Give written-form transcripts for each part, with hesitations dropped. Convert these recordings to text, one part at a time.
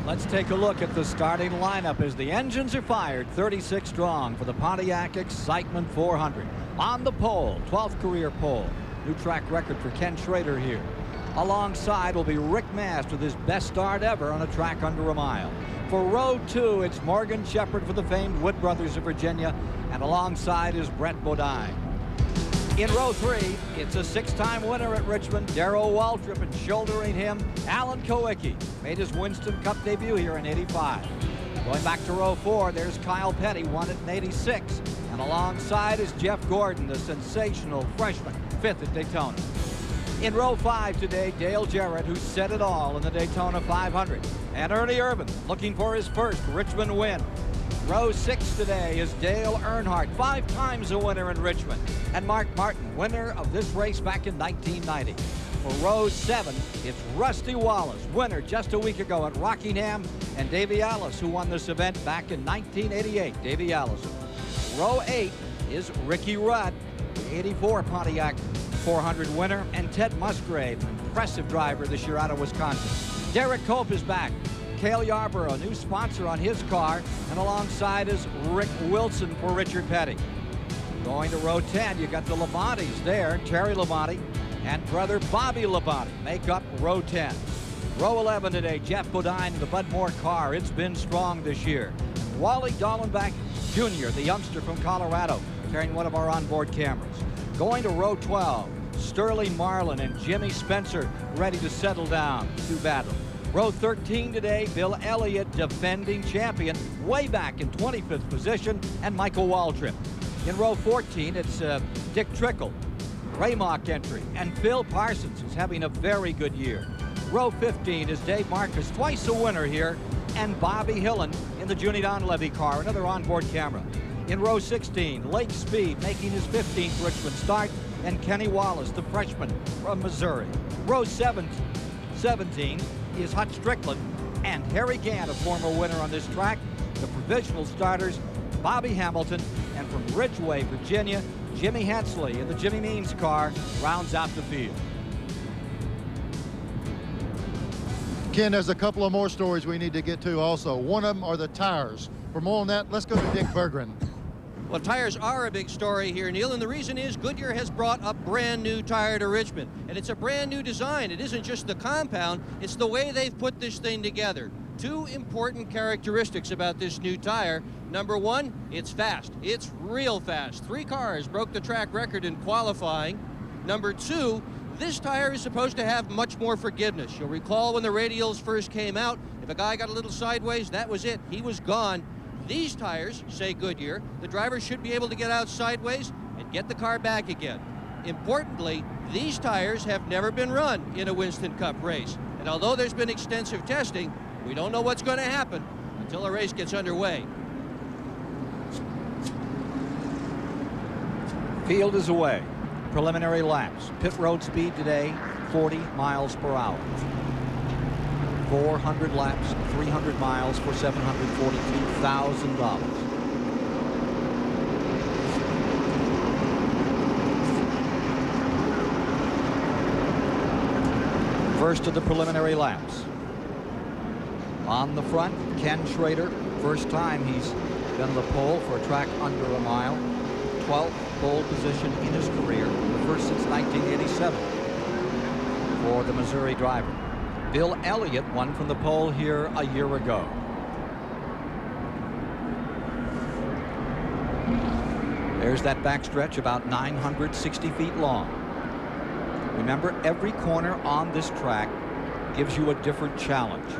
Let's take a look at the starting lineup as the engines are fired. 36 strong for the Pontiac Excitement 400. On the pole, 12th career pole. New track record for Ken Schrader here. Alongside will be Rick Mast with his best start ever on a track under a mile. For row 2, it's Morgan Shepherd for the famed Wood Brothers of Virginia, and alongside is Brett Bodine. In row 3, it's a 6-time winner at Richmond, Daryl Waltrip, and shouldering him, Alan Kowicki. Made his Winston Cup debut here in '85. Going back to row 4, there's Kyle Petty, won it in '86. And alongside is Jeff Gordon, the sensational freshman, 5th at Daytona. In row 5 today, Dale Jarrett, who set it all in the Daytona 500. And Ernie Irvan, looking for his first Richmond win. Row 6 today is Dale Earnhardt, 5 times a winner in Richmond. And Mark Martin, winner of this race back in 1990. For row 7, it's Rusty Wallace, winner just a week ago at Rockingham, and Davey Allison, who won this event back in 1988. Davey Allison. Row 8 is Ricky Rudd, the '84 Pontiac 400 winner, and Ted Musgrave, an impressive driver this year out of Wisconsin. Derek Cope is back. Cale Yarborough, a new sponsor on his car, and alongside is Rick Wilson for Richard Petty. Going to row 10, you got the Labontes there, Terry Labonte and brother Bobby Labonte make up row 10. Row 11 today, Jeff Bodine in the Bud Moore car. It's been strong this year. Wally Dallenbach Jr., the youngster from Colorado, carrying one of our onboard cameras. Going to row 12, Sterling Marlin and Jimmy Spencer ready to settle down to battle. Row 13 today, Bill Elliott, defending champion, way back in 25th position, and Michael Waltrip. In row 14, it's Dick Trickle, Raymock entry, and Phil Parsons, who's having a very good year. Row 15 is Dave Marcus, twice a winner here, and Bobby Hillen in the Junie Donlevy car, another onboard camera. In row 16, Lake Speed making his 15th Richmond start, and Kenny Wallace, the freshman from Missouri. Row 17 is Hutch Strickland and Harry Gant, a former winner on this track. The provisional starters, Bobby Hamilton, and from Ridgeway, Virginia, Jimmy Hensley in the Jimmy Means car rounds out the field. Ken, there's a couple of more stories we need to get to also. One of them are the tires. For more on that, let's go to Dick Berggren. Well, tires are a big story here, Neil, and the reason is Goodyear has brought a brand new tire to Richmond, and it's a brand new design. It isn't just the compound, it's the way they've put this thing together. 2 important characteristics about this new tire. Number 1, it's fast. It's real fast. 3 cars broke the track record in qualifying. Number 2, this tire is supposed to have much more forgiveness. You'll recall when the radials first came out, if a guy got a little sideways, that was it. He was gone. These tires, say Goodyear, the driver should be able to get out sideways and get the car back again. Importantly, these tires have never been run in a Winston Cup race. And although there's been extensive testing, we don't know what's going to happen until a race gets underway. Field is away. Preliminary laps. Pit road speed today, 40 miles per hour. 400 laps, 300 miles for $742,000. First of the preliminary laps. On the front, Ken Schrader. First time he's been on the pole for a track under a mile. 12th pole position in his career, the first since 1987 for the Missouri driver. Bill Elliott won from the pole here a year ago. There's that backstretch, about 960 feet long. Remember, every corner on this track gives you a different challenge.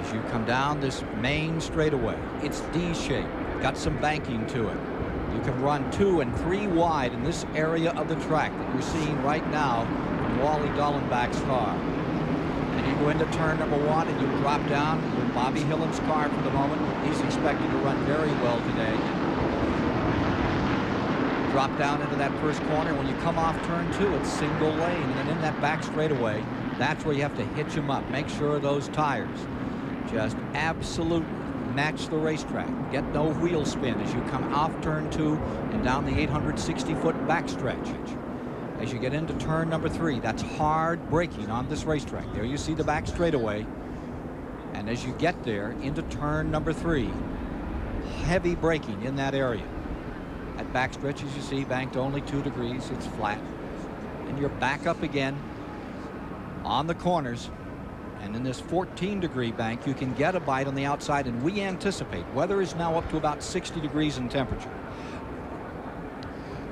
As you come down this main straightaway, it's D-shaped, got some banking to it. You can run 2 and 3 wide in this area of the track that you're seeing right now from Wally Dallenbach's car. And you go into turn number 1 and you drop down with Bobby Hillen's car for the moment. He's expected to run very well today. Drop down into that first corner. When you come off turn 2, it's single lane. And then in that back straightaway, that's where you have to hitch them up. Make sure those tires just absolutely match the racetrack. Get no wheel spin as you come off turn 2 and down the 860-foot backstretch. As you get into turn number 3, that's hard braking on this racetrack. There you see the back straightaway. And as you get there into turn number 3, heavy braking in that area. At backstretch, as you see, banked only 2 degrees. It's flat. And you're back up again on the corners. And in this 14-degree bank, you can get a bite on the outside, and we anticipate weather is now up to about 60 degrees in temperature.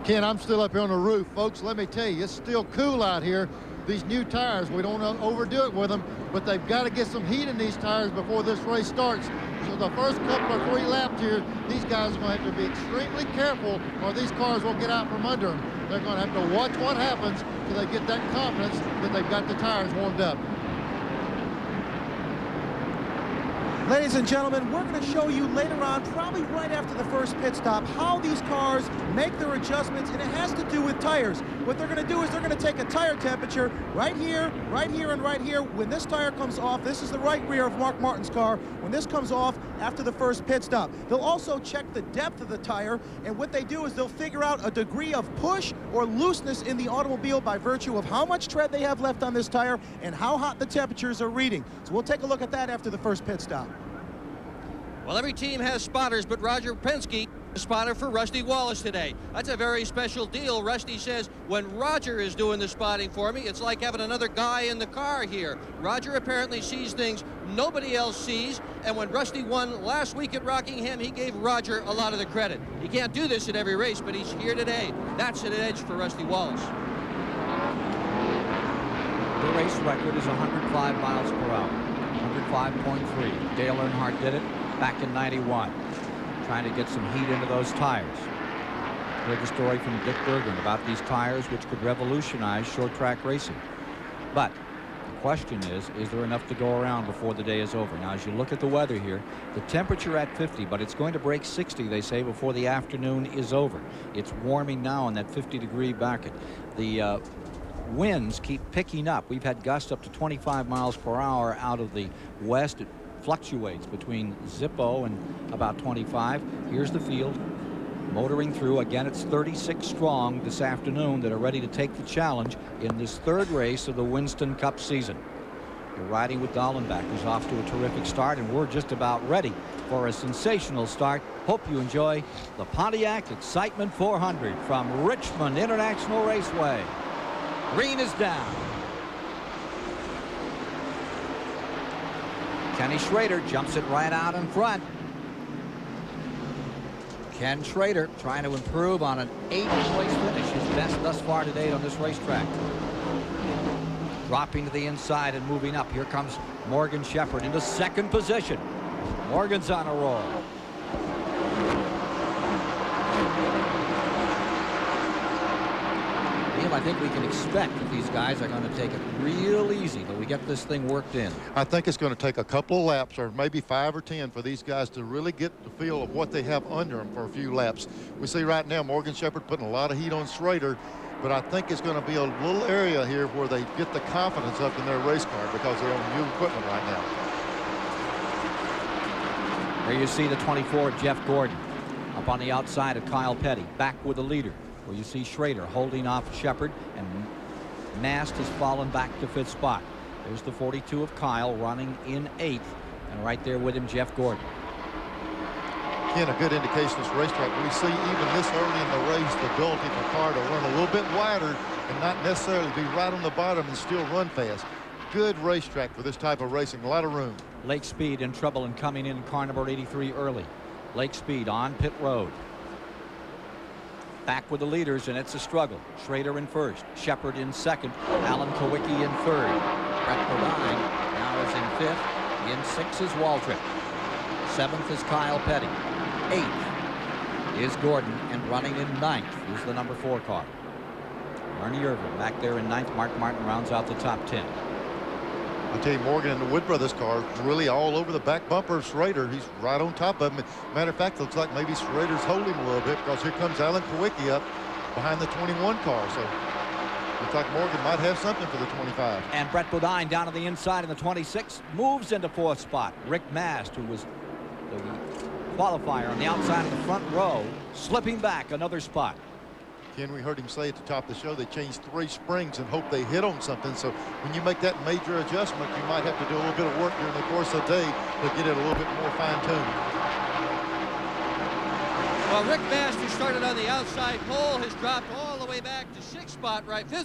Ken, I'm still up here on the roof. Folks, let me tell you, it's still cool out here. These new tires, we don't overdo it with them, but they've got to get some heat in these tires before this race starts. So the first couple or 3 laps here, these guys are going to have to be extremely careful or these cars will get out from under them. They're going to have to watch what happens till they get that confidence that they've got the tires warmed up. Ladies and gentlemen, we're going to show you later on, probably right after the first pit stop, how these cars make their adjustments, and it has to do with tires. What they're going to do is they're going to take a tire temperature right here, and right here. When this tire comes off, this is the right rear of Mark Martin's car. When this comes off after the first pit stop, they'll also check the depth of the tire, and what they do is they'll figure out a degree of push or looseness in the automobile by virtue of how much tread they have left on this tire and how hot the temperatures are reading. So we'll take a look at that after the first pit stop. Well, every team has spotters, but Roger Penske, a spotter for Rusty Wallace today. That's a very special deal. Rusty says, when Roger is doing the spotting for me, it's like having another guy in the car here. Roger apparently sees things nobody else sees, and when Rusty won last week at Rockingham, he gave Roger a lot of the credit. He can't do this at every race, but he's here today. That's an edge for Rusty Wallace. The race record is 105 miles per hour, 105.3. Dale Earnhardt did it back in '91, trying to get some heat into those tires. Heard the story from Dick Bergen about these tires which could revolutionize short track racing. But the question is there enough to go around before the day is over? Now, as you look at the weather here, the temperature at 50, but it's going to break 60, they say, before the afternoon is over. It's warming now in that 50-degree bracket. The winds keep picking up. We've had gusts up to 25 miles per hour out of the west. It fluctuates between Zippo and about 25. Here's the field motoring through. Again, it's 36 strong this afternoon that are ready to take the challenge in this 3rd race of the Winston Cup season. You're riding with Dallenbach, who's off to a terrific start, and we're just about ready for a sensational start. Hope you enjoy the Pontiac Excitement 400 from Richmond International Raceway. Green is down. Kenny Schrader jumps it right out in front. Ken Schrader trying to improve on an 8th place finish, his best thus far to date on this racetrack. Dropping to the inside and moving up. Here comes Morgan Shepherd into 2nd position. Morgan's on a roll. I think we can expect that these guys are going to take it real easy till we get this thing worked in. I think it's going to take a couple of laps, or maybe 5 or 10, for these guys to really get the feel of what they have under them for a few laps. We see right now Morgan Shepherd putting a lot of heat on Schrader, but I think it's going to be a little area here where they get the confidence up in their race car because they're on new equipment right now. There you see the 24, Jeff Gordon, up on the outside of Kyle Petty, back with the leader, where you see Schrader holding off Shepherd, and Nast has fallen back to 5th spot. There's the 42 of Kyle running in 8th, and right there with him, Jeff Gordon. Again, a good indication of this racetrack. We see even this early in the race the ability for a car to run a little bit wider and not necessarily be right on the bottom and still run fast. Good racetrack for this type of racing, a lot of room. Lake Speed in trouble and coming in car number 83 early. Lake Speed on pit road. Back with the leaders, and it's a struggle. Schrader in 1st, Shepherd in 2nd, Alan Kowicki in 3rd. Brett Bodine now is in 5th. In 6th is Waltrip. 7th is Kyle Petty. 8th is Gordon, and running in 9th is the number 4 car. Arnie Irvin back there in 9th. Mark Martin rounds out the top 10. I tell you, Morgan and the Wood Brothers car really all over the back bumper of Schrader. He's right on top of him. Matter of fact, looks like maybe Schrader's holding him a little bit because here comes Alan Kowicki up behind the 21 car. So looks like Morgan might have something for the 25. And Brett Bodine down on the inside in the 26 moves into 4th spot. Rick Mast, who was the qualifier on the outside of the front row, slipping back another spot. Ken, we heard him say at the top of the show they changed 3 springs and hope they hit on something. So when you make that major adjustment, you might have to do a little bit of work during the course of the day to get it a little bit more fine-tuned. Well, Rick Mast, who started on the outside pole, has dropped all the way back to 5th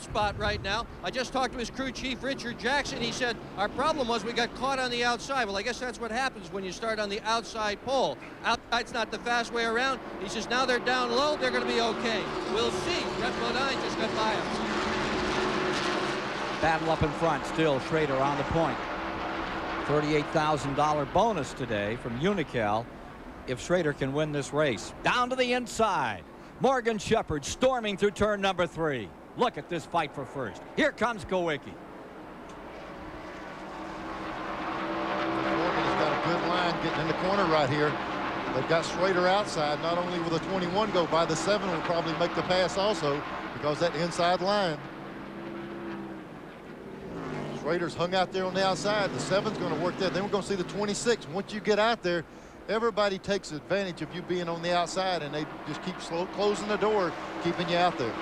spot right now. I just talked to his crew chief, Richard Jackson. He said, our problem was we got caught on the outside. Well, I guess that's what happens when you start on the outside pole. Outside's not the fast way around. He says, now they're down low, they're going to be okay. We'll see. Brett Bodine just got by him. Battle up in front, still Schrader on the point. $38,000 bonus today from Unocal if Schrader can win this race. Down to the inside. Morgan Shepherd storming through turn number 3. Look at this fight for first. Here comes Kowicki. Morgan has got a good line getting in the corner right here. They've got Schrader outside. Not only will the 21 go by, the 7 will probably make the pass also because that inside line. Schrader's hung out there on the outside. The 7's going to work there. Then we're going to see the 26. Once you get out there, everybody takes advantage of you being on the outside, and they just keep closing the door, keeping you out there.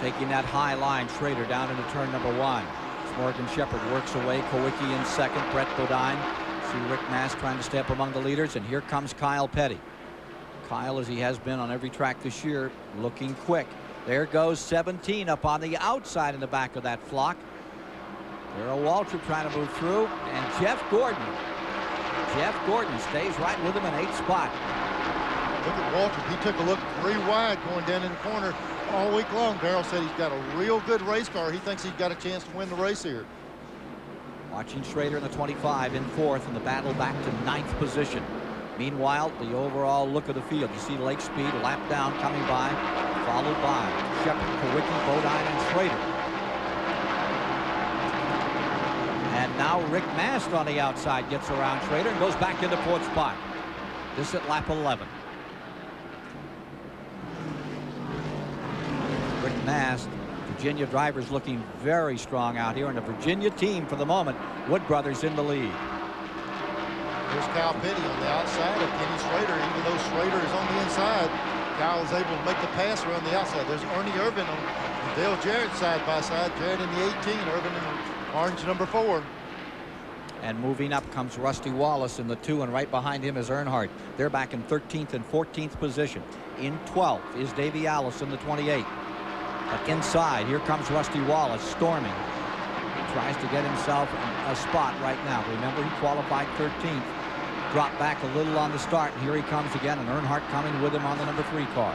Taking that high line, Schrader down into turn number 1. Morgan Shepherd works away. Kowicki in second. Brett Bodine. See Rick Mast trying to step among the leaders, and here comes Kyle Petty. Kyle, as he has been on every track this year, looking quick. There goes 17 up on the outside in the back of that flock. Daryl Waltrip trying to move through, and Jeff Gordon stays right with him in 8th spot. Look at Waltrip. He took a look 3 wide going down in the corner all week long. Daryl said he's got a real good race car. He thinks he's got a chance to win the race here. Watching Schrader in the 25 in 4th in the battle back to 9th position. Meanwhile, the overall look of the field. You see Lake Speed lap down coming by, followed by Shepherd, Kowicki, Bodine, and Schrader. And now Rick Mast on the outside gets around Schrader and goes back into 4th spot. This at lap 11. Rick Mast, Virginia drivers looking very strong out here, and the Virginia team for the moment, Wood Brothers in the lead. There's Kyle Petty on the outside of Kenny Schrader. Even though Schrader is on the inside, Kyle is able to make the pass around the outside. There's Ernie Irvin on Dale Jarrett side by side. Jarrett in the 18, Irvin in the orange number 4. And moving up comes Rusty Wallace in the 2, and right behind him is Earnhardt. They're back in 13th and 14th position. In 12th is Davey Allison, the 28. But inside, here comes Rusty Wallace storming. Tries to get himself a spot right now. Remember, he qualified 13th. Dropped back a little on the start, and here he comes again, and Earnhardt coming with him on the number 3 car.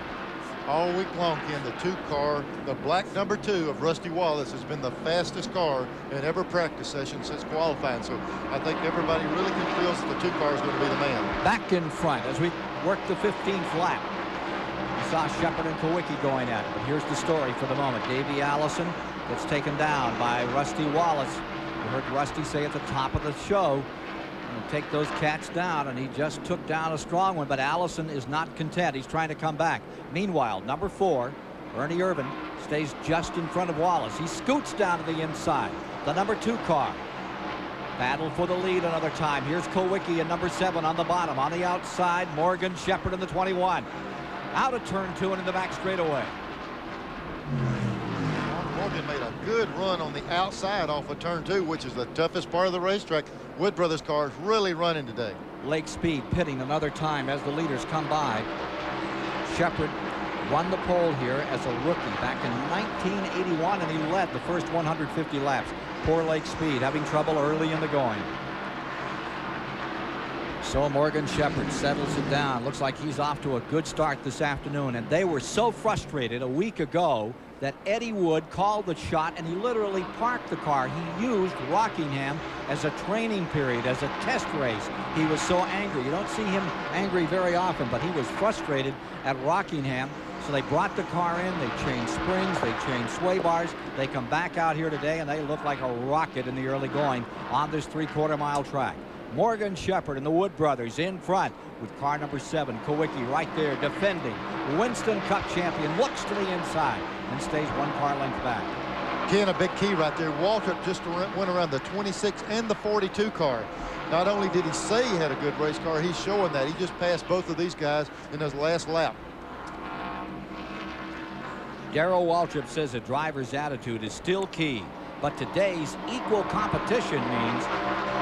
All week long, Ken, the 2 car, the black number 2 of Rusty Wallace has been the fastest car in every practice session since qualifying. So I think everybody really feels that the 2 car is going to be the man. Back in front as we work the 15th lap. We saw Shepherd and Kowicki going at it, but here's the story for the moment. Davey Allison gets taken down by Rusty Wallace. You heard Rusty say at the top of the show, take those cats down, and he just took down a strong one, but Allison is not content. He's trying to come back. Meanwhile, number 4, Ernie Irvin, stays just in front of Wallace. He scoots down to the inside. The number 2 car. Battle for the lead another time. Here's Kowicki in number 7 on the bottom. On the outside, Morgan Shepherd in the 21. Out of turn 2 and in the back straightaway. Morgan made a good run on the outside off of turn 2, which is the toughest part of the racetrack. Wood Brothers car is really running today. Lake Speed pitting another time as the leaders come by. Shepherd won the pole here as a rookie back in 1981, and he led the first 150 laps. Poor Lake Speed having trouble early in the going. So Morgan Shepherd settles it down. Looks like he's off to a good start this afternoon, and they were so frustrated a week ago that Eddie Wood called the shot, and he literally parked the car. He used Rockingham as a training period, as a test race. He was so angry. You don't see him angry very often, but he was frustrated at Rockingham. So they brought the car in, they changed springs, they changed sway bars. They come back out here today, and they look like a rocket in the early going on this 3/4 mile track. Morgan Shepherd and the Wood Brothers in front with car number 7, Kowicki, right there defending. Winston Cup champion looks to the inside and stays 1 car length back. Ken, a big key right there. Waltrip just went around the 26 and the 42 car. Not only did he say he had a good race car, he's showing that. He just passed both of these guys in his last lap. Daryl Waltrip says a driver's attitude is still key, but today's equal competition means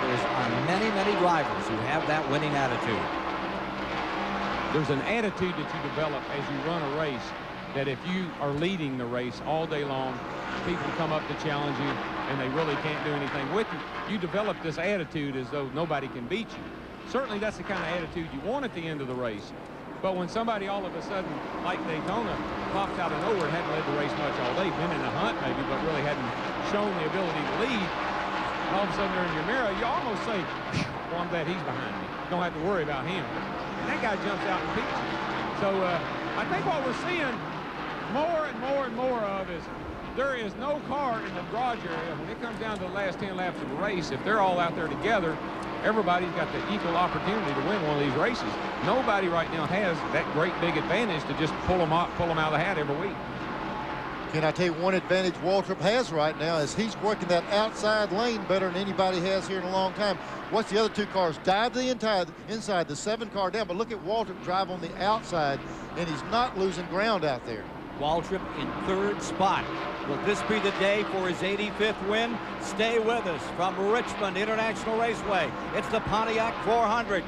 there's many, many drivers who have that winning attitude. There's an attitude that you develop as you run a race, that if you are leading the race all day long, people come up to challenge you and they really can't do anything with you. You develop this attitude as though nobody can beat you. Certainly that's the kind of attitude you want at the end of the race. But when somebody all of a sudden, like Daytona, pops out of nowhere and hadn't led the race much all day, been in a hunt maybe, but really hadn't shown the ability to lead, and all of a sudden they're in your mirror, you almost say, well, I'm glad he's behind me. Don't have to worry about him. And that guy jumps out and beats you. So I think what we're seeing more and more and more of is there is no car in the garage area when it comes down to the last 10 laps of the race. If they're all out there together, everybody's got the equal opportunity to win one of these races. Nobody right now has that great big advantage to just pull them out of the hat every week. Can I tell you one advantage Waltrip has right now is he's working that outside lane better than anybody has here in a long time. Watch the other two cars dive the inside, the 7 car down, but look at Waltrip drive on the outside, and he's not losing ground out there. Waltrip in 3rd spot. Will this be the day for his 85th win? Stay with us from Richmond International Raceway. It's the Pontiac 400.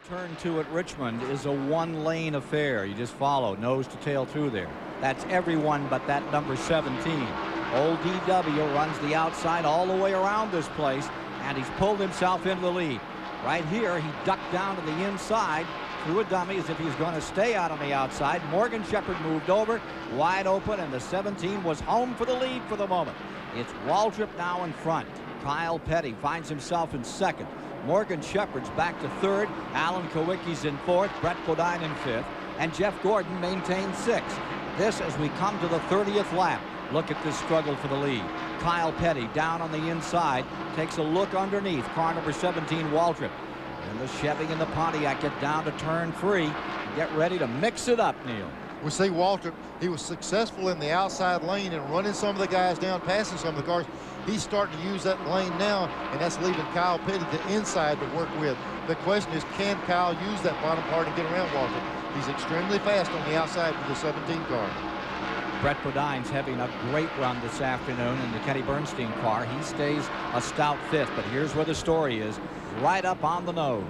Turn 2 at Richmond is a 1-lane affair. You just follow nose to tail through there. That's everyone but that number 17. Old DW runs the outside all the way around this place, and he's pulled himself into the lead. Right here, he ducked down to the inside through a dummy as if he's going to stay out on the outside. Morgan Shepherd moved over, wide open, and the 17 was home for the lead for the moment. It's Waltrip now in front. Kyle Petty finds himself in 2nd. Morgan Shepherd's back to 3rd. Alan Kowicki's in 4th. Brett Bodine in 5th. And Jeff Gordon maintains 6th. This as we come to the 30th lap. Look at this struggle for the lead. Kyle Petty down on the inside, takes a look underneath. Car number 17, Waltrip. And the Chevy and the Pontiac get down to turn 3. Get ready to mix it up, Neil. We see Waltrip, he was successful in the outside lane and running some of the guys down, passing some of the cars. He's starting to use that lane now, and that's leaving Kyle Petty the inside to work with. The question is, can Kyle use that bottom part and get around Waltrip? He's extremely fast on the outside with the 17 car. Brett Bodine's having a great run this afternoon in the Kenny Bernstein car. He stays a stout 5th, but here's where the story is, right up on the nose.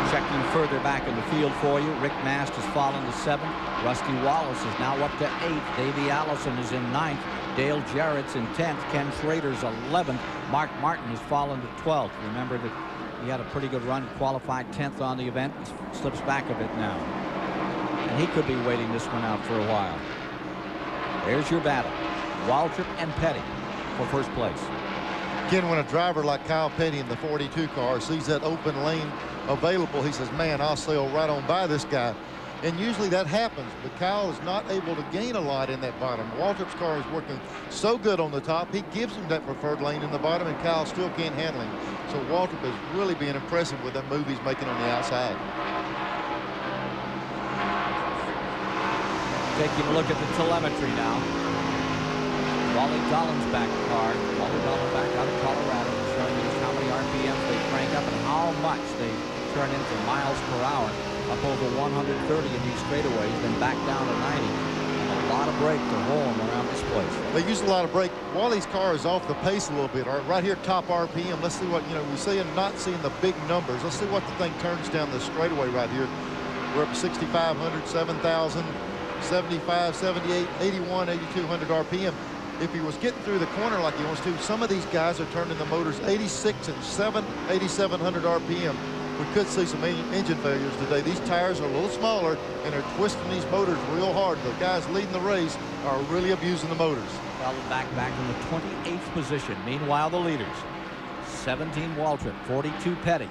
Checking further back in the field for you, Rick Mast has fallen to 7th. Rusty Wallace is now up to 8th. Davey Allison is in 9th. Dale Jarrett's in 10th. Ken Schrader's 11th. Mark Martin has fallen to 12th. Remember that he had a pretty good run, qualified 10th on the event. He slips back a bit now. And he could be waiting this one out for a while. There's your battle. Waltrip and Petty for 1st place. Again, when a driver like Kyle Petty in the 42 car sees that open lane available, he says, man, I'll sail right on by this guy. And usually that happens, but Kyle is not able to gain a lot in that bottom. Waltrip's car is working so good on the top, he gives him that preferred lane in the bottom, and Kyle still can't handle him. So Waltrip is really being impressive with that move he's making on the outside. Taking a look at the telemetry now. Wally Dolan's back car. Wally Dolan back out of Colorado, showing us how many RPMs they crank up and how much they turn into miles per hour. Up over 130 in these straightaways, then back down to 90. And a lot of brake to roll them around this place. They use a lot of brake. Wally's car is off the pace a little bit. Right here, top RPM. Let's see what, we see him not seeing the big numbers. Let's see what the thing turns down the straightaway right here. We're up 6,500, 7,000, 75, 78, 81, 8,200 RPM. If he was getting through the corner like he wants to, some of these guys are turning the motors 86 and 8,700 RPM. We could see some engine failures today. These tires are a little smaller, and they're twisting these motors real hard. The guys leading the race are really abusing the motors. Well, back in the 28th position. Meanwhile, the leaders, 17 Waltrip, 42 Petty.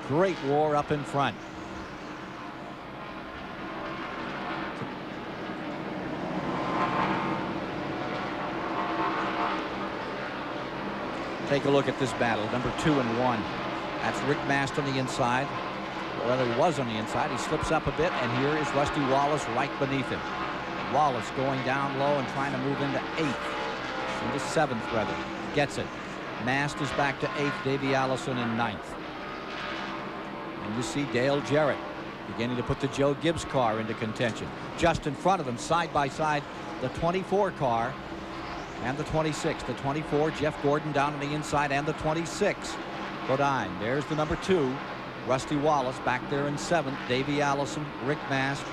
Great war up in front. Take a look at this battle. Number 2 and 1. That's Rick Mast on the inside. Well, he was on the inside. He slips up a bit, and here is Rusty Wallace right beneath him. Wallace going down low and trying to move into 8th. Into 7th, rather. gets it. Mast is back to 8th, Davey Allison in 9th. And you see Dale Jarrett beginning to put the Joe Gibbs car into contention. Just in front of them, side by side, the 24 car and the 26. The 24, Jeff Gordon down on the inside, and the 26, Bodine. There's the number 2, Rusty Wallace, back there in 7th. Davey Allison, Rick Mast.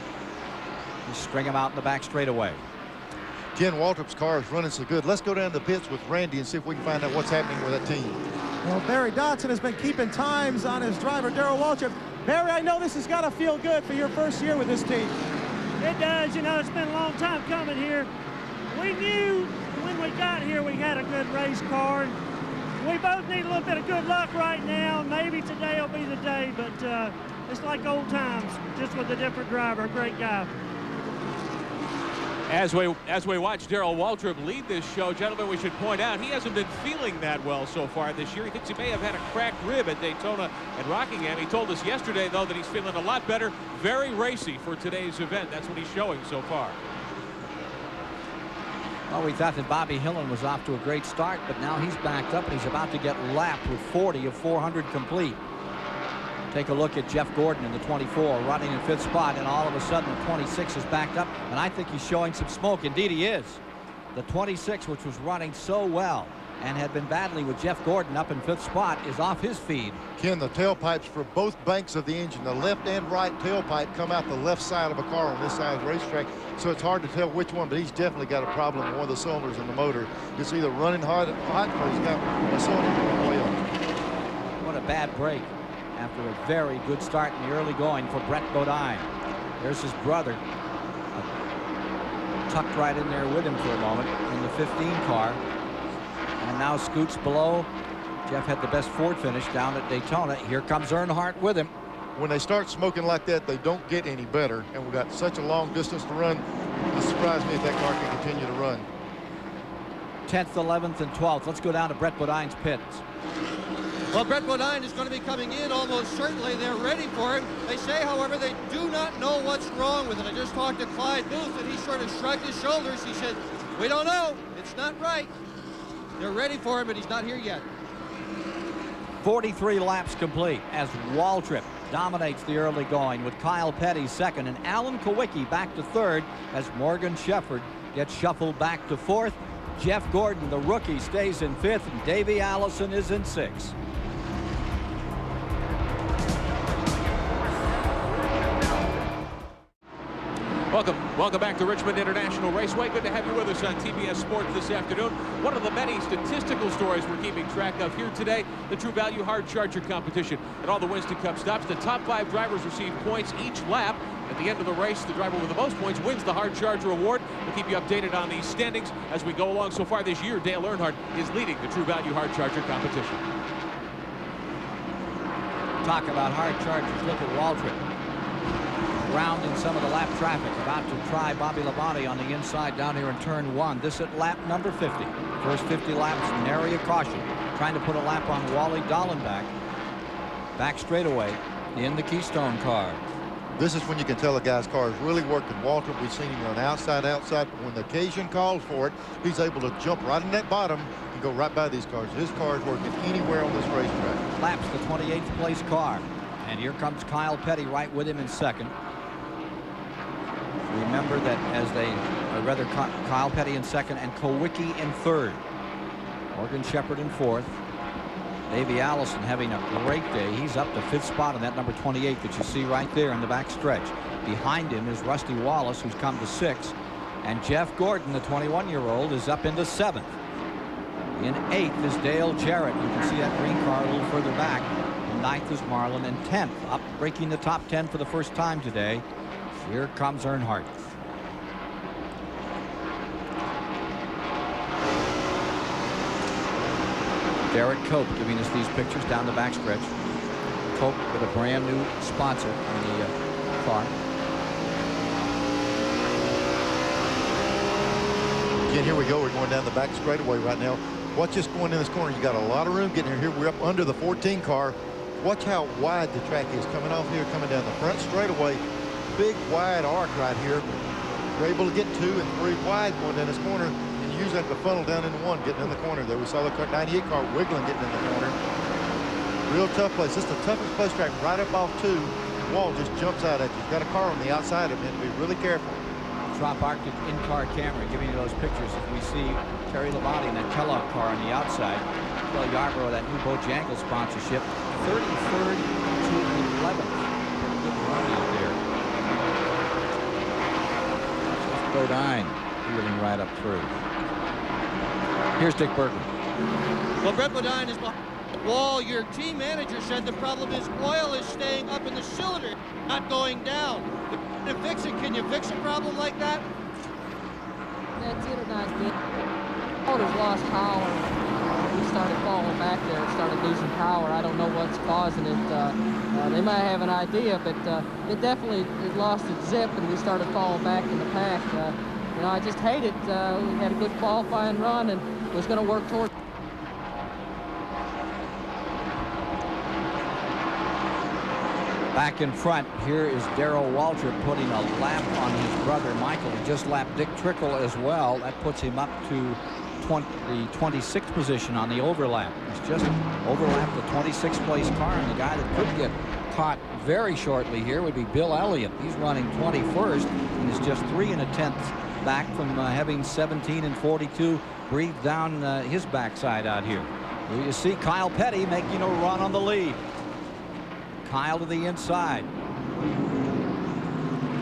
You string him out in the back straightaway. Ken Waltrip's car is running so good. Let's go down to the pits with Randy and see if we can find out what's happening with that team. Well, Barry Dodson has been keeping times on his driver, Daryl Waltrip. Barry, I know this has got to feel good for your first year with this team. It does. You know, it's been a long time coming here. We knew when we got here we had a good race car. We both need a little bit of good luck right now. Maybe today will be the day, but it's like old times, just with a different driver, a great guy. As we watch Daryl Waltrip lead this show, gentlemen, we should point out he hasn't been feeling that well so far this year. He thinks he may have had a cracked rib at Daytona and Rockingham. He told us yesterday, though, that he's feeling a lot better, very racy for today's event. That's what he's showing so far. Well, we thought that Bobby Hillen was off to a great start, but now he's backed up and he's about to get lapped with 40 of 400 complete. Take a look at Jeff Gordon in the 24 running in 5th spot, and all of a sudden the 26 is backed up, and I think he's showing some smoke. Indeed he is. The 26, which was running so well and had been battling with Jeff Gordon up in 5th spot, is off his feed. Ken, the tailpipes for both banks of the engine, the left and right tailpipe, come out the left side of a car on this side of the racetrack, so it's hard to tell which one, but he's definitely got a problem with one of the cylinders in the motor. It's either running hot or he's got a cylinder going way up. What a bad break after a very good start in the early going for Brett Bodine. There's his brother, tucked right in there with him for a moment in the 15 car, and now scoots below. Jeff had the best Ford finish down at Daytona. Here comes Earnhardt with him. When they start smoking like that, they don't get any better, and we've got such a long distance to run. It surprised me if that car can continue to run. 10th, 11th, and 12th. Let's go down to Brett Bodine's pits. Well, Brett Bodine is going to be coming in almost certainly. They're ready for him. They say, however, they do not know what's wrong with it. I just talked to Clyde Booth, and he sort of shrugged his shoulders. He said, we don't know. It's not right. They're ready for him, but he's not here yet. 43 laps complete as Waltrip dominates the early going with Kyle Petty 2nd and Alan Kowicki back to 3rd as Morgan Shepherd gets shuffled back to 4th. Jeff Gordon, the rookie, stays in 5th, and Davey Allison is in 6th. Welcome back to Richmond International Raceway. Good to have you with us on TBS Sports this afternoon. One of the many statistical stories we're keeping track of here today, the True Value Hard Charger competition. At all the Winston Cup stops, the top 5 drivers receive points each lap. At the end of the race, the driver with the most points wins the Hard Charger award. We'll keep you updated on these standings as we go along. So far this year, Dale Earnhardt is leading the True Value Hard Charger competition. Talk about hard chargers. Look at Waltrip rounding some of the lap traffic, about to try Bobby Labonte on the inside down here in turn 1. This at lap number 50. First 50 laps, nary a caution. Trying to put a lap on Wally Dallenbach. Back straightaway in the Keystone car. This is when you can tell a guy's car is really working. Waltrip, we've seen him run outside, but when the occasion calls for it, he's able to jump right in that bottom and go right by these cars. His car is working anywhere on this racetrack. Laps the 28th place car. And here comes Kyle Petty right with him in 2nd. Remember that Kyle Petty in 2nd and Kowicki in 3rd. Morgan Shepherd in 4th. Davey Allison having a great day. He's up to 5th spot on that number 28 that you see right there in the back stretch. Behind him is Rusty Wallace, who's come to 6th. And Jeff Gordon, the 21-year-old, is up into 7th. In 8th is Dale Jarrett. You can see that green car a little further back. 9th is Marlin, and 10th, up breaking the top 10 for the first time today. Here comes Earnhardt. Derek Cope giving us these pictures down the backstretch. Cope with a brand new sponsor on the car. Again, here we go. We're going down the back straightaway right now. Watch this going in this corner. You got a lot of room getting here. We're up under the 14 car. Watch how wide the track is coming off here, coming down the front straightaway. Big wide arc right here. We're able to get 2 and 3 wide going down this corner. And use that to funnel down into one, getting in the corner there. We saw the 98 car wiggling, getting in the corner. Real tough place. This is the toughest place track, right up off 2. Wall just jumps out at you. He's got a car on the outside of him. Be really careful. Trop Arctic in-car camera giving you those pictures as we see Terry Labonte in that Kellogg car on the outside. Phil Yarborough, that new Bojangles sponsorship, 33rd to 11th. Good run out there. Bodine wheeling right up through. Here's Dick Burton. Well, Brett Bodine is behind the wall. Your team manager said the problem is oil is staying up in the cylinder, not going down. To fix it, can you fix a problem like that? That's it or not good. Motor's lost power. We started falling back there and started losing power. I don't know what's causing it. They might have an idea, but it definitely lost its zip and we started falling back in the pack. You know, I just hate it. We had a good qualifying run and was going to work toward. Back in front, here is Daryl Waltrip putting a lap on his brother Michael. He just lapped Dick Trickle as well. That puts him up to the 26th position on the overlap. He's just overlapped the 26th place car, and the guy that could get caught very shortly here would be Bill Elliott. He's running 21st and is just 3 1/10 back from having 17 and 42 breathed down his backside out here. You see Kyle Petty making a run on the lead. Kyle to the inside.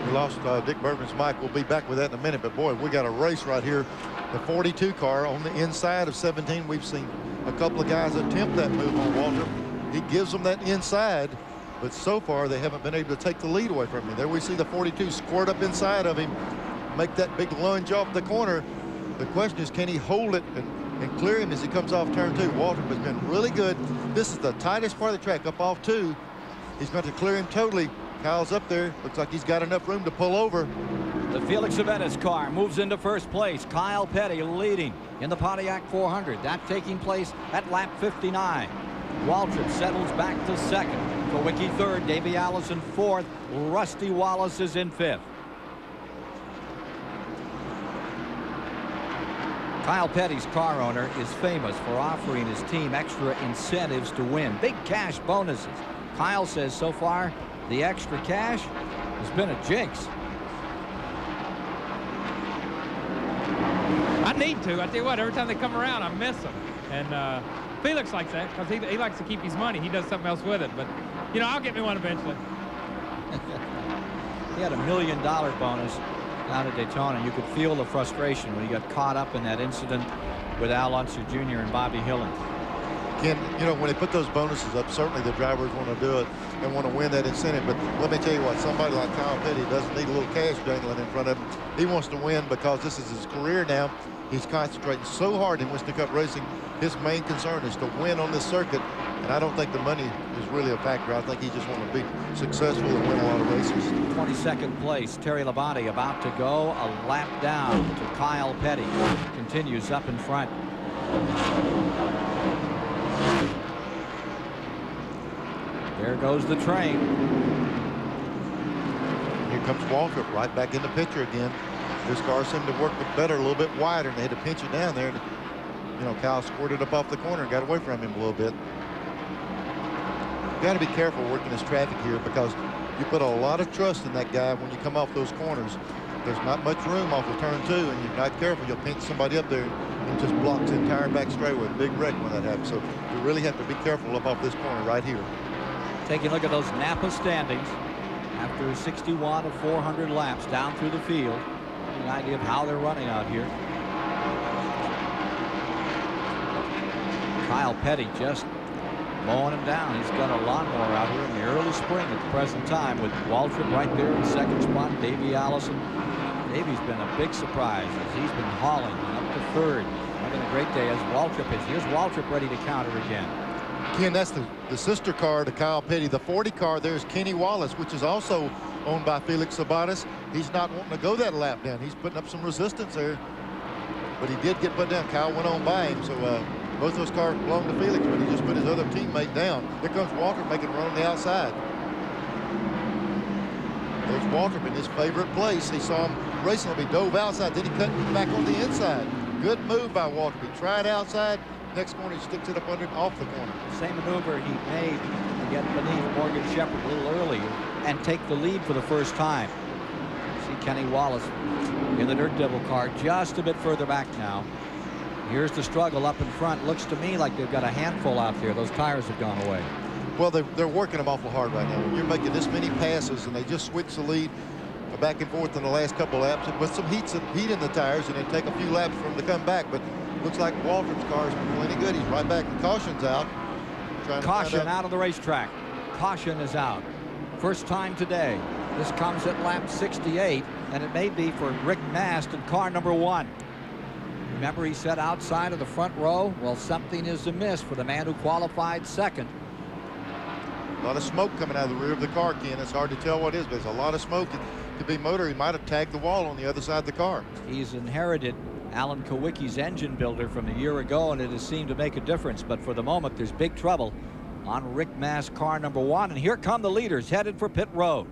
We lost Dick Burton's mic. We'll be back with that in a minute. But boy, we got a race right here. The 42 car on the inside of 17. We've seen a couple of guys attempt that move on Waltrip. He gives them that inside, but so far they haven't been able to take the lead away from him. There we see the 42 squirt up inside of him, make that big lunge off the corner. The question is, can he hold it and clear him as he comes off turn 2? Waltrip has been really good. This is the tightest part of the track, up off 2. He's going to clear him totally. Kyle's up there. Looks like he's got enough room to pull over. The Felix Aventis car moves into first place. Kyle Petty leading in the Pontiac 400. That taking place at lap 59. Waltrip settles back to second. Kowicki third. Davey Allison fourth. Rusty Wallace is in fifth. Kyle Petty's car owner is famous for offering his team extra incentives to win. Big cash bonuses. Kyle says so far the extra cash has been a jinx. I need to. I tell you what, every time they come around, I miss them. And Felix likes that because he likes to keep his money. He does something else with it. But, you know, I'll get me one eventually. He had $1 million bonus down at Daytona. You could feel the frustration when he got caught up in that incident with Al Unser Jr. and Bobby Hillin. Ken, you know, when they put those bonuses up, certainly the drivers want to do it and want to win that incentive. But let me tell you what, somebody like Kyle Petty doesn't need a little cash dangling in front of him. He wants to win because this is his career now. He's concentrating so hard in Winston Cup racing. His main concern is to win on this circuit. And I don't think the money is really a factor. I think he just wants to be successful and win a lot of races. 22nd place, Terry Labonte about to go a lap down to Kyle Petty. Continues up in front. There goes the train. Here comes Waltrip right back in the picture again. This car seemed to work better, a little bit wider, and they had to pinch it down there. And, you know, Kyle squirted up off the corner and got away from him a little bit. You got to be careful working this traffic here because you put a lot of trust in that guy when you come off those corners. There's not much room off of turn 2, and you're not careful, you'll pinch somebody up there and just blocks the entire back straightaway. Big wreck when that happens. So you really have to be careful up off this corner right here. Taking a look at those Napa standings after 61 of 400 laps down through the field. An idea of how they're running out here. Kyle Petty just mowing him down. He's got a lawnmower out here in the early spring at the present time with Waltrip right there in the second spot. Davey Allison. Davey's been a big surprise as he's been hauling up to third. Having a great day as Waltrip is. Here's Waltrip ready to counter again. Ken, that's the sister car to Kyle Petty. The 40 car, there's Kenny Wallace, which is also owned by Felix Sabatis. He's not wanting to go that lap down. He's putting up some resistance there. But he did get put down. Kyle went on by him. So both those cars belong to Felix, but he just put his other teammate down. Here comes Waltrip making a run on the outside. There's Waltrip in his favorite place. He saw him racing. He dove outside. Then he cut back on the inside. Good move by Waltrip. He tried outside. Next corner, he sticks it up under off the corner. Same maneuver he made to get beneath Morgan Shepherd a little earlier and take the lead for the first time. See Kenny Wallace in the Dirt Devil car just a bit further back now. Here's the struggle up in front. Looks to me like they've got a handful out there. Those tires have gone away. Well, they're working them awful hard right now. When you're making this many passes and they just switch the lead back and forth in the last couple laps with some heat in the tires, and then take a few laps for them to come back. But looks like Waltrip's car is plenty good. He's right back. The caution's out. Caution out of the racetrack. Caution is out. First time today. This comes at lap 68, and it may be for Rick Mast in car number 1. Remember, he said outside of the front row. Well, something is amiss for the man who qualified second. A lot of smoke coming out of the rear of the car, Ken. It's hard to tell what it is, but there's a lot of smoke. It could be motor. He might have tagged the wall on the other side of the car. He's inherited Alan Kowicki's engine builder from a year ago, and it has seemed to make a difference. But for the moment, there's big trouble on Rick Mast car number 1. And here come the leaders headed for pit road.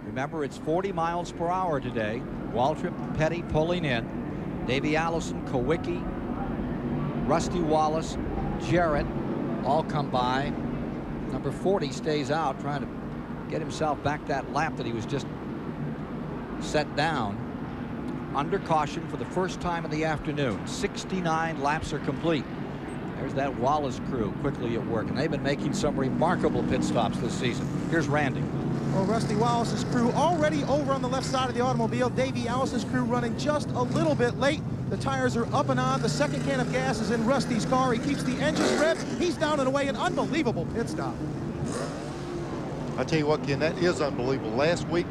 Remember, it's 40 miles per hour today. Waltrip, Petty pulling in. Davey Allison, Kowicki, Rusty Wallace, Jarrett all come by. Number 40 stays out, trying to get himself back that lap that he was just set down. Under caution for the first time in the afternoon. 69 laps are complete. There's that Wallace crew quickly at work, and they've been making some remarkable pit stops this season. Here's Randy. Well, Rusty Wallace's crew already over on the left side of the automobile. Davey Allison's crew running just a little bit late. The tires are up and on. The second can of gas is in Rusty's car. He keeps the engines revved. He's down and away. An unbelievable pit stop. I tell you what, Ken, that is unbelievable. Last week,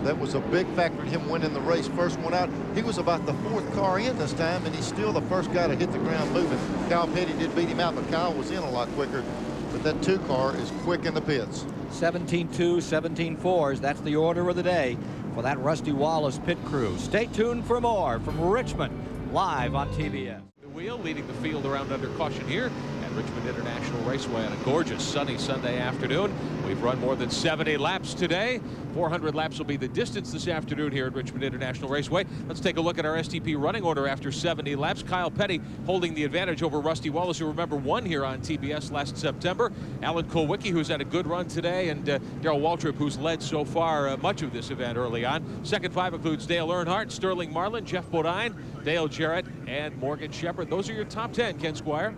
that was a big factor in him winning the race. First one out. He was about the 4th car in this time, and he's still the first guy to hit the ground moving. Kyle Petty did beat him out, but Kyle was in a lot quicker. But that 2 car is quick in the pits. 17-2, 17-4s. That's the order of the day for that Rusty Wallace pit crew. Stay tuned for more from Richmond, live on TBS. The wheel leading the field around under caution here at Richmond International Raceway on a gorgeous sunny Sunday afternoon. We've run more than 70 laps today. 400 laps will be the distance this afternoon here at Richmond International Raceway. Let's take a look at our STP running order after 70 laps. Kyle Petty holding the advantage over Rusty Wallace, who remember won here on TBS last September. Alan Kowicki, who's had a good run today, and Daryl Waltrip, who's led so far much of this event early on. Second 5 includes Dale Earnhardt, Sterling Marlin, Jeff Bodine, Dale Jarrett, and Morgan Shepherd. Those are your top 10, Ken Squire.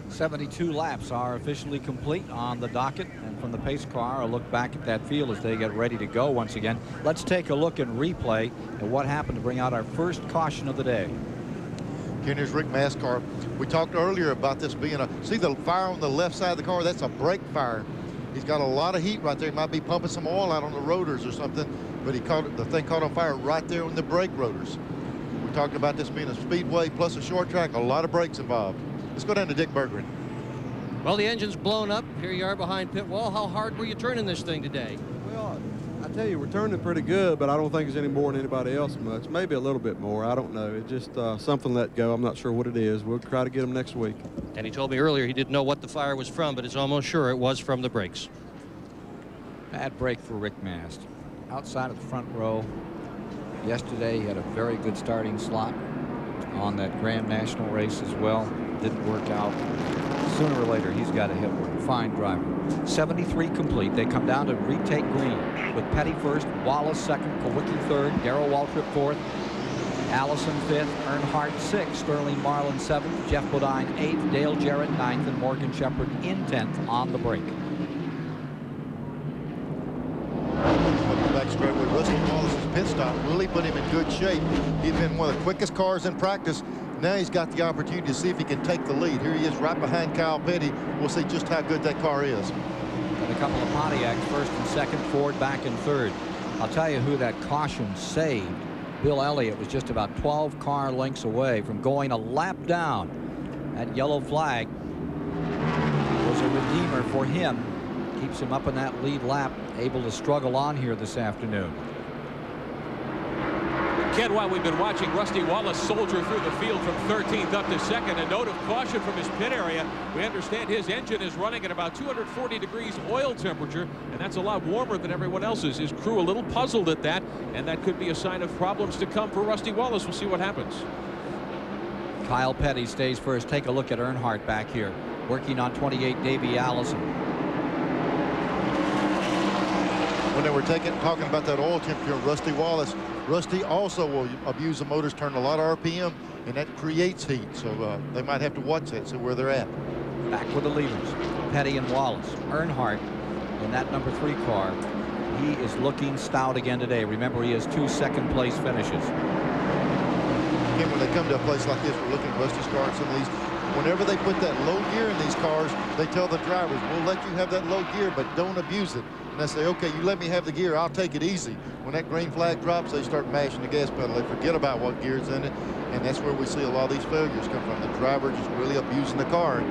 72 laps are officially complete on the docket, and from the pace car, a look back at that field as they get ready to go once again. Let's take a look and replay at what happened to bring out our first caution of the day. Ken, here's Rick Mast's car. We talked earlier about this being see the fire on the left side of the car? That's a brake fire. He's got a lot of heat right there. He might be pumping some oil out on the rotors or something, but the thing caught on fire right there on the brake rotors. We're talking about this being a speedway plus a short track, a lot of brakes involved. Let's go down to Dick Berggren. Well, the engine's blown up. Here you are behind pit wall. How hard were you turning this thing today? Well, I tell you, we're turning pretty good, but I don't think it's any more than anybody else much. Maybe a little bit more. I don't know. It's just something let go. I'm not sure what it is. We'll try to get them next week. And he told me earlier he didn't know what the fire was from, but is almost sure it was from the brakes. Bad break for Rick Mast. Outside of the front row. Yesterday, he had a very good starting slot on that Grand National race as well. Didn't work out. Sooner or later, he's got to hit one. Fine driver. 73 complete. They come down to retake green with Petty first, Wallace second, Kowicki third, Daryl Waltrip fourth, Allison fifth, Earnhardt sixth, Sterling Marlin seventh, Jeff Bodine eighth, Dale Jarrett ninth, and Morgan Shepherd in 10th on the break. Back straight with Rusty Wallace's pit stop really put him in good shape. He'd been one of the quickest cars in practice. Now he's got the opportunity to see if he can take the lead. Here he is right behind Kyle Petty. We'll see just how good that car is. And a couple of Pontiacs, first and second, Ford back in third. I'll tell you who that caution saved. Bill Elliott was just about 12 car lengths away from going a lap down. That yellow flag was a redeemer for him. Keeps him up in that lead lap, able to struggle on here this afternoon. Ken, while we've been watching Rusty Wallace soldier through the field from 13th up to second, a note of caution from his pit area. We understand his engine is running at about 240 degrees oil temperature, and that's a lot warmer than everyone else's. His crew a little puzzled at that, and that could be a sign of problems to come for Rusty Wallace. We'll see what happens. Kyle Petty stays first. Take a look at Earnhardt back here, working on 28 Davey Allison. When they were talking about that oil temperature, Rusty Wallace, Rusty also will abuse the motors, turn a lot of RPM, and that creates heat. So they might have to watch that, see where they're at. Back with the leaders, Petty and Wallace. Earnhardt in that number 3 car. He is looking stout again today. Remember, he has 2 second-place finishes. Again, when they come to a place like this, we're looking at Rusty's car and some of these. Whenever they put that low gear in these cars, they tell the drivers, we'll let you have that low gear, but don't abuse it. And they say, okay, you let me have the gear, I'll take it easy. When that green flag drops, they start mashing the gas pedal. They forget about what gear's in it, and that's where we see a lot of these failures come from. The driver just really abusing the car.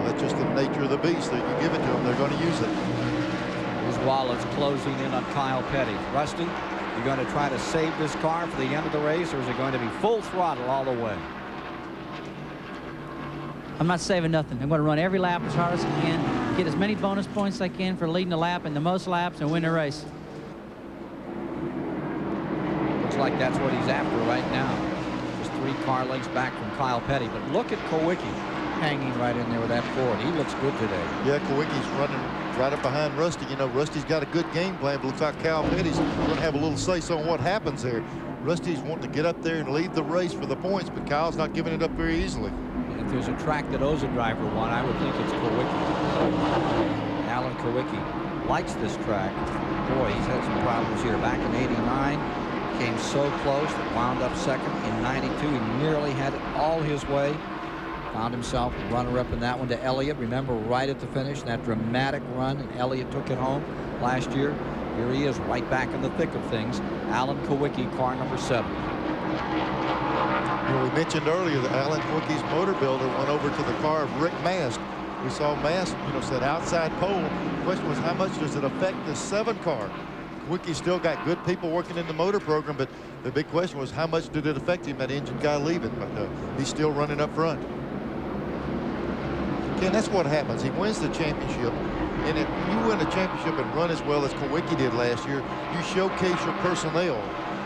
That's just the nature of the beast. That you give it to them, they're going to use it. Here's Wallace closing in on Kyle Petty. Rusty, you're going to try to save this car for the end of the race, or is it going to be full throttle all the way? I'm not saving nothing. I'm going to run every lap as hard as I can, get as many bonus points as I can for leading the lap and the most laps, and win the race. Looks like that's what he's after right now. Just 3 car lengths back from Kyle Petty. But look at Kowicki hanging right in there with that Ford. He looks good today. Yeah, Kowicki's running right up behind Rusty. You know, Rusty's got a good game plan, but looks like Kyle Petty's going to have a little say-so on what happens there. Rusty's wanting to get up there and lead the race for the points, but Kyle's not giving it up very easily. If there's a track that owes a driver one, I would think it's Kowicki. Alan Kowicki likes this track. Boy, he's had some problems here. Back in '89, came so close, wound up second. In '92, he nearly had it all his way. Found himself runner-up in that one to Elliott. Remember, right at the finish, that dramatic run, and Elliott took it home last year. Here he is right back in the thick of things. Alan Kowicki, car number 7. You know, we mentioned earlier that Alan Kowicki's motor builder went over to the car of Rick Mast. We saw Mast, you know, said outside pole. The question was, how much does it affect the 7 car? Kowicki still got good people working in the motor program, but the big question was, how much did it affect him, that engine guy leaving? But he's still running up front. Again, that's what happens. He wins the championship. And if you win a championship and run as well as Kowicki did last year, you showcase your personnel.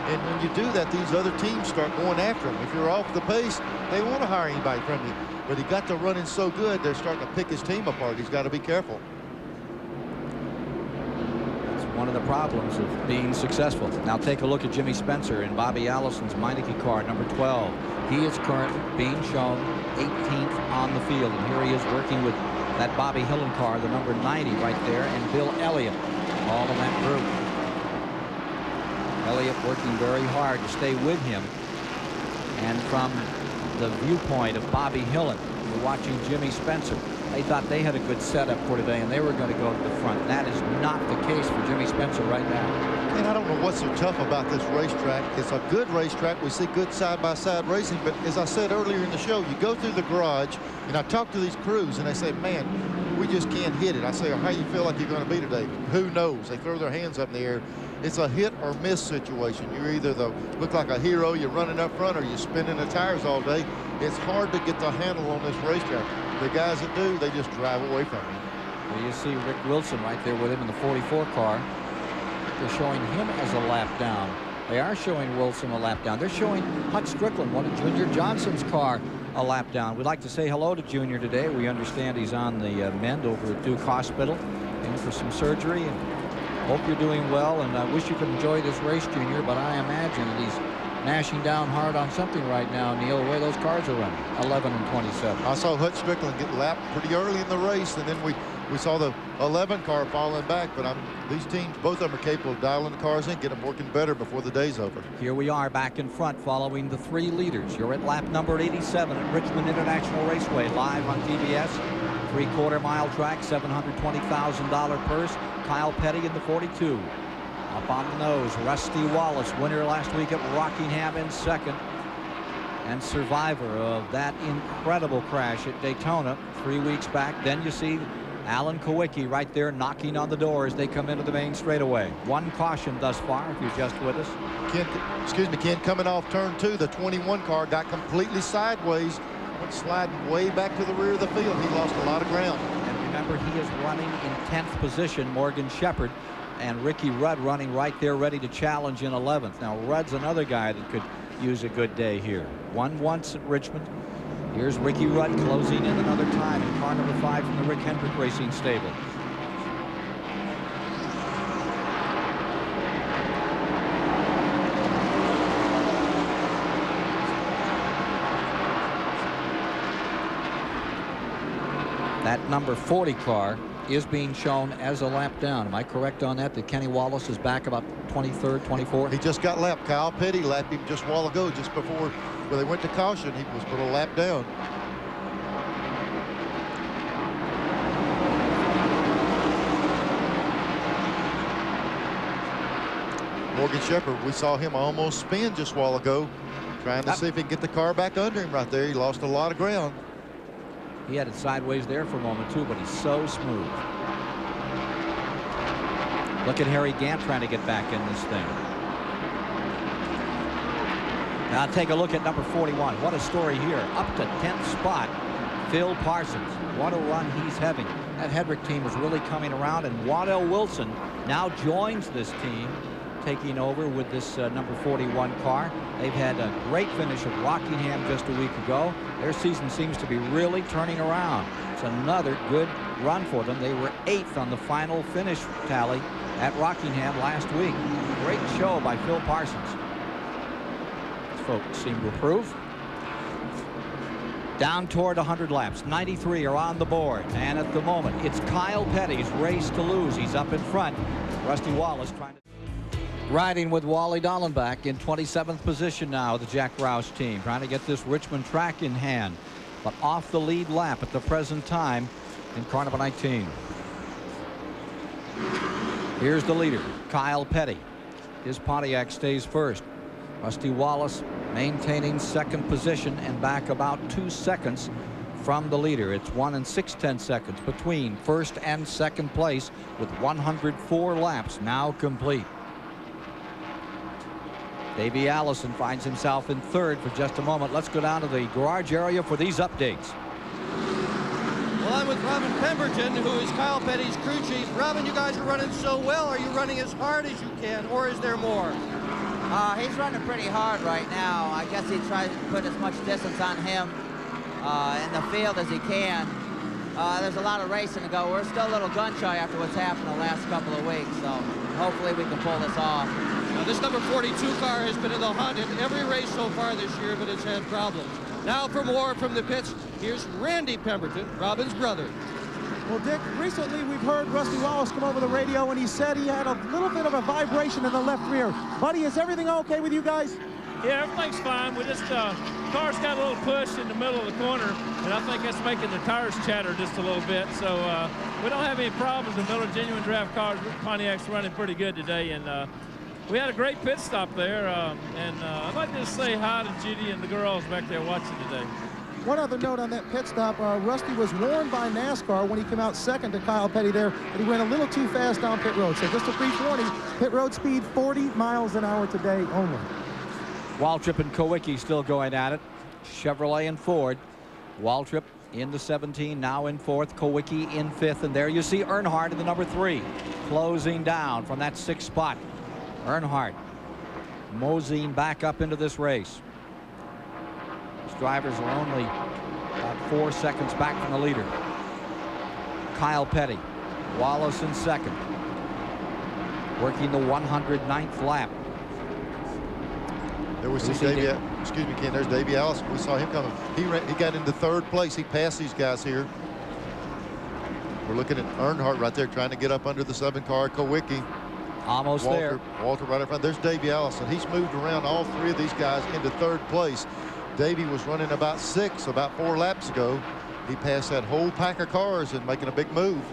And when you do that, these other teams start going after him. If you're off the pace, they want to hire anybody from you. But he got to running so good, they're starting to pick his team apart. He's got to be careful. It's one of the problems of being successful. Now take a look at Jimmy Spencer in Bobby Allison's Meineke car, number 12. He is currently being shown 18th on the field. And here he is working with that Bobby Hillen car, the number 90 right there, and Bill Elliott, all in that group. Elliott working very hard to stay with him. And from the viewpoint of Bobby Hillen, we're watching Jimmy Spencer. They thought they had a good setup for today, and they were going to go to the front. That is not the case for Jimmy Spencer right now. And I don't know what's so tough about this racetrack. It's a good racetrack. We see good side-by-side racing. But as I said earlier in the show, you go through the garage, and I talk to these crews, and they say, man, we just can't hit it. I say, how you feel like you're going to be today? Who knows? They throw their hands up in the air. It's a hit or miss situation. You're either look like a hero, you're running up front, or you're spinning the tires all day. It's hard to get the handle on this racetrack. The guys that do, they just drive away from you. Well, you see Rick Wilson right there with him in the 44 car. They're showing him as a lap down. They are showing Wilson a lap down. They're showing Hut Strickland, one of Junior Johnson's car, a lap down. We'd like to say hello to Junior today. We understand he's on the mend over at Duke Hospital, in for some surgery. And hope you're doing well, and I wish you could enjoy this race, Junior, but I imagine that he's gnashing down hard on something right now, Neil, the way those cars are running, 11 and 27. I saw Hut Strickland get lapped pretty early in the race, and then we saw the 11 car falling back, but these teams, both of them are capable of dialing the cars in, get them working better before the day's over. Here we are back in front following the 3 leaders. You're at lap number 87 at Richmond International Raceway, live on TBS. 3/4-mile track, $720,000 purse. Kyle Petty in the 42. Up on the nose, Rusty Wallace, winner last week at Rockingham in second, and survivor of that incredible crash at Daytona 3 weeks back. Then you see Alan Kowicki right there knocking on the door as they come into the main straightaway. 1 caution thus far, if you're just with us. Ken, coming off turn 2, the 21 car got completely sideways, went sliding way back to the rear of the field. He lost a lot of ground. And remember, he is running in 10th position, Morgan Shepherd, and Ricky Rudd running right there ready to challenge in 11th. Now, Rudd's another guy that could use a good day here. Won once at Richmond, Here's Ricky Rudd closing in another time in car number 5 from the Rick Hendrick Racing stable. That number 40 car is being shown as a lap down. Am I correct on that? That Kenny Wallace is back about 23rd, 24th? He just got lapped. Kyle Petty lapped him just a while ago, just before when they went to caution. He was put a lap down. Morgan Shepherd, we saw him almost spin just a while ago, trying to see if he can get the car back under him right there. He lost a lot of ground. He had it sideways there for a moment too, but he's so smooth. Look at Harry Gant trying to get back in this thing. Now take a look at number 41. What a story here. Up to 10th spot, Phil Parsons. What a run he's having. That Hedrick team is really coming around, and Waddell Wilson now joins this team, taking over with this number 41 car. They've had a great finish at Rockingham just a week ago. Their season seems to be really turning around. It's another good run for them. They were 8th on the final finish tally at Rockingham last week. Great show by Phil Parsons. These folks seem to approve. Down toward 100 laps. 93 are on the board. And at the moment, it's Kyle Petty's race to lose. He's up in front. Rusty Wallace trying to... Riding with Wally Dallenbach in 27th position now, the Jack Roush team, trying to get this Richmond track in hand, but off the lead lap at the present time in car number 19. Here's the leader, Kyle Petty. His Pontiac stays first. Rusty Wallace maintaining second position and back about 2 seconds from the leader. It's 1 6/10 seconds between first and second place, with 104 laps now complete. Davey Allison finds himself in third for just a moment. Let's go down to the garage area for these updates. Well, I'm with Robin Pemberton, who is Kyle Petty's crew chief. Robin, you guys are running so well. Are you running as hard as you can, or is there more? He's running pretty hard right now. I guess he tries to put as much distance on him in the field as he can. There's a lot of racing to go. We're still a little gun shy after what's happened the last couple of weeks, so hopefully we can pull this off. Now, this number 42 car has been in the hunt in every race so far this year, but it's had problems. Now for more from the pits, here's Randy Pemberton, Robin's brother. Well, Dick, recently we've heard Rusty Wallace come over the radio, and he said he had a little bit of a vibration in the left rear. Buddy, is everything okay with you guys? Yeah, everything's fine. We just, car's got a little push in the middle of the corner, and I think that's making the tires chatter just a little bit. So we don't have any problems. The Miller Genuine Draft cars, Pontiac's running pretty good today, and we had a great pit stop there. I'd like to just say hi to Judy and the girls back there watching today. One other note on that pit stop, Rusty was warned by NASCAR when he came out second to Kyle Petty there that he went a little too fast down pit road. So just a brief warning, pit road speed 40 miles an hour today only. Waltrip and Kowicki still going at it. Chevrolet and Ford. Waltrip in the 17, now in 4th. Kowicki in 5th. And there you see Earnhardt in the number 3, closing down from that 6th spot. Earnhardt moseying back up into this race. These drivers are only about 4 seconds back from the leader. Kyle Petty, Wallace in 2nd, working the 109th lap. There we see Davey, excuse me, Ken, there's Davey Allison. We saw him coming. He got into 3rd place. He passed these guys here. We're looking at Earnhardt right there trying to get up under the 7 car. Kowicki. Almost there. Walter right in front. There's Davey Allison. He's moved around all 3 of these guys into 3rd place. Davey was running about 6 about 4 laps ago. He passed that whole pack of cars and making a big move.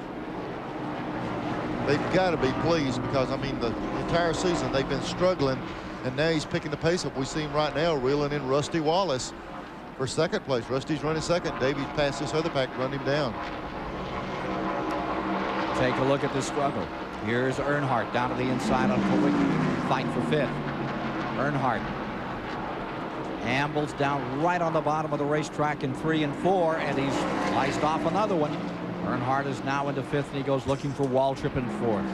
They've got to be pleased because, I mean, the entire season they've been struggling, and now he's picking the pace up. We see him right now reeling in Rusty Wallace for 2nd place. Rusty's running 2nd. Davey's passed this other pack, run him down. Take a look at the struggle. Here's Earnhardt down to the inside on Kowicki. Fight for 5th. Earnhardt ambles down right on the bottom of the racetrack in 3 and 4, and he's sliced off another one. Earnhardt is now into 5th, and he goes looking for Waltrip in 4th.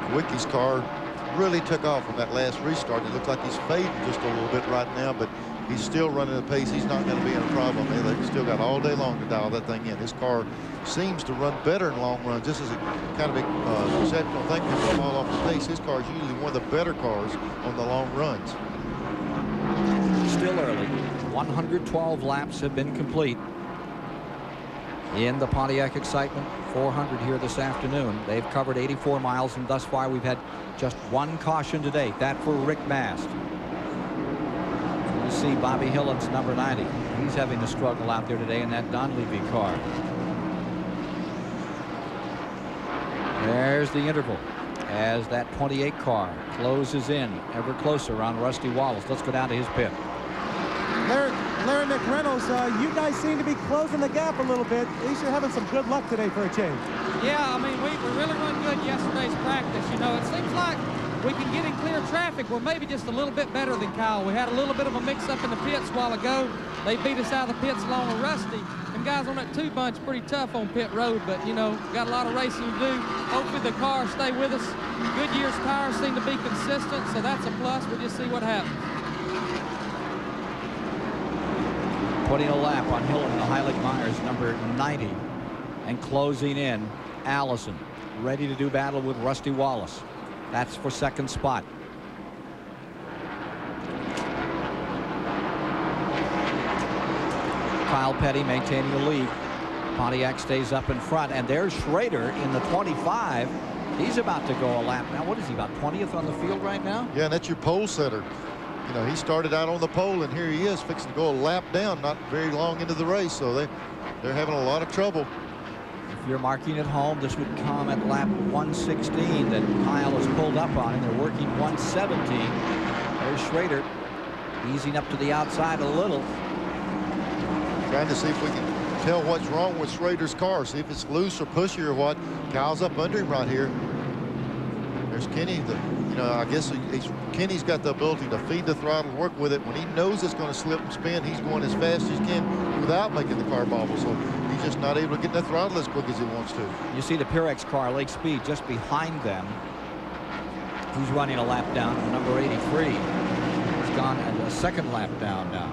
Kowicki's car really took off from that last restart. It looks like he's fading just a little bit right now, but he's still running the pace. He's not going to be in a problem. They've still got all day long to dial that thing in. His car seems to run better in long runs. This is a kind of a exceptional thing. People fall off the pace. His car is usually one of the better cars on the long runs. Still early. 112 laps have been complete in the Pontiac Excitement 400 here this afternoon. They've covered 84 miles, and thus far we've had just one caution to date. That for Rick Mast. You see Bobby Hillen's number 90. He's having a struggle out there today in that Don Levy car. There's the interval as that 28 car closes in ever closer on Rusty Wallace. Let's go down to his pit. Larry McReynolds, you guys seem to be closing the gap a little bit. At least you're having some good luck today for a change. Yeah, I mean, we really run good yesterday's practice. You know, it seems like we can get in clear traffic. We're maybe just a little bit better than Kyle. We had a little bit of a mix-up in the pits a while ago. They beat us out of the pits along with Rusty. Them guys on that 2 bunch pretty tough on pit road, but, you know, got a lot of racing to do. Hopefully the cars stay with us. Goodyear's tires seem to be consistent, so that's a plus. We'll just see what happens. Putting a lap on Hillen, the Heilig Myers, number 90, and closing in Allison, ready to do battle with Rusty Wallace. That's for second spot. Kyle Petty maintaining the lead. Pontiac stays up in front, and there's Schrader in the 25. He's about to go a lap now. What is he, about 20th on the field right now? Yeah, and that's your pole setter. You know, he started out on the pole, and here he is fixing to go a lap down not very long into the race, so they're having a lot of trouble. If you're marking at home, this would come at lap 116 that Kyle has pulled up on, and they're working 117. There's Schrader easing up to the outside a little. Trying to see if we can tell what's wrong with Schrader's car, see if it's loose or pushy or what. Kyle's up under him right here. There's Kenny. You know, I guess Kenny's got the ability to feed the throttle, work with it. When he knows it's going to slip and spin, he's going as fast as he can without making the car bobble. So he's just not able to get the throttle as quick as he wants to. You see the Pyrex car, Lake Speed, just behind them. He's running a lap down to number 83. He's gone a second lap down now.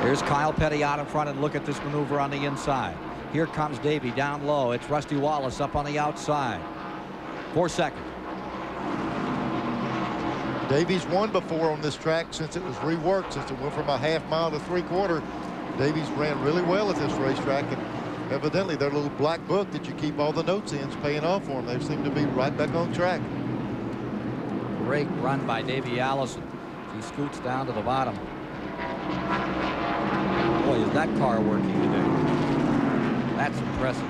Here's Kyle Petty out in front, and look at this maneuver on the inside. Here comes Davey down low. It's Rusty Wallace up on the outside. 4 seconds. Davey's won before on this track since it was reworked, since it went from a half mile to 3/4. Davey's ran really well at this racetrack, and evidently their little black book that you keep all the notes in is paying off for them. They seem to be right back on track. Great run by Davey Allison. He scoots down to the bottom. Boy, is that car working today. That's impressive.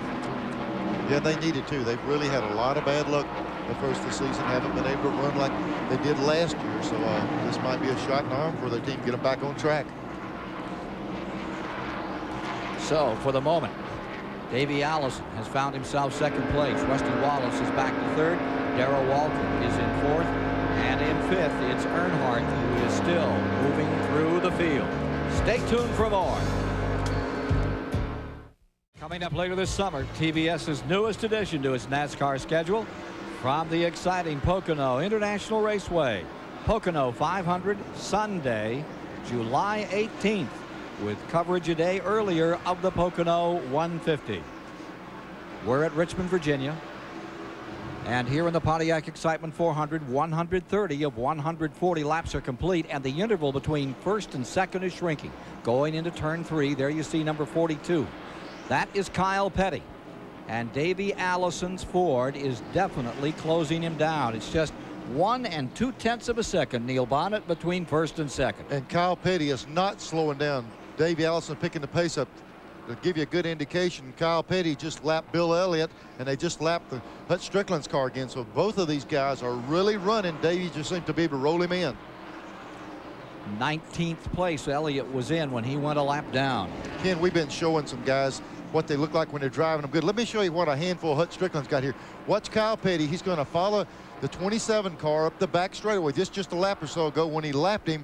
Yeah, they needed to. They've really had a lot of bad luck the first of the season. Haven't been able to run like they did last year. So this might be a shot in the arm for their team. Get them back on track. So for the moment, Davey Allison has found himself second place. Rusty Wallace is back to third. Daryl Waltrip is in fourth. And in fifth, it's Earnhardt, who is still moving through the field. Stay tuned for more. Coming up later this summer, TBS's newest addition to its NASCAR schedule from the exciting Pocono International Raceway. Pocono 500 Sunday, July 18th, with coverage a day earlier of the Pocono 150. We're at Richmond, Virginia. And here in the Pontiac Excitement 400, 130 of 140 laps are complete, and the interval between first and second is shrinking. Going into turn 3, there you see number 42. That is Kyle Petty. And Davey Allison's Ford is definitely closing him down. It's just 1 2/10 of a second, Neil Bonnet, between first and second. And Kyle Petty is not slowing down. Davey Allison picking the pace up. To give you a good indication, Kyle Petty just lapped Bill Elliott, and they just lapped the Hut Strickland's car again. So both of these guys are really running. Davey just seemed to be able to roll him in. 19th place Elliott was in when he went a lap down. Ken, we've been showing some guys what they look like when they're driving them good. Let me show you what a handful of Hut Strickland's got here. Watch Kyle Petty. He's going to follow the 27 car up the back straightaway just a lap or so ago when he lapped him.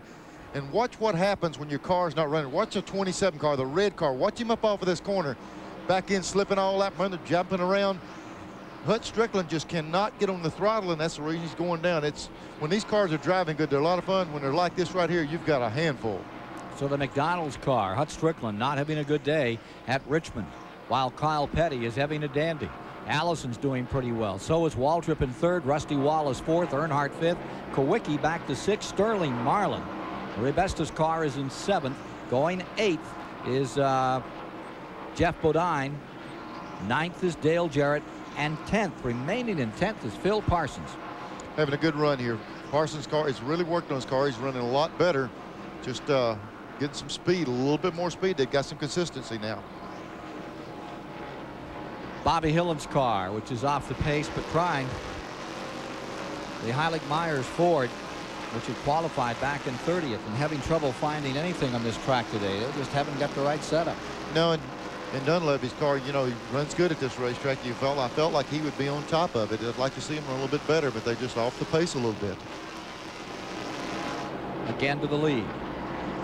And watch what happens when your car's not running. Watch the 27 car, the red car. Watch him up off of this corner. Back in, slipping all lap, running, jumping around. Hut Strickland just cannot get on the throttle, and that's the reason he's going down. It's when these cars are driving good, they're a lot of fun. When they're like this right here, you've got a handful. So the McDonald's car, Hut Strickland not having a good day at Richmond, while Kyle Petty is having a dandy. Allison's doing pretty well. So is Waltrip in third, Rusty Wallace fourth, Earnhardt fifth, Kowicki back to sixth, Sterling Marlin. Rebesta's car is in seventh. Going eighth is Jeff Bodine. Ninth is Dale Jarrett. And 10th, remaining in 10th, is Phil Parsons. Having a good run here. Parsons' car has really worked on his car. He's running a lot better. Just getting some speed, a little bit more speed. They've got some consistency now. Bobby Hillen's car, which is off the pace but trying. The Heilig Myers Ford, which had qualified back in 30th and having trouble finding anything on this track today. They just haven't got the right setup. No, and Dunleavy's car, you know, he runs good at this racetrack. I felt like he would be on top of it. I'd like to see him run a little bit better, but they're just off the pace a little bit. Again to the lead.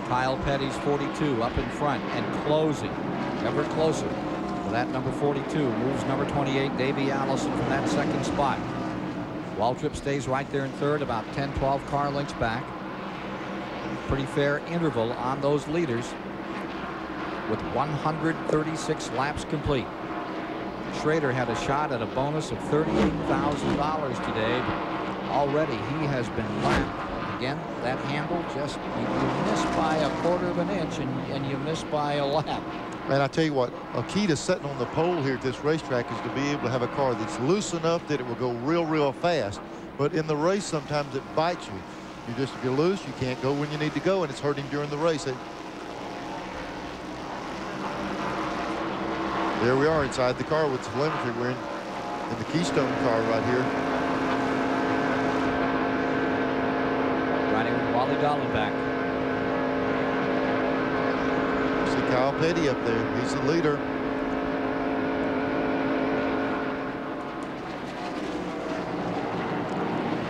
Kyle Petty's 42 up in front and closing, ever closer. Well, that number 42 moves number 28, Davey Allison, from that second spot. Waltrip stays right there in third, about 10-12 car lengths back. Pretty fair interval on those leaders with 136 laps complete. Schrader had a shot at a bonus of $38,000 today, but already he has been lapped. Again, that handle just, you miss by a quarter of an inch and you miss by a lap. And I tell you what, a key to sitting on the pole here at this racetrack is to be able to have a car that's loose enough that it will go real fast. But in the race, sometimes it bites you. If you're loose, you can't go when you need to go, and it's hurting during the race. There we are inside the car with telemetry. We're in the Keystone car right here. Riding with Wally Dallenbach. See Kyle Petty up there. He's the leader.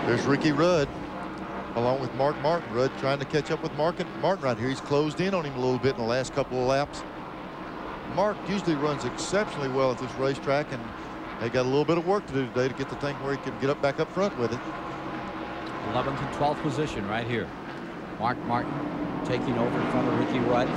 There's Ricky Rudd along with Mark Martin. Rudd trying to catch up with Martin right here. He's closed in on him a little bit in the last couple of laps. Mark usually runs exceptionally well at this racetrack, and they got a little bit of work to do today to get the thing where he can get up back up front with it. 11th and 12th position right here. Mark Martin taking over in front of Ricky Rudd.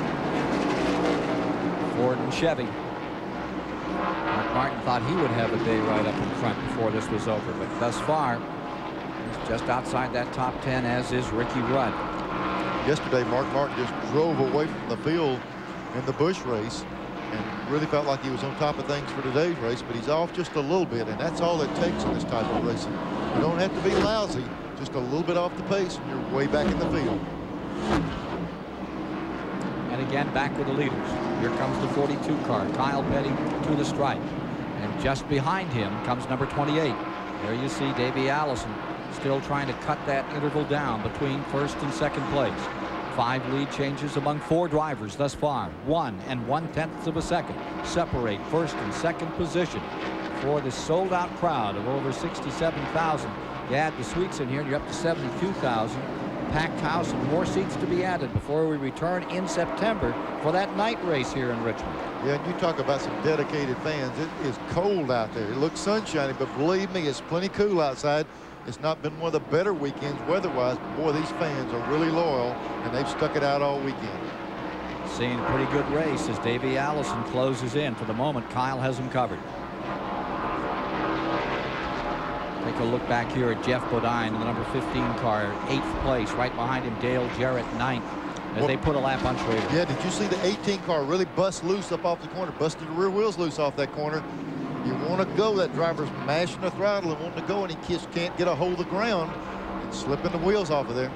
Ford and Chevy. Mark Martin thought he would have a day right up in front before this was over, but thus far he's just outside that top 10, as is Ricky Rudd. Yesterday, Mark Martin just drove away from the field in the Busch race and really felt like he was on top of things for today's race, but he's off just a little bit, and that's all it takes in this type of racing. You don't have to be lousy, just a little bit off the pace, and you're way back in the field. And again, back with the leaders. Here comes the 42 car, Kyle Petty to the stripe. And just behind him comes number 28. There you see Davey Allison still trying to cut that interval down between first and second place. 5 lead changes among 4 drivers thus far. 1 1/10 of a second separate first and second position for this sold-out crowd of over 67,000. You add the suites in here, and you're up to 72,000. Packed house and more seats to be added before we return in September for that night race here in Richmond. Yeah, and you talk about some dedicated fans. It is cold out there. It looks sunshiny, but believe me, it's plenty cool outside. It's not been one of the better weekends weather-wise, but boy, these fans are really loyal, and they've stuck it out all weekend. Seeing a pretty good race as Davey Allison closes in. For the moment, Kyle has him covered. Take a look back here at Jeff Bodine in the number 15 car, 8th place. Right behind him, Dale Jarrett, 9th, as they put a lap on Schrader. Yeah, did you see the 18 car really bust loose up off the corner, busted the rear wheels loose off that corner? You want to go, that driver's mashing the throttle and wanting to go, and he just can't get a hold of the ground and slipping the wheels off of there.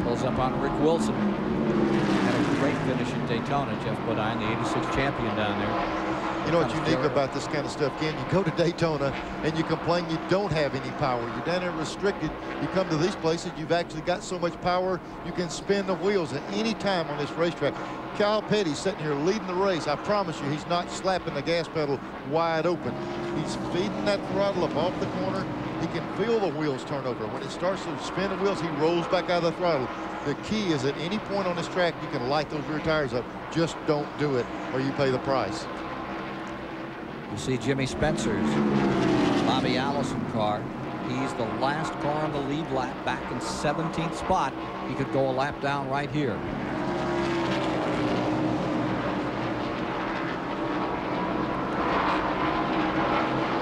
Pulls up on Rick Wilson. Had a great finish in Daytona, Jeff Bodine, the 86 champion down there. You know what's unique about this kind of stuff, Ken? You go to Daytona and you complain you don't have any power. You're down there restricted. You come to these places, you've actually got so much power, you can spin the wheels at any time on this racetrack. Kyle Petty sitting here leading the race. I promise you, he's not slapping the gas pedal wide open. He's feeding that throttle up off the corner. He can feel the wheels turn over. When it starts to spin the wheels, he rolls back out of the throttle. The key is at any point on this track, you can light those rear tires up. Just don't do it or you pay the price. You see Jimmy Spencer's Bobby Allison car. He's the last car on the lead lap, back in 17th spot. He could go a lap down right here.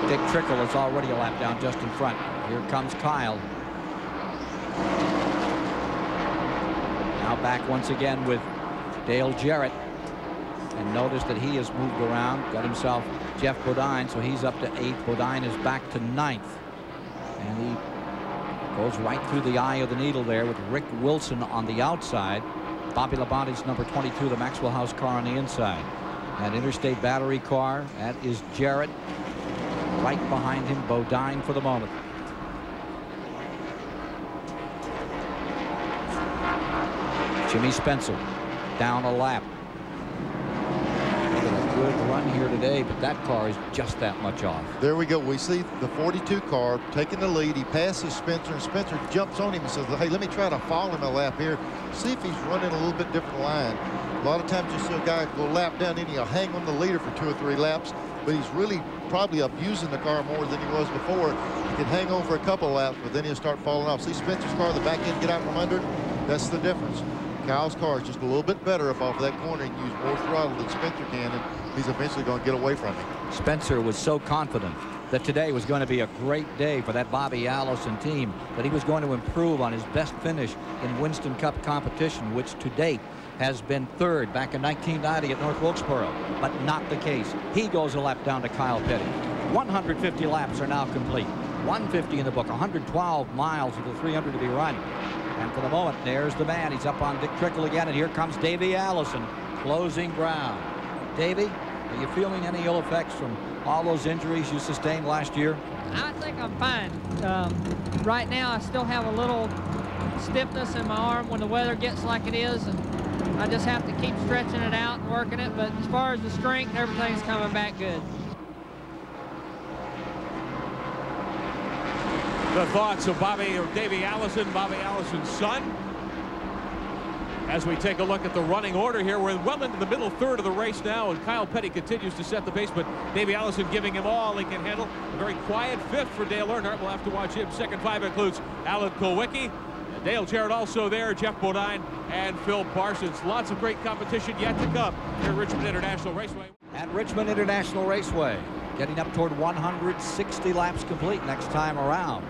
Dick Trickle is already a lap down just in front. Here comes Kyle. Now back once again with Dale Jarrett. And notice that he has moved around, got himself Jeff Bodine, so he's up to 8th. Bodine is back to 9th. And he goes right through the eye of the needle there with Rick Wilson on the outside. Bobby Labonte's number 22, the Maxwell House car, on the inside. That Interstate Battery car, that is Jarrett. Right behind him, Bodine for the moment. Jimmy Spencer down a lap. Good run here today, but that car is just that much off. There we go. We see the 42 car taking the lead. He passes Spencer, and Spencer jumps on him and says, hey, let me try to follow him a lap here. See if he's running a little bit different line. A lot of times you see a guy go lap down and he'll hang on the leader for 2 or 3 laps, but he's really probably abusing the car more than he was before. He can hang on for a couple of laps, but then he'll start falling off. See Spencer's car, the back end get out from under it? That's the difference. Kyle's car is just a little bit better up off of that corner and use more throttle than Spencer can, and he's eventually going to get away from him. Spencer was so confident that today was going to be a great day for that Bobby Allison team, that he was going to improve on his best finish in Winston Cup competition, which to date has been 3rd back in 1990 at North Wilkesboro, but not the case. He goes a lap down to Kyle Petty. 150 laps are now complete. 150 in the book, 112 miles of the 300 to be run. And for the moment, there's the man. He's up on Dick Trickle again, and here comes Davey Allison closing ground. Davey, are you feeling any ill effects from all those injuries you sustained last year? I think I'm fine. Right now, I still have a little stiffness in my arm when the weather gets like it is, and I just have to keep stretching it out and working it. But as far as the strength, everything's coming back good. The thoughts of Davey Allison, Bobby Allison's son. As we take a look at the running order here, we're well into the middle 3rd of the race now, and Kyle Petty continues to set the pace, but Davey Allison giving him all he can handle. A very quiet 5th for Dale Earnhardt. We'll have to watch him. Second 5 includes Alan Kulwicki, Dale Jarrett also there, Jeff Bodine, and Phil Parsons. Lots of great competition yet to come here at Richmond International Raceway. At Richmond International Raceway, getting up toward 160 laps complete next time around.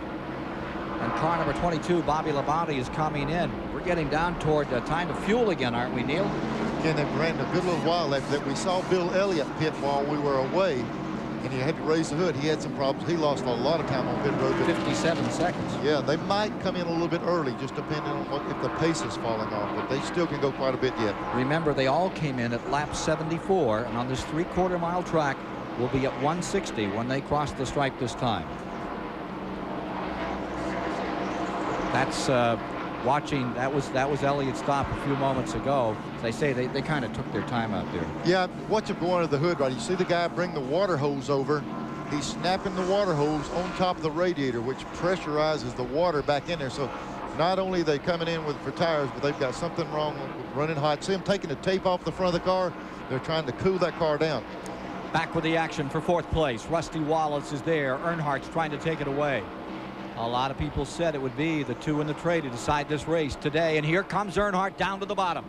And car number 22, Bobby Labonte, is coming in. We're getting down toward time to fuel again, aren't we, Neil? Again, they ran a good little while after that. We saw Bill Elliott pit while we were away, and he had to raise the hood. He had some problems. He lost a lot of time on pit road. 57 seconds. Yeah, they might come in a little bit early, just depending on if the pace is falling off, but they still can go quite a bit yet. Remember, they all came in at lap 74, and on this 3/4 mile track will be at 160 when they cross the stripe this time. That's watching. That was Elliott's stop a few moments ago. They say they kind of took their time out there. Yeah, watch him go under the hood, right? You see the guy bring the water hose over. He's snapping the water hose on top of the radiator, which pressurizes the water back in there. So not only are they coming in for tires, but they've got something wrong with running hot. See him taking the tape off the front of the car. They're trying to cool that car down. Back with the action for 4th place. Rusty Wallace is there. Earnhardt's trying to take it away. A lot of people said it would be the 2 in the tray to decide this race today. And here comes Earnhardt down to the bottom.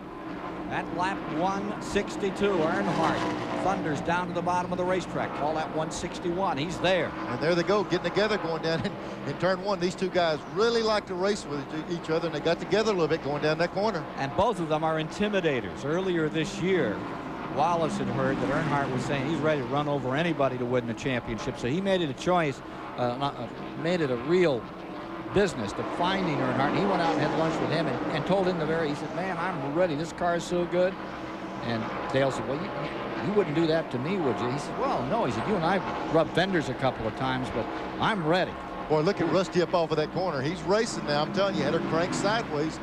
At lap 162, Earnhardt thunders down to the bottom of the racetrack. Call that 161. He's there. And there they go, getting together, going down in turn 1. These two guys really like to race with each other, and they got together a little bit going down that corner. And both of them are intimidators. Earlier this year, Wallace had heard that Earnhardt was saying he's ready to run over anybody to win the championship. So he made it a choice, made it a real business to finding Earnhardt. He went out and had lunch with him and told him he said, man, I'm ready. This car is so good. And Dale said, well, you wouldn't do that to me, would you? He said, well, no. He said, you and I rubbed fenders a couple of times, but I'm ready. Boy, look at Rusty up off of that corner. He's racing now. I'm telling you, had her cranked sideways.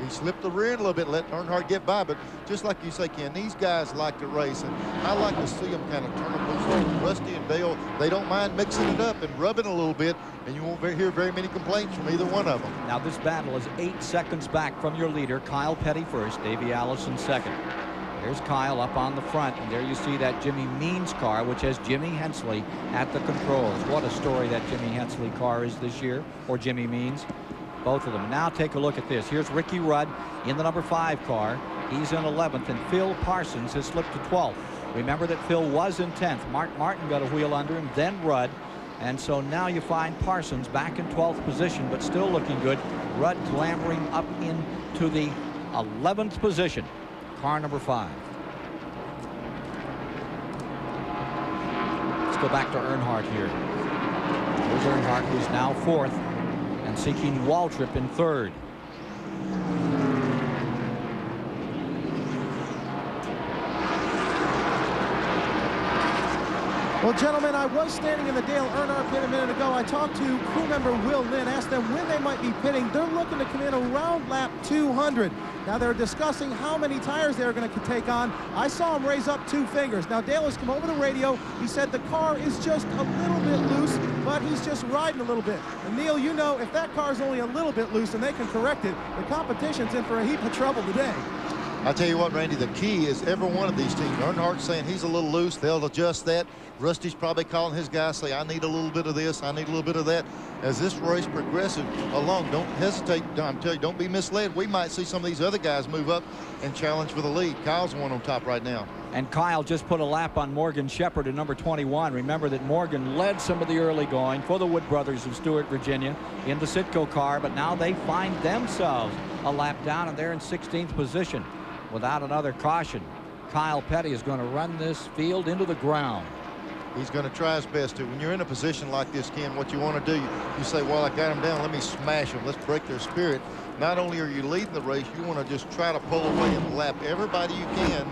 He slipped the rear end a little bit, let Earnhardt get by. But just like you say, Ken, these guys like to race. And I like to see them kind of turn them loose. Rusty and Dale, they don't mind mixing it up and rubbing a little bit. And you won't hear very many complaints from either one of them. Now this battle is 8 seconds back from your leader, Kyle Petty first, Davey Allison second. There's Kyle up on the front, and there you see that Jimmy Means car, which has Jimmy Hensley at the controls. What a story that Jimmy Hensley car is this year, or Jimmy Means. Both of them. Now take a look at this. Here's Ricky Rudd in the number 5 car. He's in 11th, and Phil Parsons has slipped to 12th. Remember that Phil was in 10th. Mark Martin got a wheel under him, then Rudd. And so now you find Parsons back in 12th position, but still looking good. Rudd clambering up into the 11th position. Car number 5. Let's go back to Earnhardt here. There's Earnhardt, who's now 4th and seeking Waltrip in 3rd. Well, gentlemen, I was standing in the Dale Earnhardt pit a minute ago. I talked to crew member Will Lynn, asked them when they might be pitting. They're looking to come in around lap 200. Now, they're discussing how many tires they're going to take on. I saw him raise up 2 fingers. Now, Dale has come over the radio. He said the car is just a little bit loose, but he's just riding a little bit. And, Neil, you know, if that car's only a little bit loose and they can correct it, the competition's in for a heap of trouble today. I tell you what, Randy, the key is every one of these teams. Earnhardt's saying he's a little loose. They'll adjust that. Rusty's probably calling his guys, say, I need a little bit of this. I need a little bit of that. As this race progresses along, don't hesitate. I'm telling you, don't be misled. We might see some of these other guys move up and challenge for the lead. Kyle's one on top right now. And Kyle just put a lap on Morgan Shepherd at number 21. Remember that Morgan led some of the early going for the Wood brothers of Stewart, Virginia in the Citgo car, but now they find themselves a lap down, and they're in 16th position. Without another caution, Kyle Petty is going to run this field into the ground. He's going to try his best to. When you're in a position like this, Ken, what you want to do, you say, well, I got him down. Let me smash him. Let's break their spirit. Not only are you leading the race, you want to just try to pull away and lap everybody you can,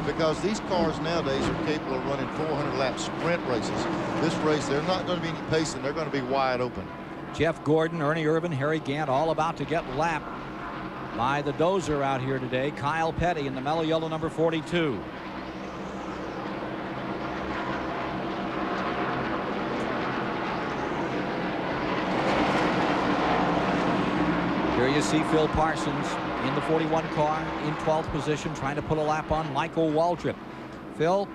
because these cars nowadays are capable of running 400-lap sprint races. This race, there's not going to be any pacing. They're going to be wide open. Jeff Gordon, Ernie Irvin, Harry Gant, all about to get lapped by the dozer out here today. Kyle Petty in the mellow yellow number 42. Here you see Phil Parsons in the 41 car in 12th position, trying to put a lap on Michael Waltrip. Phil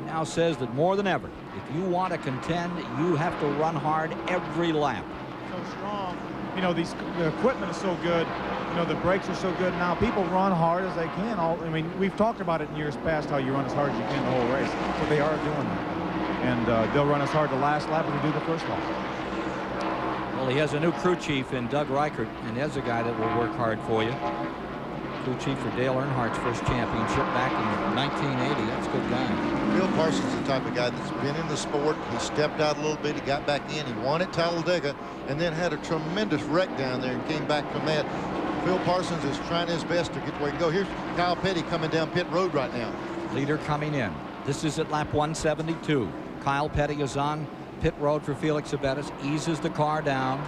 now says that more than ever, if you want to contend, you have to run hard every lap. So strong. You know, the equipment is so good. You know, the brakes are so good now. People run hard as they can. I mean, we've talked about it in years past, how you run as hard as you can the whole race. But they are doing that. And they'll run as hard the last lap as they do the first lap. Well, he has a new crew chief in Doug Reichert, and there's a guy that will work hard for you. Crew chief for Dale Earnhardt's first championship back in 1980. That's a good guy. Phil Parsons is the type of guy that's been in the sport. He stepped out a little bit. He got back in. He won at Talladega and then had a tremendous wreck down there and came back from that. Phil Parsons is trying his best to get where he can go. Here's Kyle Petty coming down pit road right now. Leader coming in. This is at lap 172. Kyle Petty is on pit road for Felix Abetis. Eases the car down.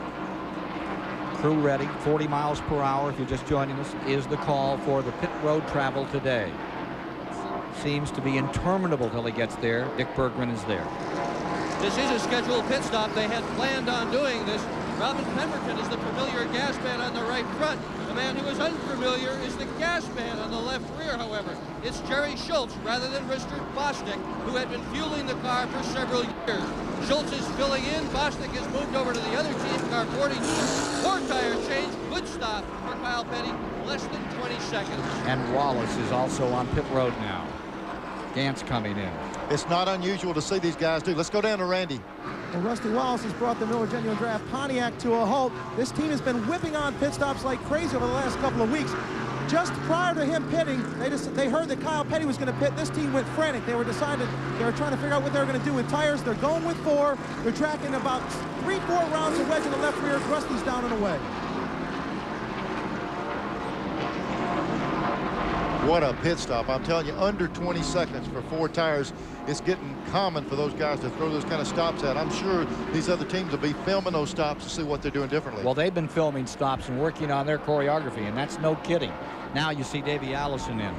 Crew ready. 40 miles per hour, if you're just joining us, is the call for the pit road travel today. Seems to be interminable till he gets there. Dick Bergman is there. This is a scheduled pit stop. They had planned on doing this. Robin Pemberton is the familiar gas man on the right front. The man who is unfamiliar is the gas man on the left rear, however. It's Jerry Schultz rather than Richard Bostic, who had been fueling the car for several years. Schultz is filling in. Bostic has moved over to the other team, car 42. 4 tire change. Good stop for Kyle Petty. Less than 20 seconds. And Wallace is also on pit road now. Gant's coming in. It's not unusual to see these guys do. Let's go down to Randy. Well, Rusty Wallace has brought the Miller Genuine Draft Pontiac to a halt. This team has been whipping on pit stops like crazy over the last couple of weeks. Just prior to him pitting, they heard that Kyle Petty was going to pit. This team went frantic. They were trying to figure out what they were going to do with tires. They're going with 4. They're tracking about 3-4 rounds of wedge in the left rear. Rusty's down and away. What a pit stop. I'm telling you, under 20 seconds for 4 tires. It's getting common for those guys to throw those kind of stops out. I'm sure these other teams will be filming those stops to see what they're doing differently. Well, they've been filming stops and working on their choreography, and that's no kidding. Now you see Davey Allison in.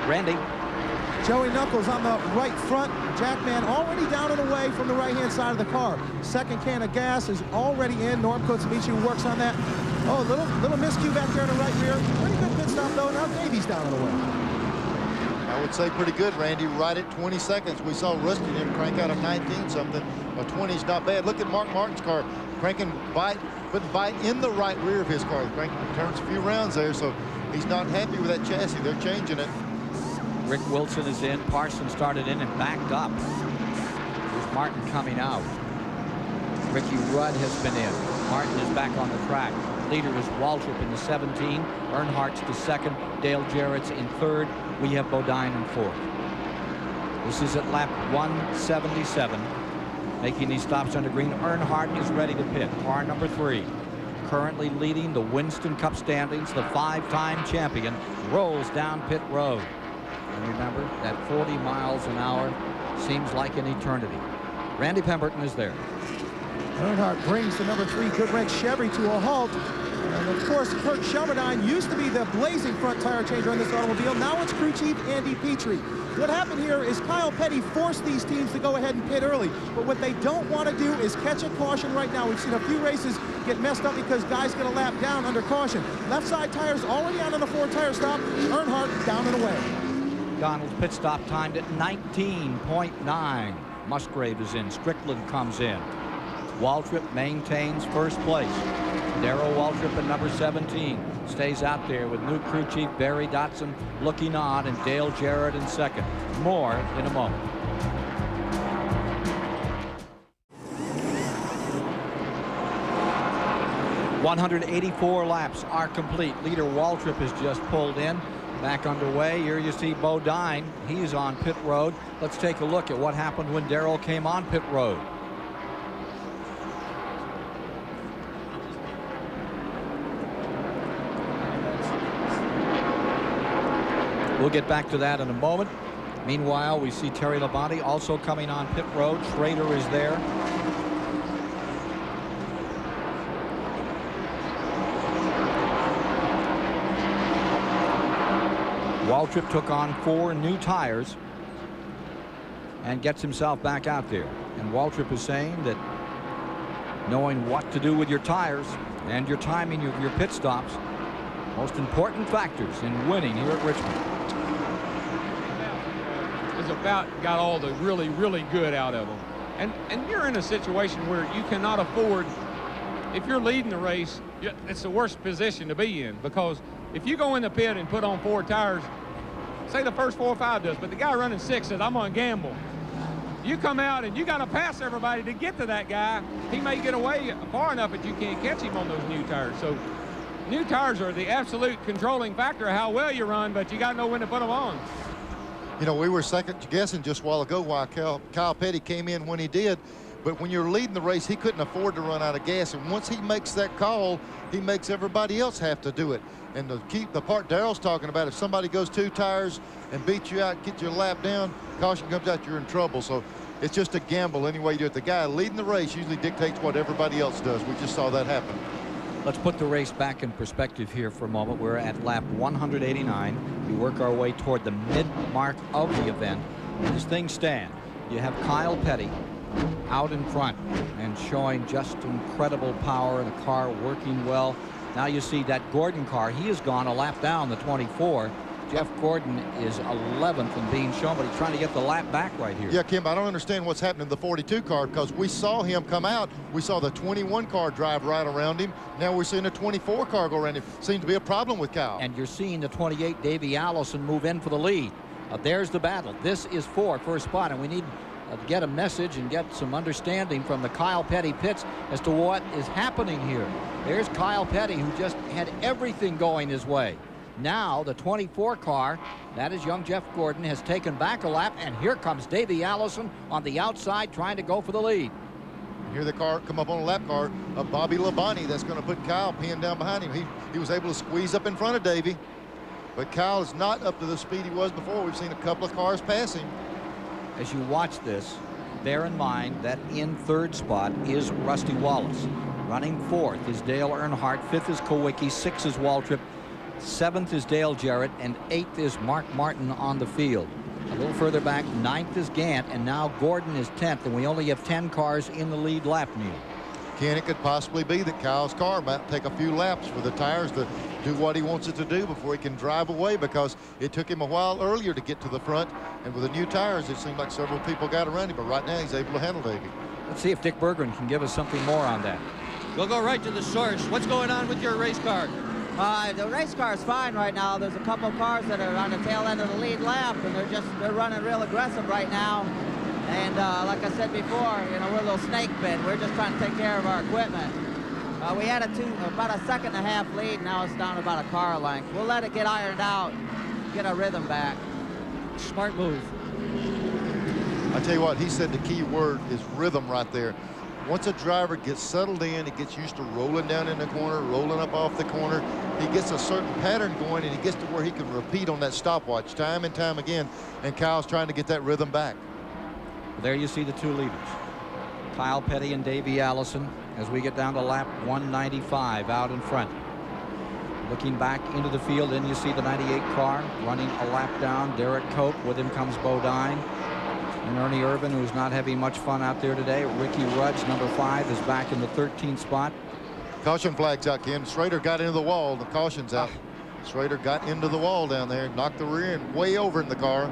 Randy. Joey Knuckles on the right front. Jackman already down and away from the right-hand side of the car. Second can of gas is already in. Norm Kotsamichi works on that. Oh, little miscue back there in the right rear. Pretty good pit stop, though. Now Davies down and away. I would say pretty good, Randy. Right at 20 seconds. We saw Rusty and him crank out of 19-something. A 20 is not bad. Look at Mark Martin's car. Cranking putting bite in the right rear of his car. Cranking turns a few rounds there, so he's not happy with that chassis. They're changing it. Rick Wilson is in. Parsons started in and backed up. There's Martin coming out. Ricky Rudd has been in. Martin is back on the track. Leader is Waltrip in the 17. Earnhardt's the second. Dale Jarrett's in third. We have Bodine in fourth. This is at lap 177. Making these stops under green. Earnhardt is ready to pit. Car number 3. Currently leading the Winston Cup standings. The 5-time champion rolls down pit road. And remember that 40 miles an hour seems like an eternity. Randy Pemberton is there. Earnhardt brings the number 3 Goodwrench Chevy to a halt. And of course, Kurt Shelmerdine used to be the blazing front tire changer on this automobile. Now it's crew chief Andy Petrie. What happened here is Kyle Petty forced these teams to go ahead and pit early. But what they don't want to do is catch a caution right now. We've seen a few races get messed up because guys get a lap down under caution. Left side tires already out on the 4-tire stop. Earnhardt down and away. Donald's pit stop timed at 19.9. Musgrave is in. Strickland comes in. Waltrip maintains first place. Daryl Waltrip at number 17 stays out there with new crew chief Barry Dotson looking on, and Dale Jarrett in second. More in a moment. .184 laps are complete. Leader Waltrip has just pulled in. Back underway. Here you see Bodine. He's on pit road. Let's take a look at what happened when Daryl came on pit road. We'll get back to that in a moment. Meanwhile, we see Terry Labonte also coming on pit road. Schrader is there. Waltrip took on 4 new tires and gets himself back out there. And Waltrip is saying that knowing what to do with your tires and your timing of your pit stops, most important factors in winning here at Richmond. Is about got all the really, really good out of them. And you're in a situation where you cannot afford, if you're leading the race, it's the worst position to be in, because if you go in the pit and put on 4 tires, say the first 4 or 5 does, but the guy running 6 says, I'm going to gamble. You come out and you got to pass everybody to get to that guy. He may get away far enough that you can't catch him on those new tires. So new tires are the absolute controlling factor of how well you run, but you got to know when to put them on. You know, we were second guessing just a while ago why Kyle Petty came in when he did. But when you're leading the race, he couldn't afford to run out of gas. And once he makes that call, he makes everybody else have to do it. And to keep the part Daryl's talking about, if somebody goes 2 tires and beats you out, gets your lap down, caution comes out, you're in trouble. So it's just a gamble any way you do it. The guy leading the race usually dictates what everybody else does. We just saw that happen. Let's put the race back in perspective here for a moment. We're at lap 189. We work our way toward the mid-mark of the event. As things stand, you have Kyle Petty out in front and showing just incredible power and a car working well. Now you see that Gordon car. He has gone a lap down the 24. Jeff Gordon is 11th and being shown, but he's trying to get the lap back right here. Yeah, Kim, I don't understand what's happening to the 42 car, because we saw him come out. We saw the 21 car drive right around him. Now we're seeing a 24 car go around him. Seems to be a problem with Kyle. And you're seeing the 28 Davey Allison move in for the lead. There's the battle. This is for first spot, and we need to get a message and get some understanding from the Kyle Petty pits as to what is happening here. There's Kyle Petty, who just had everything going his way. Now the 24 car, that is young Jeff Gordon, has taken back a lap, and here comes Davey Allison on the outside trying to go for the lead. Here the car come up on a lap car of Bobby Labonte. That's going to put Kyle pinned down behind him. He was able to squeeze up in front of Davey, but Kyle is not up to the speed he was before. We've seen a couple of cars pass him. As you watch this, bear in mind that in third spot is Rusty Wallace. Running fourth is Dale Earnhardt. Fifth is Kowicki. Sixth is Waltrip. 7th is Dale Jarrett, and 8th is Mark Martin on the field. A little further back, 9th is Gant, and now Gordon is 10th, and we only have 10 cars in the lead lap, Neil. Ken, it could possibly be that Kyle's car might take a few laps for the tires to do what he wants it to do before he can drive away, because it took him a while earlier to get to the front, and with the new tires it seemed like several people got around him, but right now he's able to handle Davey. Let's see if Dick Berggren can give us something more on that. We'll go right to the source. What's going on with your race car? The race car is fine right now. There's a couple cars that are on the tail end of the lead lap, and they're running real aggressive right now. And like I said before, you know, we're a little snake bit. We're just trying to take care of our equipment. We had about a second and a half lead. Now it's down about a car length. We'll let it get ironed out, get our rhythm back. Smart move. I tell you what, he said the key word is rhythm right there. Once a driver gets settled in, he gets used to rolling down in the corner, rolling up off the corner. He gets a certain pattern going, and he gets to where he can repeat on that stopwatch time and time again. And Kyle's trying to get that rhythm back. There you see the two leaders, Kyle Petty and Davey Allison, as we get down to lap 195 out in front. Looking back into the field, then you see the 98 car running a lap down. Derek Cope, with him comes Bodine. And Ernie Irvin, who's not having much fun out there today. Ricky Rudge, number 5, is back in the 13th spot. Caution flags out, Ken. Schrader got into the wall. The caution's out. Schrader got into the wall down there, knocked the rear end way over in the car.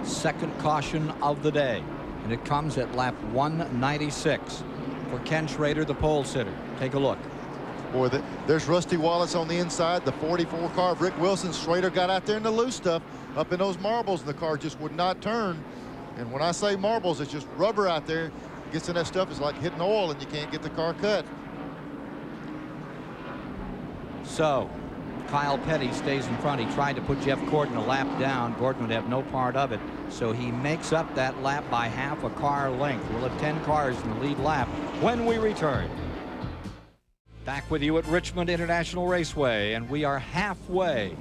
Second caution of the day, and it comes at lap 196 for Ken Schrader, the pole sitter. Take a look. Boy, there's Rusty Wallace on the inside, the 44 car of Rick Wilson. Schrader got out there in the loose stuff, up in those marbles, and the car just would not turn. And when I say marbles, it's just rubber out there. Gets in that stuff, it's like hitting oil, and you can't get the car cut. So Kyle Petty stays in front. He tried to put Jeff Gordon a lap down. Gordon would have no part of it, so he makes up that lap by half a car length. We'll have 10 cars in the lead lap when we return. Back with you at Richmond International Raceway, and we are halfway.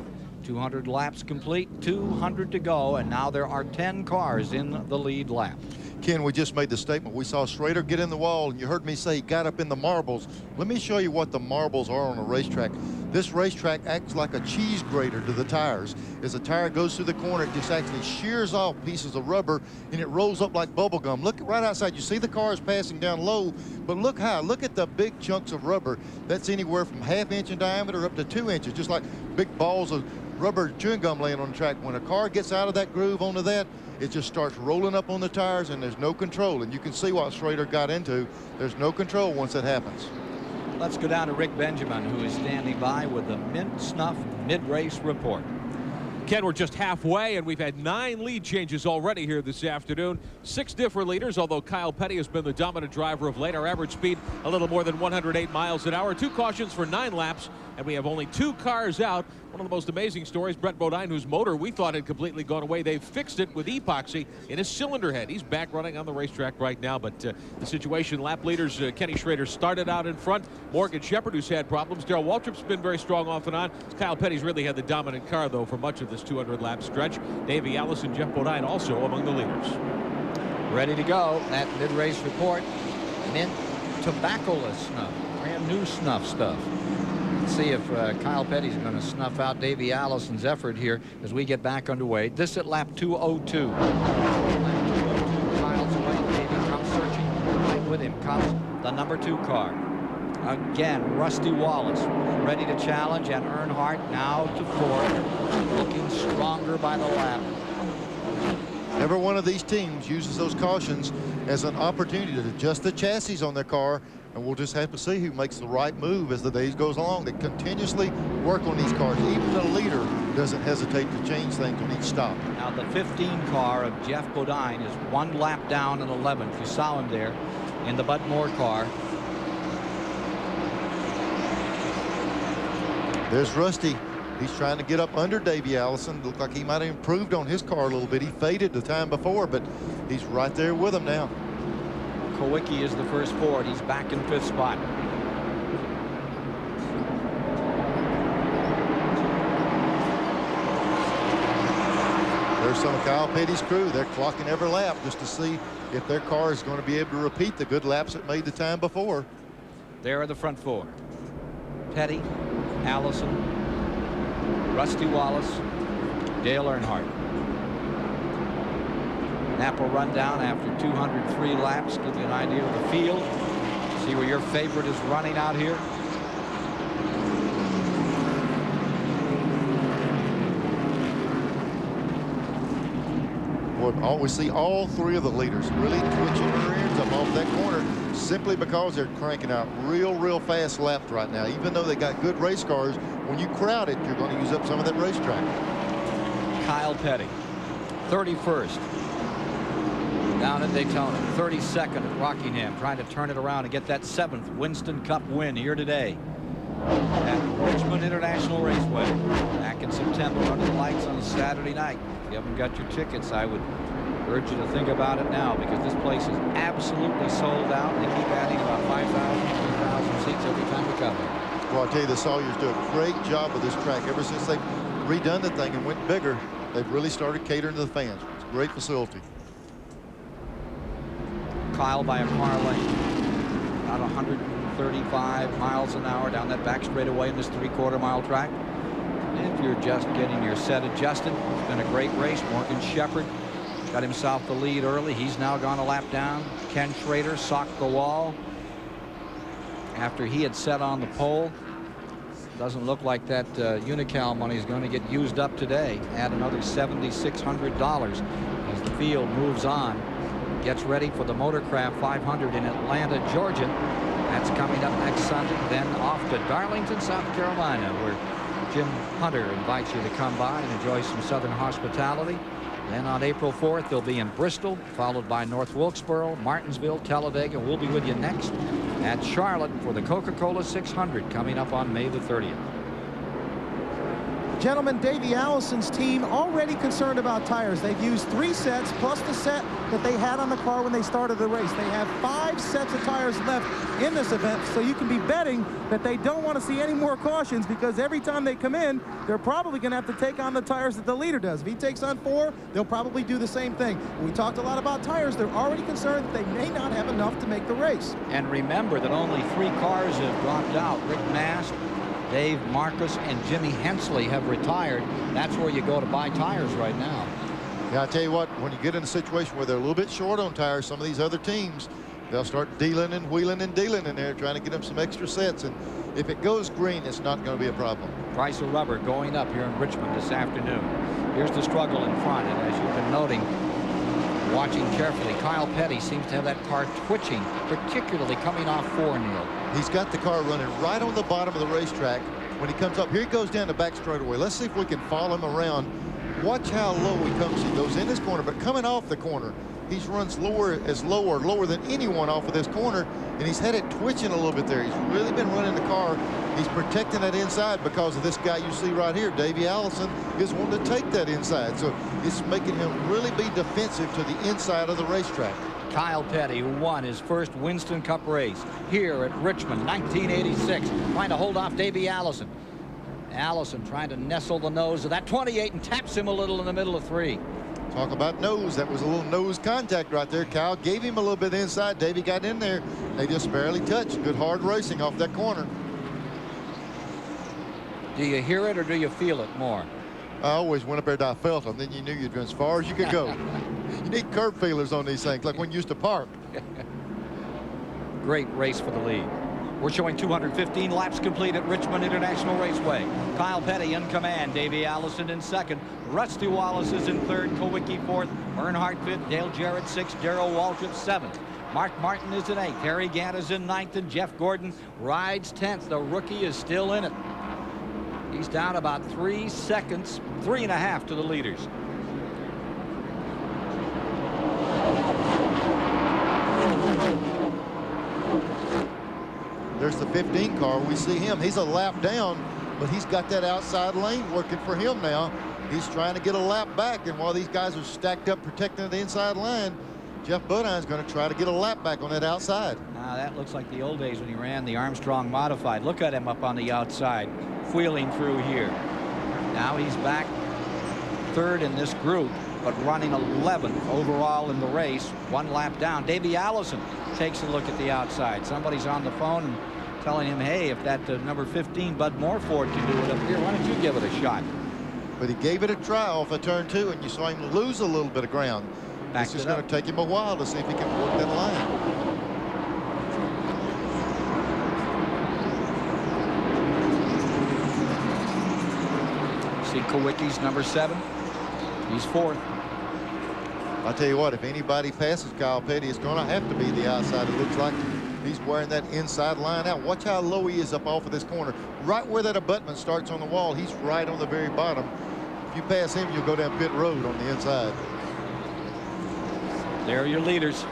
200 laps complete, 200 to go, and now there are 10 cars in the lead lap. Ken, we just made the statement. We saw Schrader get in the wall, and you heard me say he got up in the marbles. Let me show you what the marbles are on a racetrack. This racetrack acts like a cheese grater to the tires. As the tire goes through the corner, it just actually shears off pieces of rubber, and it rolls up like bubble gum. Look right outside. You see the cars passing down low, but look high. Look at the big chunks of rubber. That's anywhere from ½ inch in diameter up to 2 inches, just like big balls of rubber chewing gum laying on the track. When a car gets out of that groove onto that, it just starts rolling up on the tires, and there's no control. And you can see what Schrader got into. There's no control once that happens. Let's go down to Rick Benjamin, who is standing by with the Mint Snuff mid-race report. Ken, we're just halfway, and we've had 9 lead changes already here this afternoon. 6 different leaders, although Kyle Petty has been the dominant driver of late. Our average speed a little more than 108 miles an hour. 2 cautions for 9 laps, and we have only 2 cars out. One of the most amazing stories, Brett Bodine, whose motor we thought had completely gone away. They've fixed it with epoxy in his cylinder head. He's back running on the racetrack right now, but the situation, lap leaders, Kenny Schrader started out in front. Morgan Shepherd, who's had problems. Daryl Waltrip's been very strong off and on. Kyle Petty's really had the dominant car, though, for much of this 200-lap stretch. Davey Allison, Jeff Bodine also among the leaders. Ready to go. That mid-race report. Mint tobaccoless snuff. Brand new snuff stuff. Let's see if Kyle Petty's going to snuff out Davey Allison's effort here as we get back underway. This at lap 202. Lap 202 miles away. Davey comes searching. Right with him comes the number 2 car. Again, Rusty Wallace ready to challenge, and Earnhardt now to 4th, looking stronger by the lap. Every one of these teams uses those cautions as an opportunity to adjust the chassis on their car, and we'll just have to see who makes the right move as the days goes along. They continuously work on these cars. Even the leader doesn't hesitate to change things on each stop. Now the 15 car of Jeff Bodine is 1 lap down in 11th. You saw him there in the Bud Moore car. There's Rusty. He's trying to get up under Davey Allison. Looked like he might have improved on his car a little bit. He faded the time before, but he's right there with him now. Kowicki is the first Ford. He's back in 5th spot. There's some of Kyle Petty's crew. They're clocking every lap just to see if their car is going to be able to repeat the good laps it made the time before. There are the front 4. Petty, Allison, Rusty Wallace, Dale Earnhardt. Napa rundown after 203 laps. Give you an idea of the field. See where your favorite is running out here. We see all three of the leaders really twitching their ears up off that corner simply because they're cranking out real fast laps right now. Even though they got good race cars, when you crowd it, you're going to use up some of that racetrack. Kyle Petty, 31st down at Daytona, 32nd at Rockingham, trying to turn it around and get that 7th Winston Cup win here today at Richmond International Raceway. Back in September under the lights on a Saturday night. If you haven't got your tickets, I would urge you to think about it now, because this place is absolutely sold out. They keep adding about 5,000, 3,000 seats every time we come here. Well, I'll tell you, the Sawyers do a great job with this track. Ever since they've redone the thing and went bigger, they've really started catering to the fans. It's a great facility. Kyle by a car length, about 135 miles an hour down that back straightaway in this 3/4 mile track. If you're just getting your set adjusted, it's been a great race. Morgan Shepherd got himself the lead early. He's now gone a lap down. Ken Schrader socked the wall after he had set on the pole. Doesn't look like that Unical money is going to get used up today. Add another $7,600 as the field moves on. Gets ready for the Motorcraft 500 in Atlanta, Georgia. That's coming up next Sunday. Then off to Darlington, South Carolina, where Jim Hunter invites you to come by and enjoy some Southern hospitality. Then on April 4th, they'll be in Bristol, followed by North Wilkesboro, Martinsville, Talladega. We'll be with you next at Charlotte for the Coca-Cola 600 coming up on May the 30th. Gentlemen, Davey Allison's team already concerned about tires. They've used 3 sets plus the set that they had on the car when they started the race. They have 5 sets of tires left in this event, so you can be betting that they don't want to see any more cautions, because every time they come in, they're probably going to have to take on the tires that the leader does. If he takes on 4, they'll probably do the same thing. We talked a lot about tires. They're already concerned that they may not have enough to make the race. And remember that only 3 cars have dropped out. Rick Mast, Dave Marcus, and Jimmy Hensley have retired. That's where you go to buy tires right now. Yeah, I tell you what, when you get in a situation where they're a little bit short on tires, some of these other teams, they'll start dealing and wheeling and dealing in there, trying to get them some extra sets. And if it goes green, it's not going to be a problem. Price of rubber going up here in Richmond this afternoon. Here's the struggle in front, and as you've been noting, watching carefully, Kyle Petty seems to have that car twitching, particularly coming off 4, Neil. He's got the car running right on the bottom of the racetrack. When he comes up, here he goes down the back straightaway. Let's see if we can follow him around. Watch how low he comes. He goes in this corner, but coming off the corner, he runs lower than anyone off of this corner, and he's had it twitching a little bit there. He's really been running the car. He's protecting that inside because of this guy you see right here. Davey Allison is wanting to take that inside, so it's making him really be defensive to the inside of the racetrack. Kyle Petty, who won his first Winston Cup race here at Richmond, 1986, trying to hold off Davey Allison. Allison trying to nestle the nose of that 28 and taps him a little in the middle of 3. Talk about nose. That was a little nose contact right there. Kyle gave him a little bit inside. Davey got in there. They just barely touched. Good hard racing off that corner. Do you hear it or do you feel it more? I always went up there till I felt them. Then you knew you'd go as far as you could go. You need curb feelers on these things, like when you used to park. Great race for the lead. We're showing 215 laps complete at Richmond International Raceway. Kyle Petty in command. Davey Allison in second. Rusty Wallace is in third. Kowicki fourth. Earnhardt fifth. Dale Jarrett sixth. Daryl Waltrip seventh. Mark Martin is in eighth. Harry Gant is in ninth. And Jeff Gordon rides 10th. The rookie is still in it. He's down about 3 seconds, 3.5 to the leaders. There's the 15 car. We see him. He's a lap down, but he's got that outside lane working for him now. He's trying to get a lap back, and while these guys are stacked up protecting the inside line, Jeff Bodine's going to try to get a lap back on that outside. Now that looks like the old days when he ran the Armstrong Modified. Look at him up on the outside, wheeling through here. Now he's back third in this group, but running 11th overall in the race, 1 lap down. Davey Allison takes a look at the outside. Somebody's on the phone and telling him, hey, if that number 15 Bud Morford can do it up here, why don't you give it a shot? But he gave it a try off of turn 2, and you saw him lose a little bit of ground. Backed This is going to take him a while to see if he can work that line. See Kowicki's number 7. He's 4th. I'll tell you what, if anybody passes Kyle Petty, it's going to have to be the outside. It looks like he's wearing that inside line out. Watch how low he is up off of this corner. Right where that abutment starts on the wall, he's right on the very bottom. If you pass him, you'll go down pit road on the inside. There are your leaders,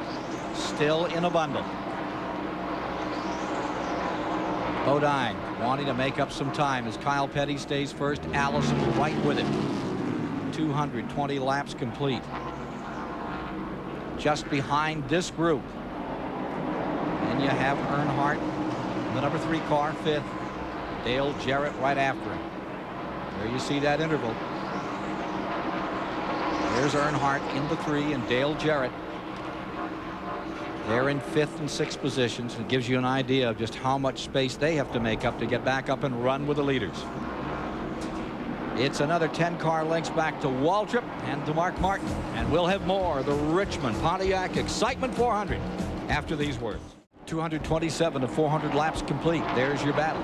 still in a bundle. Bodine wanting to make up some time as Kyle Petty stays first. Allison right with him. 220 laps complete. Just behind this group. And you have Earnhardt, the number 3 car, 5th. Dale Jarrett right after him. There you see that interval. There's Earnhardt in the 3 and Dale Jarrett. They're in 5th and 6th positions. It gives you an idea of just how much space they have to make up to get back up and run with the leaders. It's another 10 car lengths back to Waltrip and to Mark Martin. And we'll have more of the Richmond Pontiac Excitement 400 after these words. 227 to 400 laps complete. There's your battle.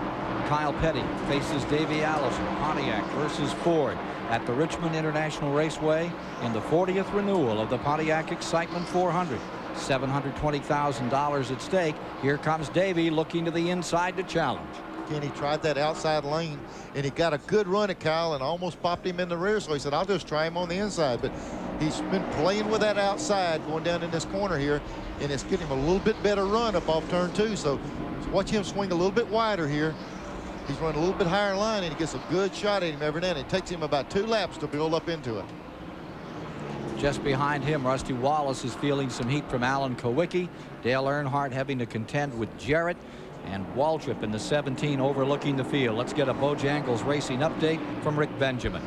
Kyle Petty faces Davey Allison. Pontiac versus Ford at the Richmond International Raceway in the 40th renewal of the Pontiac Excitement 400. $720,000 at stake. Here comes Davey looking to the inside to challenge. Again, he tried that outside lane, and he got a good run at Kyle and almost popped him in the rear. So he said, I'll just try him on the inside. But he's been playing with that outside going down in this corner here, and it's getting him a little bit better run up off turn 2. So watch him swing a little bit wider here. He's running a little bit higher line, and he gets a good shot at him every now and then. It takes him about 2 laps to build up into it. Just behind him, Rusty Wallace is feeling some heat from Alan Kowicki. Dale Earnhardt having to contend with Jarrett, and Waltrip in the 17 overlooking the field. Let's get a Bojangles Racing update from Rick Benjamin.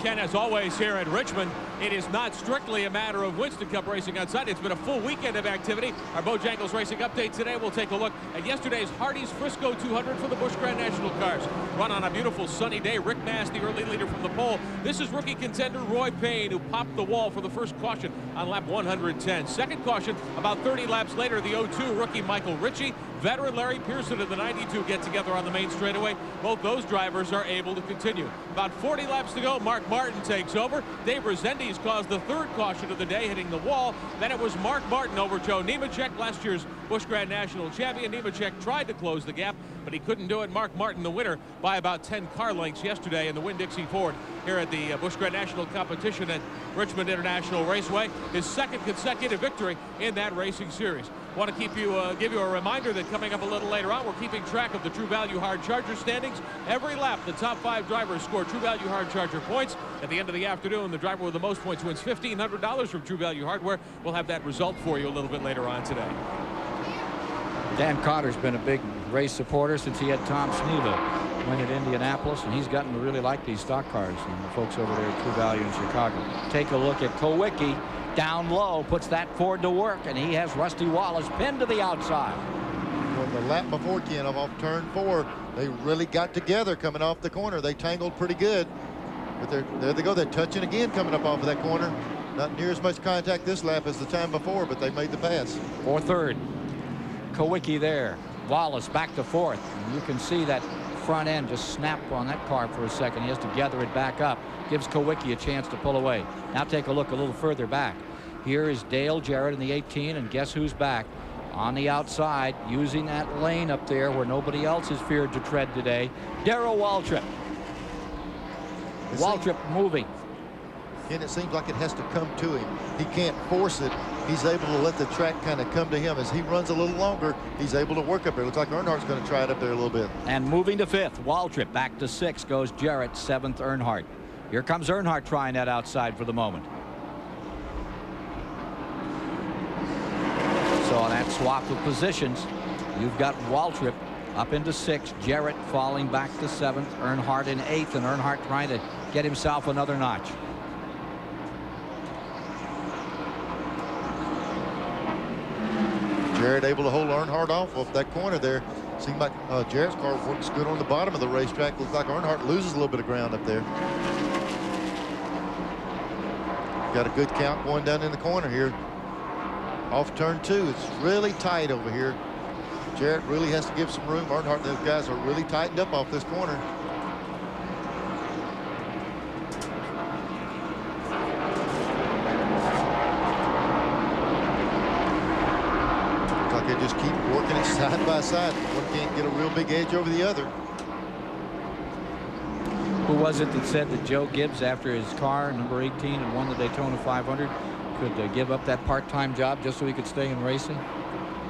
Ken, as always here at Richmond, it is not strictly a matter of Winston Cup racing on Sunday. It's been a full weekend of activity. Our Bojangles Racing update today, we'll take a look at yesterday's Hardee's Frisco 200 for the Busch Grand National cars. Run on a beautiful sunny day. Rick Mast, the early leader from the pole. This is rookie contender Roy Payne, who popped the wall for the first caution on lap 110. Second caution about 30 laps later, the 02 rookie Michael Ritchie. Veteran Larry Pearson of the 92 get together on the main straightaway. Both those drivers are able to continue. About 40 laps to go. Mark Martin takes over. Dave Rezendes caused the 3rd caution of the day, hitting the wall. Then it was Mark Martin over Joe Nemechek, last year's Busch Grand National champion. Nemechek tried to close the gap, but he couldn't do it. Mark Martin, the winner, by about 10 car lengths yesterday in the Winn-Dixie Ford here at the Busch Grand National competition at Richmond International Raceway. His 2nd consecutive victory in that racing series. Want to give you a reminder that coming up a little later on, we're keeping track of the True Value Hard Charger standings. Every lap, the top 5 drivers score True Value Hard Charger points. At the end of the afternoon, the driver with the most points wins $1,500 from True Value Hardware. We'll have that result for you a little bit later on today. Dan Cotter's been a big race supporter since he had Tom Sneva win at Indianapolis, and he's gotten to really like these stock cars and the folks over there at True Value in Chicago. Take a look at Kowicki. Down low, puts that Ford to work, and he has Rusty Wallace pinned to the outside. Well, the lap before, Ken, off turn 4, they really got together coming off the corner. They tangled pretty good. But there they go. They're touching again coming up off of that corner. Not near as much contact this lap as the time before, but they made the pass. 4th. Kowicki there. Wallace back to 4th. And you can see that front end just snap on that car for a second. He has to gather it back up. Gives Kowicki a chance to pull away. Now take a look a little further back. Here is Dale Jarrett in the 18, and guess who's back? On the outside, using that lane up there where nobody else is feared to tread today, Daryl Waltrip. Waltrip moving. And it seems like it has to come to him. He can't force it. He's able to let the track kind of come to him. As he runs a little longer, he's able to work up there. Looks like Earnhardt's going to try it up there a little bit. And moving to 5th, Waltrip. Back to 6th goes Jarrett, 7th Earnhardt. Here comes Earnhardt trying that outside for the moment. So on that swap of positions, you've got Waltrip up into 6th, Jarrett falling back to 7th, Earnhardt in 8th, and Earnhardt trying to get himself another notch. Jarrett able to hold Earnhardt off that corner there. Seemed like Jarrett's car works good on the bottom of the racetrack. Looks like Earnhardt loses a little bit of ground up there. got a good count going down in the corner here. Off turn 2, it's really tight over here. Jarrett really has to give some room. Earnhardt and those guys are really tightened up off this corner. Looks like they just keep working it side by side. One can't get a real big edge over the other. Who was it that said that Joe Gibbs, after his car, number 18, and won the Daytona 500, could give up that part-time job just so he could stay in racing?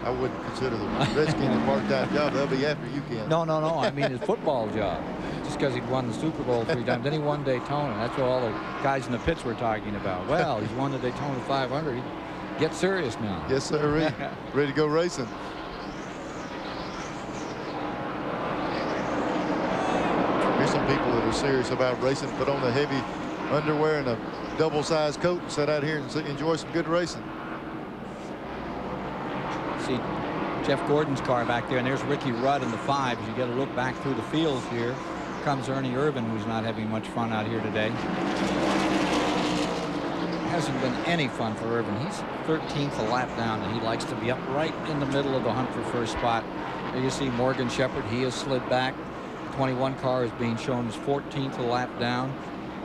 I wouldn't consider the Redskins a part-time job. They'll be after you, Ken. No. I mean his football job. Just because he'd won the Super Bowl 3 times. Then he won Daytona. That's what all the guys in the pits were talking about. Well, he's won the Daytona 500. Get serious now. Yes, sir. Ready to go racing. Here's some people that are serious about racing. Put on a heavy underwear and a double-sized coat and sit out here and enjoy some good racing. See Jeff Gordon's car back there, and there's Ricky Rudd in the 5. As you get a look back through the fields here, comes Ernie Irvan, who's not having much fun out here today. Hasn't been any fun for Irvan. He's 13th a lap down, and he likes to be up right in the middle of the hunt for first spot. There you see Morgan Shepherd. He has slid back. 21 car is being shown as 14th a lap down.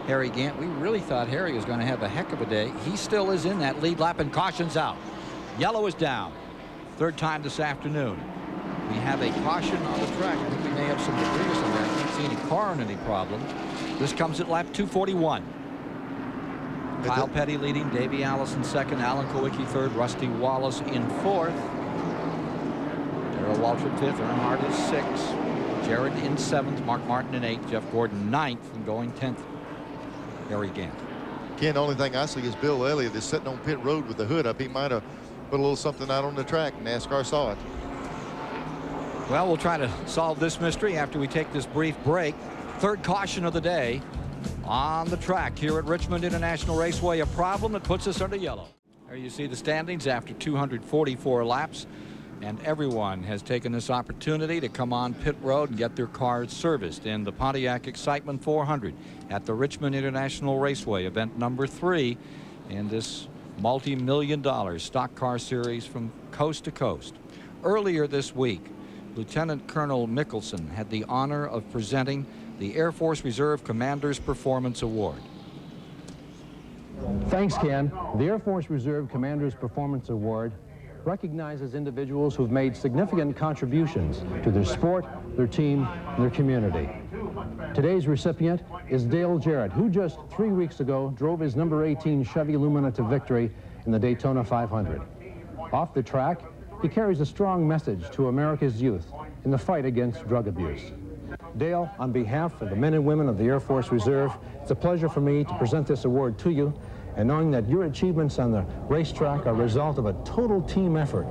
Harry Gant, we really thought Harry was going to have a heck of a day. He still is in that lead lap, and caution's out. Yellow is down. Third time this afternoon. We have a caution on the track. I think we may have some debris or something. I can't see any car in any problem. This comes at lap 241. Kyle Petty leading, Davey Allison second, Alan Kowicki third, Rusty Wallace in fourth. Daryl Waltrip fifth, Earnhardt is sixth, Jared in seventh, Mark Martin in eighth, Jeff Gordon ninth, and going 10th, Harry Gant. Ken, the only thing I see is Bill Elliott is sitting on pit road with the hood up. He might have put a little something out on the track. NASCAR saw it. Well, we'll try to solve this mystery after we take this brief break. Third caution of the day on the track here at Richmond International Raceway. A problem that puts us under yellow. There you see the standings after 244 laps, and everyone has taken this opportunity to come on pit road and get their cars serviced in the Pontiac Excitement 400 at the Richmond International Raceway, event number 3 in this multi-million-dollar stock car series from coast to coast. Earlier this week, Lieutenant Colonel Mickelson had the honor of presenting the Air Force Reserve Commander's Performance Award. Thanks, Ken. The Air Force Reserve Commander's Performance Award recognizes individuals who've made significant contributions to their sport, their team, and their community. Today's recipient is Dale Jarrett, who just 3 weeks ago drove his number 18 Chevy Lumina to victory in the Daytona 500. Off the track, he carries a strong message to America's youth in the fight against drug abuse. Dale, on behalf of the men and women of the Air Force Reserve, it's a pleasure for me to present this award to you, and knowing that your achievements on the racetrack are a result of a total team effort,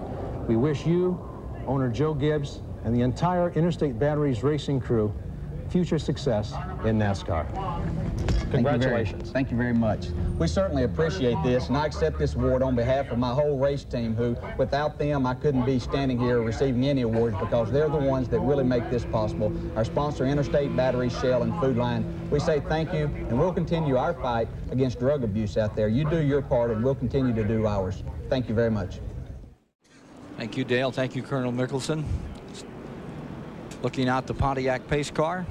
we wish you, owner Joe Gibbs, and the entire Interstate Batteries racing crew future success in NASCAR. Congratulations. Thank you very much. We certainly appreciate this, and I accept this award on behalf of my whole race team, who, without them, I couldn't be standing here receiving any awards, because they're the ones that really make this possible. Our sponsor, Interstate Batteries, Shell, and Food Line, we say thank you, and we'll continue our fight against drug abuse out there. You do your part, and we'll continue to do ours. Thank you very much. Thank you, Dale. Thank you, Colonel Mickelson. Looking out the Pontiac pace car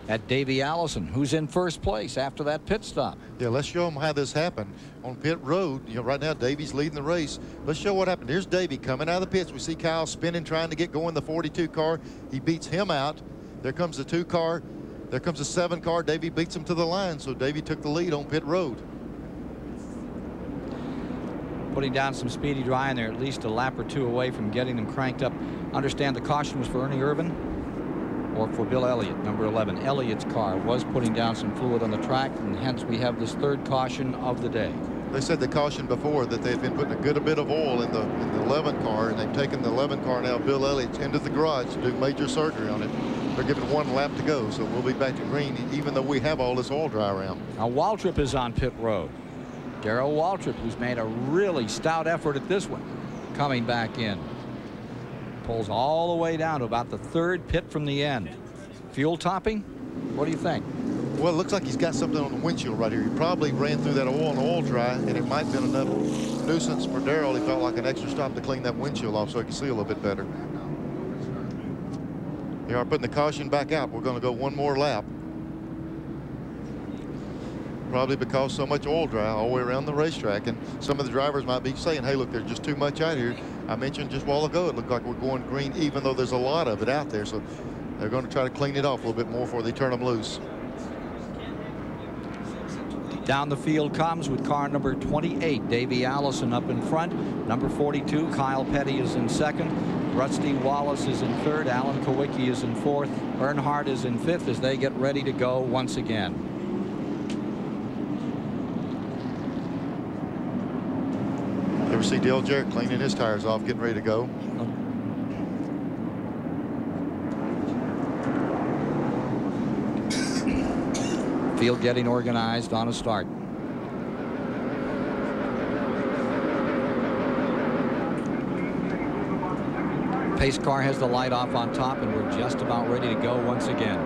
at Davey Allison, who's in first place after that pit stop. Yeah, let's show them how this happened on pit road. You know, right now Davey's leading the race. Let's show what happened. Here's Davey coming out of the pits. We see Kyle spinning, trying to get going the 42 car. He beats him out. There comes the 2 car. There comes the 7 car. Davey beats him to the line, so Davey took the lead on pit road. Putting down some speedy dry, and they're at least a lap or 2 away from getting them cranked up. Understand the caution was for Ernie Irvan or for Bill Elliott, number 11. Elliott's car was putting down some fluid on the track, and hence we have this third caution of the day. They said the caution before that they had been putting a good bit of oil in the 11 car, and they've taken the 11 car now, Bill Elliott, into the garage to do major surgery on it. They're giving 1 lap to go, so we'll be back to green even though we have all this oil dry around. Now Waltrip is on pit road. Daryl Waltrip, who's made a really stout effort at this one, coming back in. Pulls all the way down to about the 3rd pit from the end. Fuel topping? What do you think? Well, it looks like he's got something on the windshield right here. He probably ran through that oil and oil dry, and it might have been enough nuisance for Daryl. He felt like an extra stop to clean that windshield off so he could see a little bit better. They are putting the caution back out. We're going to go one more lap. Probably because so much oil dry all the way around the racetrack, and some of the drivers might be saying, hey, look, there's just too much out here. I mentioned just a while ago, it looked like we're going green, even though there's a lot of it out there. So they're going to try to clean it off a little bit more before they turn them loose. Down the field comes with car number 28, Davey Allison up in front. Number 42, Kyle Petty is in second. Rusty Wallace is in third. Alan Kowicki is in fourth. Earnhardt is in fifth as they get ready to go once again. Ever see Dale Jarrett cleaning his tires off, getting ready to go? Field getting organized on a start. Pace car has the light off on top, and we're just about ready to go once again.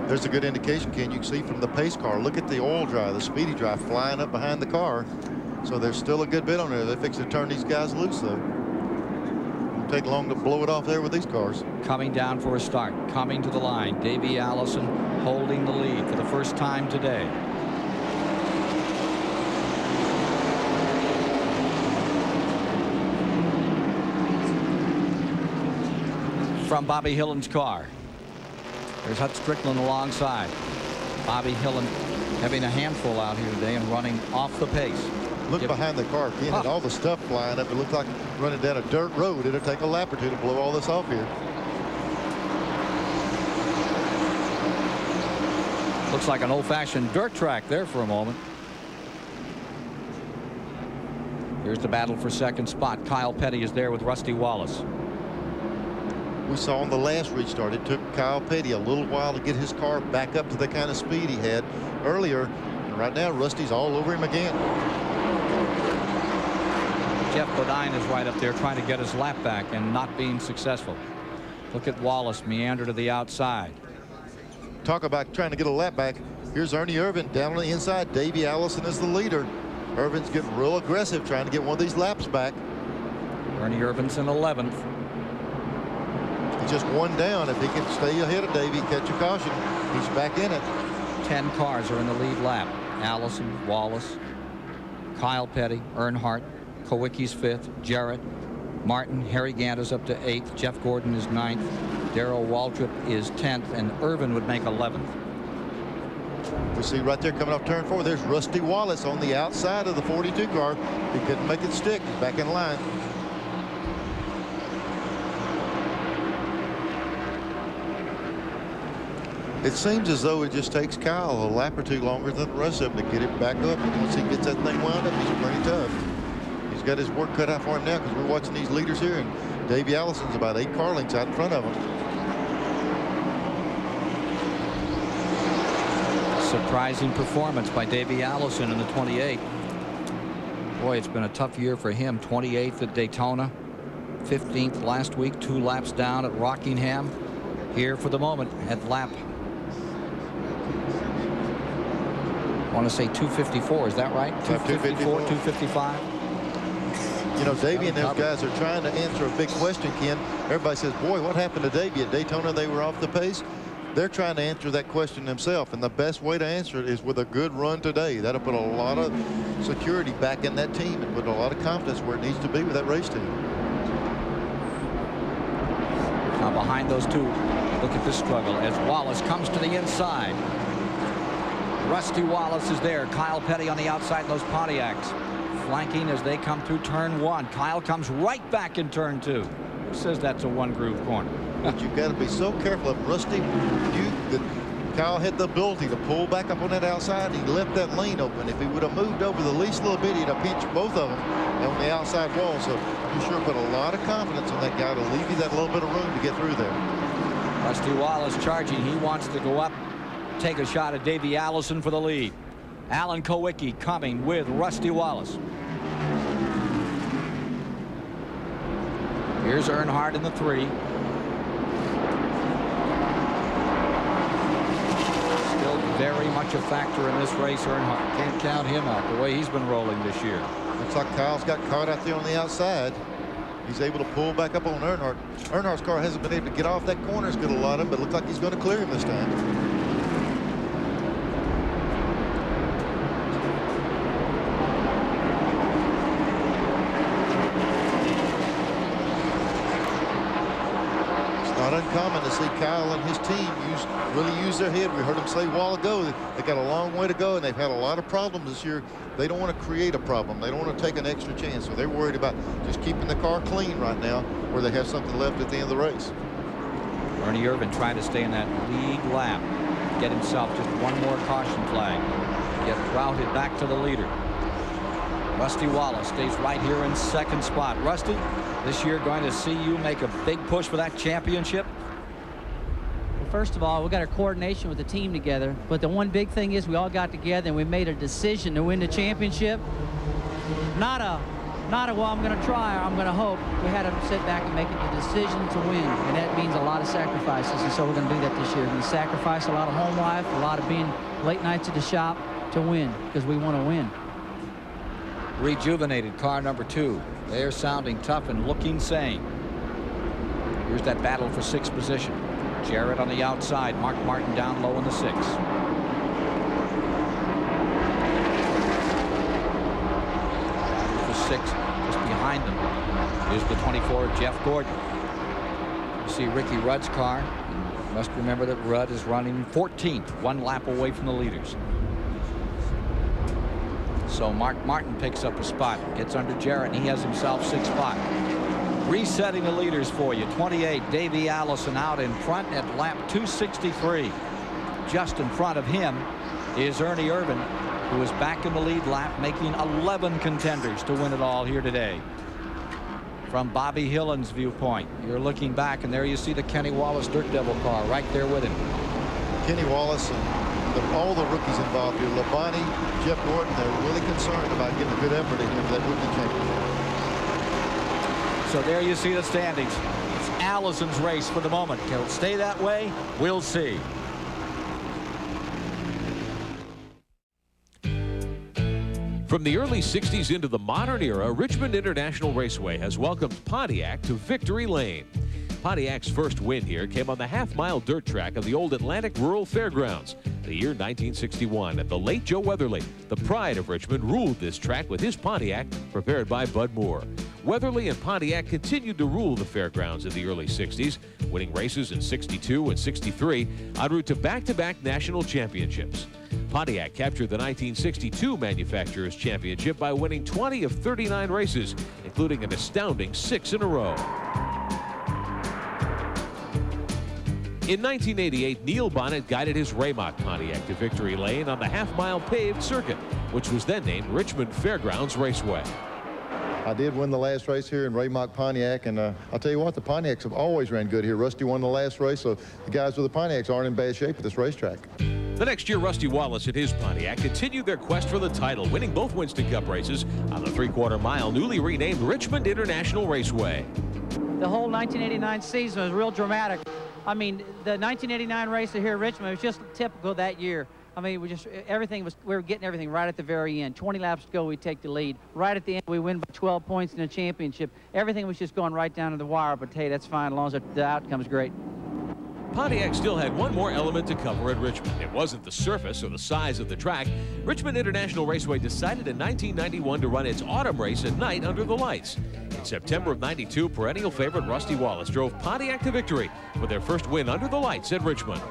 There's a good indication, Ken. You can see from the pace car. Look at the oil dry, the speedy dry flying up behind the car. So there's still a good bit on there. They fix to turn these guys loose, though. Won't take long to blow it off there with these cars. Coming down for a start, coming to the line. Davey Allison holding the lead for the first time today. From Bobby Hillen's car. There's Hut Strickland alongside. Bobby Hillen having a handful out here today and running off the pace. Look behind the car, Ken, and all the stuff flying up. It looks like running down a dirt road. It'll take a lap or two to blow all this off here. Looks like an old-fashioned dirt track there for a moment. Here's the battle for second spot. Kyle Petty is there with Rusty Wallace. We saw on the last restart, it took Kyle Petty a little while to get his car back up to the kind of speed he had earlier. And right now, Rusty's all over him again. Jeff Bodine is right up there trying to get his lap back and not being successful. Look at Wallace meander to the outside. Talk about trying to get a lap back. Here's Ernie Irvin down on the inside. Davey Allison is the leader. Irvin's getting real aggressive trying to get one of these laps back. Ernie Irvin's in 11th. He's just one down. If he can stay ahead of Davey, catch a caution, he's back in it. 10 cars are in the lead lap. Allison, Wallace, Kyle Petty, Earnhardt, Kowicki's 5th, Jarrett, Martin, Harry Gander's up to 8th, Jeff Gordon is 9th, Daryl Waltrip is 10th, and Irvin would make 11th. We see right there coming off turn 4, there's Rusty Wallace on the outside of the 42 car. He couldn't make it stick. He's back in line. It seems as though it just takes Kyle a lap or two longer than the rest of them to get it back up. And once he gets that thing wound up, he's pretty tough. He's got his work cut out for him now because we're watching these leaders here, and Davey Allison's about 8 car lengths out in front of him. Surprising performance by Davey Allison in the 28. Boy, it's been a tough year for him. 28th at Daytona, 15th last week, 2 laps down at Rockingham. Here for the moment at lap, I want to say 254. Is that right? 254, 255. You know, Davey and those guys are trying to answer a big question, Ken. Everybody says, boy, what happened to Davey at Daytona? They were off the pace. They're trying to answer that question themselves, and the best way to answer it is with a good run today. That'll put a lot of security back in that team and put a lot of confidence where it needs to be with that race team. Now behind those two, look at this struggle as Wallace comes to the inside. Rusty Wallace is there. Kyle Petty on the outside in those Pontiacs, flanking as they come through turn 1. Kyle comes right back in turn 2. Who says that's a one-groove corner? But you've got to be so careful of Rusty. Kyle had the ability to pull back up on that outside. He left that lane open. If he would have moved over the least little bit, he'd have pinched both of them on the outside wall. So you sure put a lot of confidence on that guy to leave you that little bit of room to get through there. Rusty Wallace charging. He wants to go up, take a shot at Davey Allison for the lead. Alan Kowicki coming with Rusty Wallace. Here's Earnhardt in the 3. very much a factor in this race. Earnhardt, can't count him out the way he's been rolling this year. Looks like Kyle's got caught out there on the outside. He's able to pull back up on Earnhardt. Earnhardt's car hasn't been able to get off that corner as good a lot of him, but it looks like he's going to clear him this time. Not uncommon to see Kyle and his team really use their head. We heard him say a while ago that they got a long way to go, and they've had a lot of problems this year. They don't want to create a problem. They don't want to take an extra chance. So they're worried about just keeping the car clean right now, where they have something left at the end of the race. Ernie Irvan trying to stay in that lead lap, get himself just one more caution flag, get routed back to the leader. Rusty Wallace stays right here in second spot. Rusty, this year going to see you make a big push for that championship? Well, first of all, we got our coordination with the team together, but the one big thing is we all got together and we made a decision to win the championship. Not a well, I'm going to try or I'm going to hope. We had to sit back and make a decision to win, and that means a lot of sacrifices, and so we're going to do that this year. We sacrifice a lot of home life, a lot of being late nights at the shop to win, because we want to win. Rejuvenated car number 2. They're sounding tough and looking sane. Here's that battle for 6th position. Jarrett on the outside. Mark Martin down low in the 6. For 6, just behind them is the 24, Jeff Gordon. You see Ricky Rudd's car. You must remember that Rudd is running 14th, 1 lap away from the leaders. So Mark Martin picks up a spot, gets under Jarrett, and he has himself 6th spot. Resetting the leaders for you. 28, Davey Allison out in front at lap 263. Just in front of him is Ernie Irvan, who is back in the lead lap, making 11 contenders to win it all here today. From Bobby Hillen's viewpoint, you're looking back, and there you see the Kenny Wallace Dirt Devil car right there with him. Kenny Wallace and all the rookies involved here, Labonte, Jeff Gordon, they're really concerned about getting a good effort in here for that rookie championship. So there you see the standings. It's Allison's race for the moment. Can it stay that way? We'll see. From the early 60s into the modern era, Richmond International Raceway has welcomed Pontiac to Victory Lane. Pontiac's first win here came on the half-mile dirt track of the old Atlantic Rural Fairgrounds, the year 1961, and the late Joe Weatherly, the pride of Richmond, ruled this track with his Pontiac, prepared by Bud Moore. Weatherly and Pontiac continued to rule the fairgrounds in the early 60s, winning races in 62 and 63 en route to back-to-back national championships. Pontiac captured the 1962 Manufacturers Championship by winning 20 of 39 races, including an astounding 6 in a row. In 1988, Neil Bonnet guided his Raymock Pontiac to Victory Lane on the half-mile paved circuit, which was then named Richmond Fairgrounds Raceway. I did win the last race here in Raymock Pontiac, and I'll tell you what, the Pontiacs have always ran good here. Rusty won the last race, so the guys with the Pontiacs aren't in bad shape at this racetrack. The next year, Rusty Wallace and his Pontiac continued their quest for the title, winning both Winston Cup races on the 3/4 mile, newly renamed Richmond International Raceway. The whole 1989 season was real dramatic. I mean, the 1989 race here at Richmond was just typical that year. I mean, we were getting everything right at the very end. 20 laps to go, we take the lead. Right at the end, we win by 12 points in the championship. Everything was just going right down to the wire, but hey, that's fine as long as the outcome's great. Pontiac still had one more element to cover at Richmond. It wasn't the surface or the size of the track. Richmond International Raceway decided in 1991 to run its autumn race at night under the lights. In September of '92, perennial favorite Rusty Wallace drove Pontiac to victory for their first win under the lights at Richmond.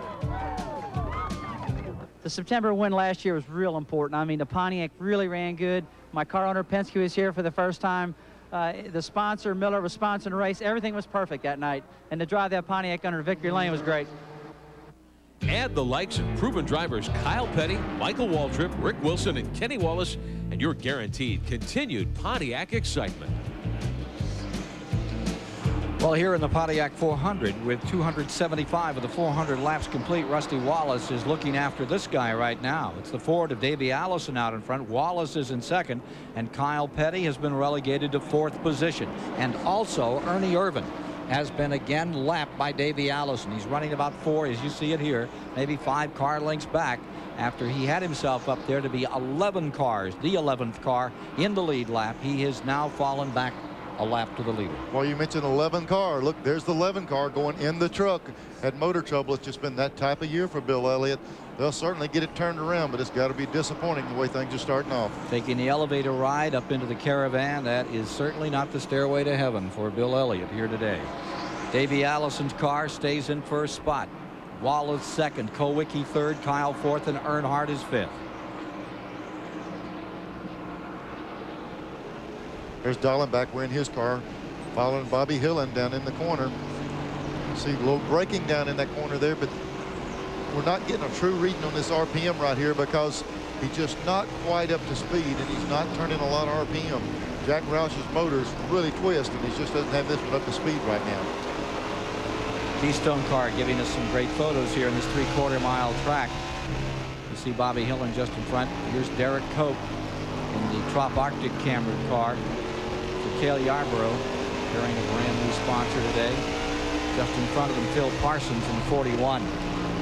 The September win last year was real important. I mean, the Pontiac really ran good. My car owner, Penske, was here for the first time. The sponsor, Miller, was sponsoring the race. Everything was perfect that night. And to drive that Pontiac under Victory Lane was great. Add the likes of proven drivers Kyle Petty, Michael Waltrip, Rick Wilson, and Kenny Wallace, and you're guaranteed continued Pontiac excitement. Well, here in the Pontiac 400, with 275 of the 400 laps complete, Rusty Wallace is looking after this guy right now. It's the Ford of Davey Allison out in front. Wallace is in second, and Kyle Petty has been relegated to 4th position. And also Ernie Irvan has been again lapped by Davey Allison. He's running about 4, as you see it here, maybe 5 car lengths back after he had himself up there to be 11 cars, the 11th car in the lead lap. He has now fallen back a lap to the leader. Well, you mentioned 11 car. Look, there's the 11 car going in the truck. Had motor trouble. It's just been that type of year for Bill Elliott. They'll certainly get it turned around, but it's got to be disappointing the way things are starting off. Taking the elevator ride up into the Caravan, that is certainly not the stairway to heaven for Bill Elliott here today. Davey Allison's car stays in first spot. Wallace second, Kowicki third, Kyle fourth, and Earnhardt is fifth. There's Dallenbach wearing his car, following Bobby Hillen down in the corner. See a little braking down in that corner there, but we're not getting a true reading on this RPM right here because he's just not quite up to speed and he's not turning a lot of RPM. Jack Roush's motor's really twist and he just doesn't have this one up to speed right now. Keystone car giving us some great photos here in this 3/4 mile track. You see Bobby Hillen just in front. Here's Derek Cope in the Trop Arctic cambered car for Cale Yarborough, carrying a brand new sponsor today. Just in front of them, Phil Parsons in 41.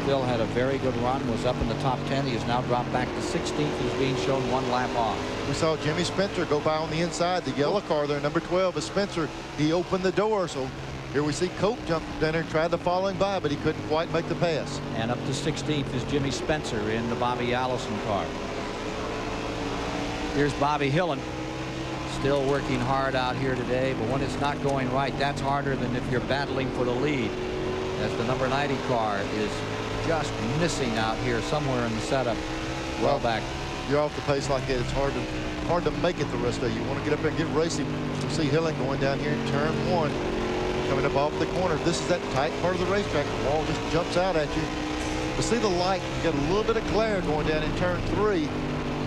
Phil had a very good run, was up in the top 10. He has now dropped back to 16th. He's being shown 1 lap off. We saw Jimmy Spencer go by on the inside. The yellow car there, number 12 is Spencer. He opened the door, so here we see Cope jump down there and tried to follow him by, but he couldn't quite make the pass. And up to 16th is Jimmy Spencer in the Bobby Allison car. Here's Bobby Hillen, still working hard out here today, but when it's not going right, that's harder than if you're battling for the lead, as the number 90 car is just missing out here somewhere in the setup. Well back. You're off the pace like that, it's hard to make it the rest of you. You want to get up there and get racing. You see Hillen going down here in turn 1, coming up off the corner. This is that tight part of the racetrack. The wall just jumps out at you. But see the light, you got a little bit of glare going down in turn 3.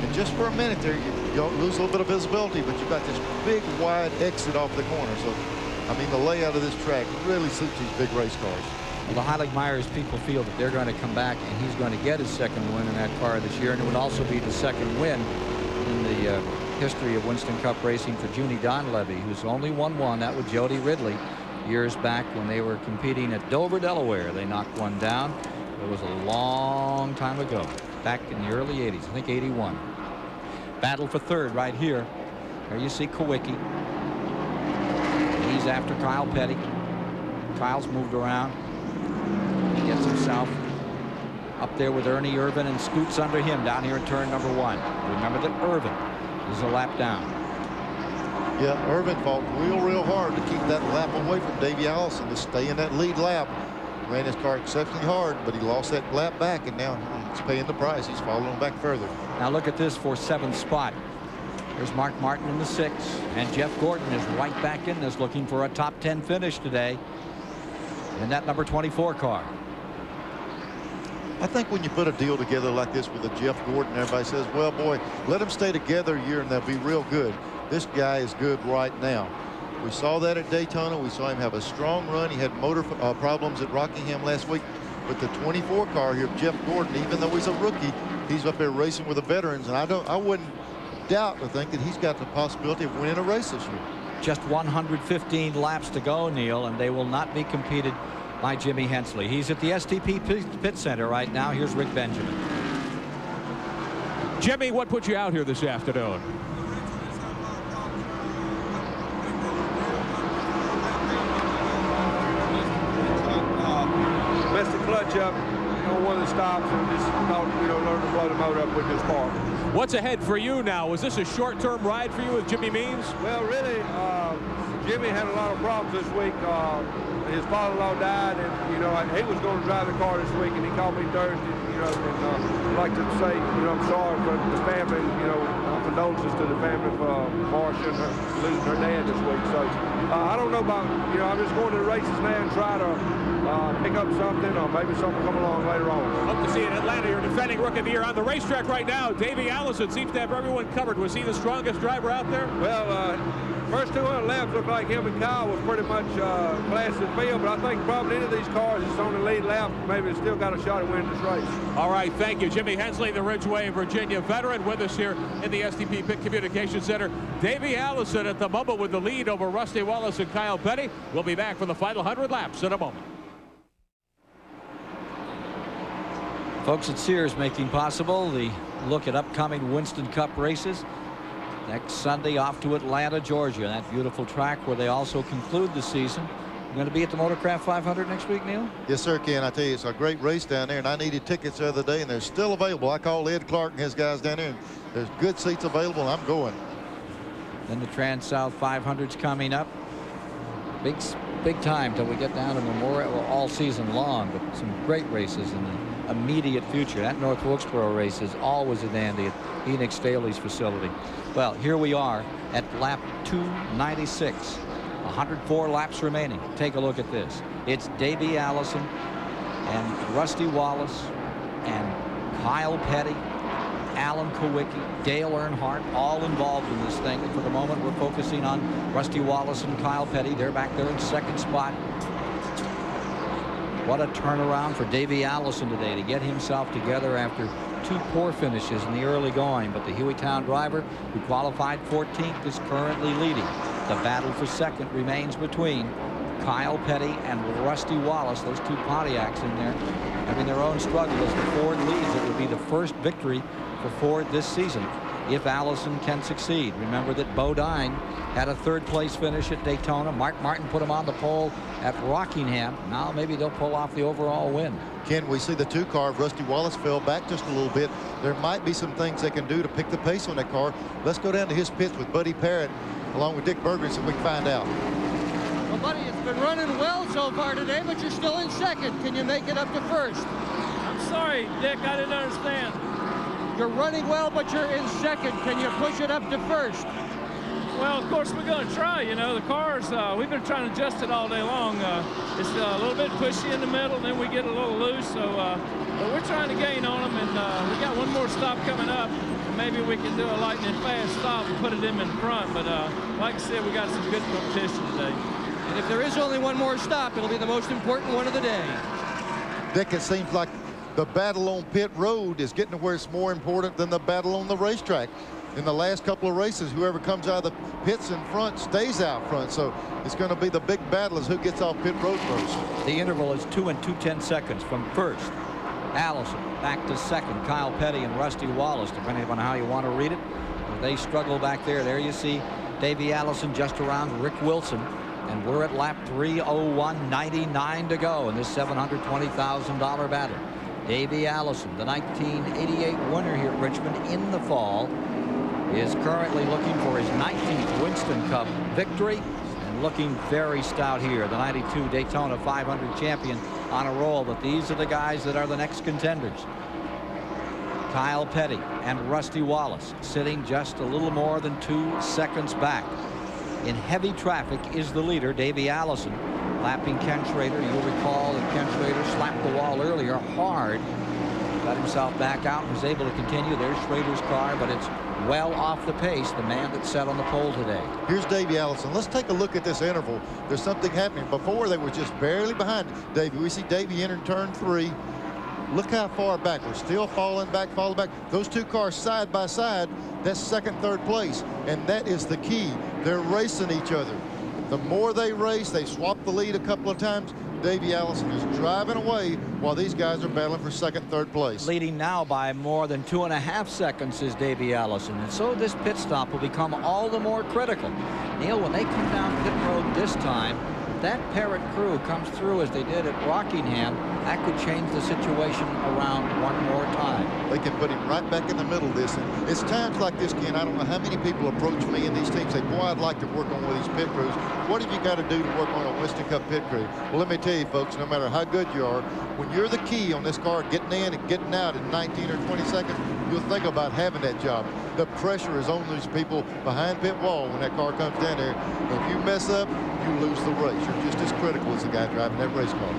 And just for a minute there, you lose a little bit of visibility, but you've got this big wide exit off the corner. So, I mean, the layout of this track really suits these big race cars. Well, the Heilig-Myers people feel that they're going to come back and he's going to get his second win in that car this year, and it would also be the second win in the history of Winston Cup racing for Junie Donlevy, who's only won one. That was Jody Ridley years back when they were competing at Dover, Delaware. They knocked one down. It was a long time ago, back in the early 80s, I think 81. Battle for third right here. There you see Kowicki. He's after Kyle Petty. Kyle's moved around. He gets himself up there with Ernie Irvin and scoots under him down here in turn number 1. Remember that Irvin is a lap down. Yeah, Irvin fought real hard to keep that lap away from Davey Allison to stay in that lead lap. Ran his car exceptionally hard, but he lost that lap back, and now he's paying the price. He's following back further. Now look at this for 7th spot. There's Mark Martin in the 6th, and Jeff Gordon is right back in this, looking for a top 10 finish today in that number 24 car. I think when you put a deal together like this with a Jeff Gordon, everybody says, well, boy, let them stay together a year and they'll be real good. This guy is good right now. We saw that at Daytona. We saw him have a strong run. He had motor problems at Rockingham last week. But the 24 car here, Jeff Gordon, even though he's a rookie, he's up there racing with the veterans. And I wouldn't doubt to think that he's got the possibility of winning a race this year. Just 115 laps to go, Neil, and they will not be competed by Jimmy Hensley. He's at the STP Pit Center right now. Here's Rick Benjamin. Jimmy, what put you out here this afternoon? Messed the clutch up on one of the stops and just thought, learn to blow the motor up with this part. What's ahead for you now? Was this a short-term ride for you with Jimmy Means? Well, really, Jimmy had a lot of problems this week. His father-in-law died, and he was going to drive the car this week, and he called me Thursday. And I'd like to say, I'm sorry for the family. Condolences to the family for Marcia and losing her dad this week. So I don't know about, I'm just going to the races now and try to pick up something, or maybe something come along later on. Hope to see you in Atlanta. You're defending Rookie of the Year on the racetrack right now. Davey Allison seems to have everyone covered. Was he the strongest driver out there? Well, first 200 laps looked like him and Kyle was pretty much class in the field, but I think probably any of these cars that's on the lead lap, maybe it's still got a shot at winning this race. All right, thank you. Jimmy Hensley, the Ridgeway, Virginia veteran, with us here in the SDP Pit Communication Center. Davey Allison at the moment with the lead over Rusty Wallace and Kyle Petty. We'll be back for the final 100 laps in a moment. Folks at Sears making possible the look at upcoming Winston Cup races. Next Sunday off to Atlanta, Georgia, that beautiful track where they also conclude the season. You're going to be at the Motorcraft 500 next week, Neil? Yes, sir, Ken. I tell you, it's a great race down there, and I needed tickets the other day, and they're still available. I called Ed Clark and his guys down there, and there's good seats available, and I'm going. Then the Trans-South 500's coming up. Big time till we get down to Memorial all season long, but some great races in the immediate future. That North Wilkesboro race is always a dandy at Phoenix Staley's facility. Well, here we are at lap 296. 104 laps remaining. Take a look at this. It's Davey Allison and Rusty Wallace and Kyle Petty, Alan Kowicki, Dale Earnhardt, all involved in this thing. And for the moment, we're focusing on Rusty Wallace and Kyle Petty. They're back there in second spot. What a turnaround for Davey Allison today to get himself together after two poor finishes in the early going. But the Hueytown driver, who qualified 14th, is currently leading. The battle for second remains between Kyle Petty and Rusty Wallace. Those two Pontiacs in there having their own struggle as the Ford leads. It would be the first victory for Ford this season if Allison can succeed. Remember that Bodine had a third-place finish at Daytona. Mark Martin put him on the pole at Rockingham. Now maybe they'll pull off the overall win. Ken, we see the two car of Rusty Wallace fell back just a little bit. There might be some things they can do to pick the pace on that car. Let's go down to his pits with Buddy Parrott along with Dick Berger so we can find out. Well, Buddy, it's been running well so far today, but you're still in second. Can you make it up to first? I'm sorry, Dick, I didn't understand. You're running well, but you're in second. Can you push it up to first? Well, of course, we're going to try. You know, the cars, we've been trying to adjust it all day long. It's a little bit pushy in the middle, and then we get a little loose. So but we're trying to gain on them, and we got one more stop coming up. Maybe we can do a lightning fast stop and put it in front. But like I said, we got some good competition today. And if there is only one more stop, it'll be the most important one of the day. Dick, it seems like the battle on pit road is getting to where it's more important than the battle on the racetrack. In the last couple of races, whoever comes out of the pits in front stays out front. So it's going to be the big battle is who gets off pit road first. The interval is 2 2/10 seconds from first. Allison back to second. Kyle Petty and Rusty Wallace, depending on how you want to read it. They struggle back there. There you see Davey Allison just around Rick Wilson. And we're at lap 3:01.99 to go in this $720,000 battle. Davey Allison, the 1988 winner here at Richmond in the fall, is currently looking for his 19th Winston Cup victory and looking very stout here. The 92 Daytona 500 champion on a roll, but these are the guys that are the next contenders. Kyle Petty and Rusty Wallace sitting just a little more than 2 seconds back. In heavy traffic is the leader, Davey Allison, lapping Ken Schrader. You'll recall that Ken Schrader slapped the wall earlier hard, got himself back out and was able to continue. There's Schrader's car, but it's well off the pace, the man that sat on the pole today. Here's Davey Allison. Let's take a look at this interval. There's something happening. Before they were just barely behind Davey. We see Davey enter turn 3. Look how far back. We're still falling back. Those two cars side by side, that's second, third place. And that is the key. They're racing each other. The more they race, they swap the lead a couple of times. Davey Allison is driving away while these guys are battling for second, third place. Leading now by more than 2.5 seconds is Davey Allison. And so this pit stop will become all the more critical. Neil, when they come down pit road this time, that Parrott crew comes through as they did at Rockingham, that could change the situation around one more time. They can put him right back in the middle of this. And it's times like this, Ken, I don't know how many people approach me in these teams say, boy, I'd like to work on one of these pit crews. What have you got to do to work on a Winston Cup pit crew? Well, let me tell you, folks, no matter how good you are, when you're the key on this car, getting in and getting out in 19 or 20 seconds, you'll think about having that job. The pressure is on those people behind pit wall when that car comes down there. If you mess up, you lose the race. You're just as critical as the guy driving that race car.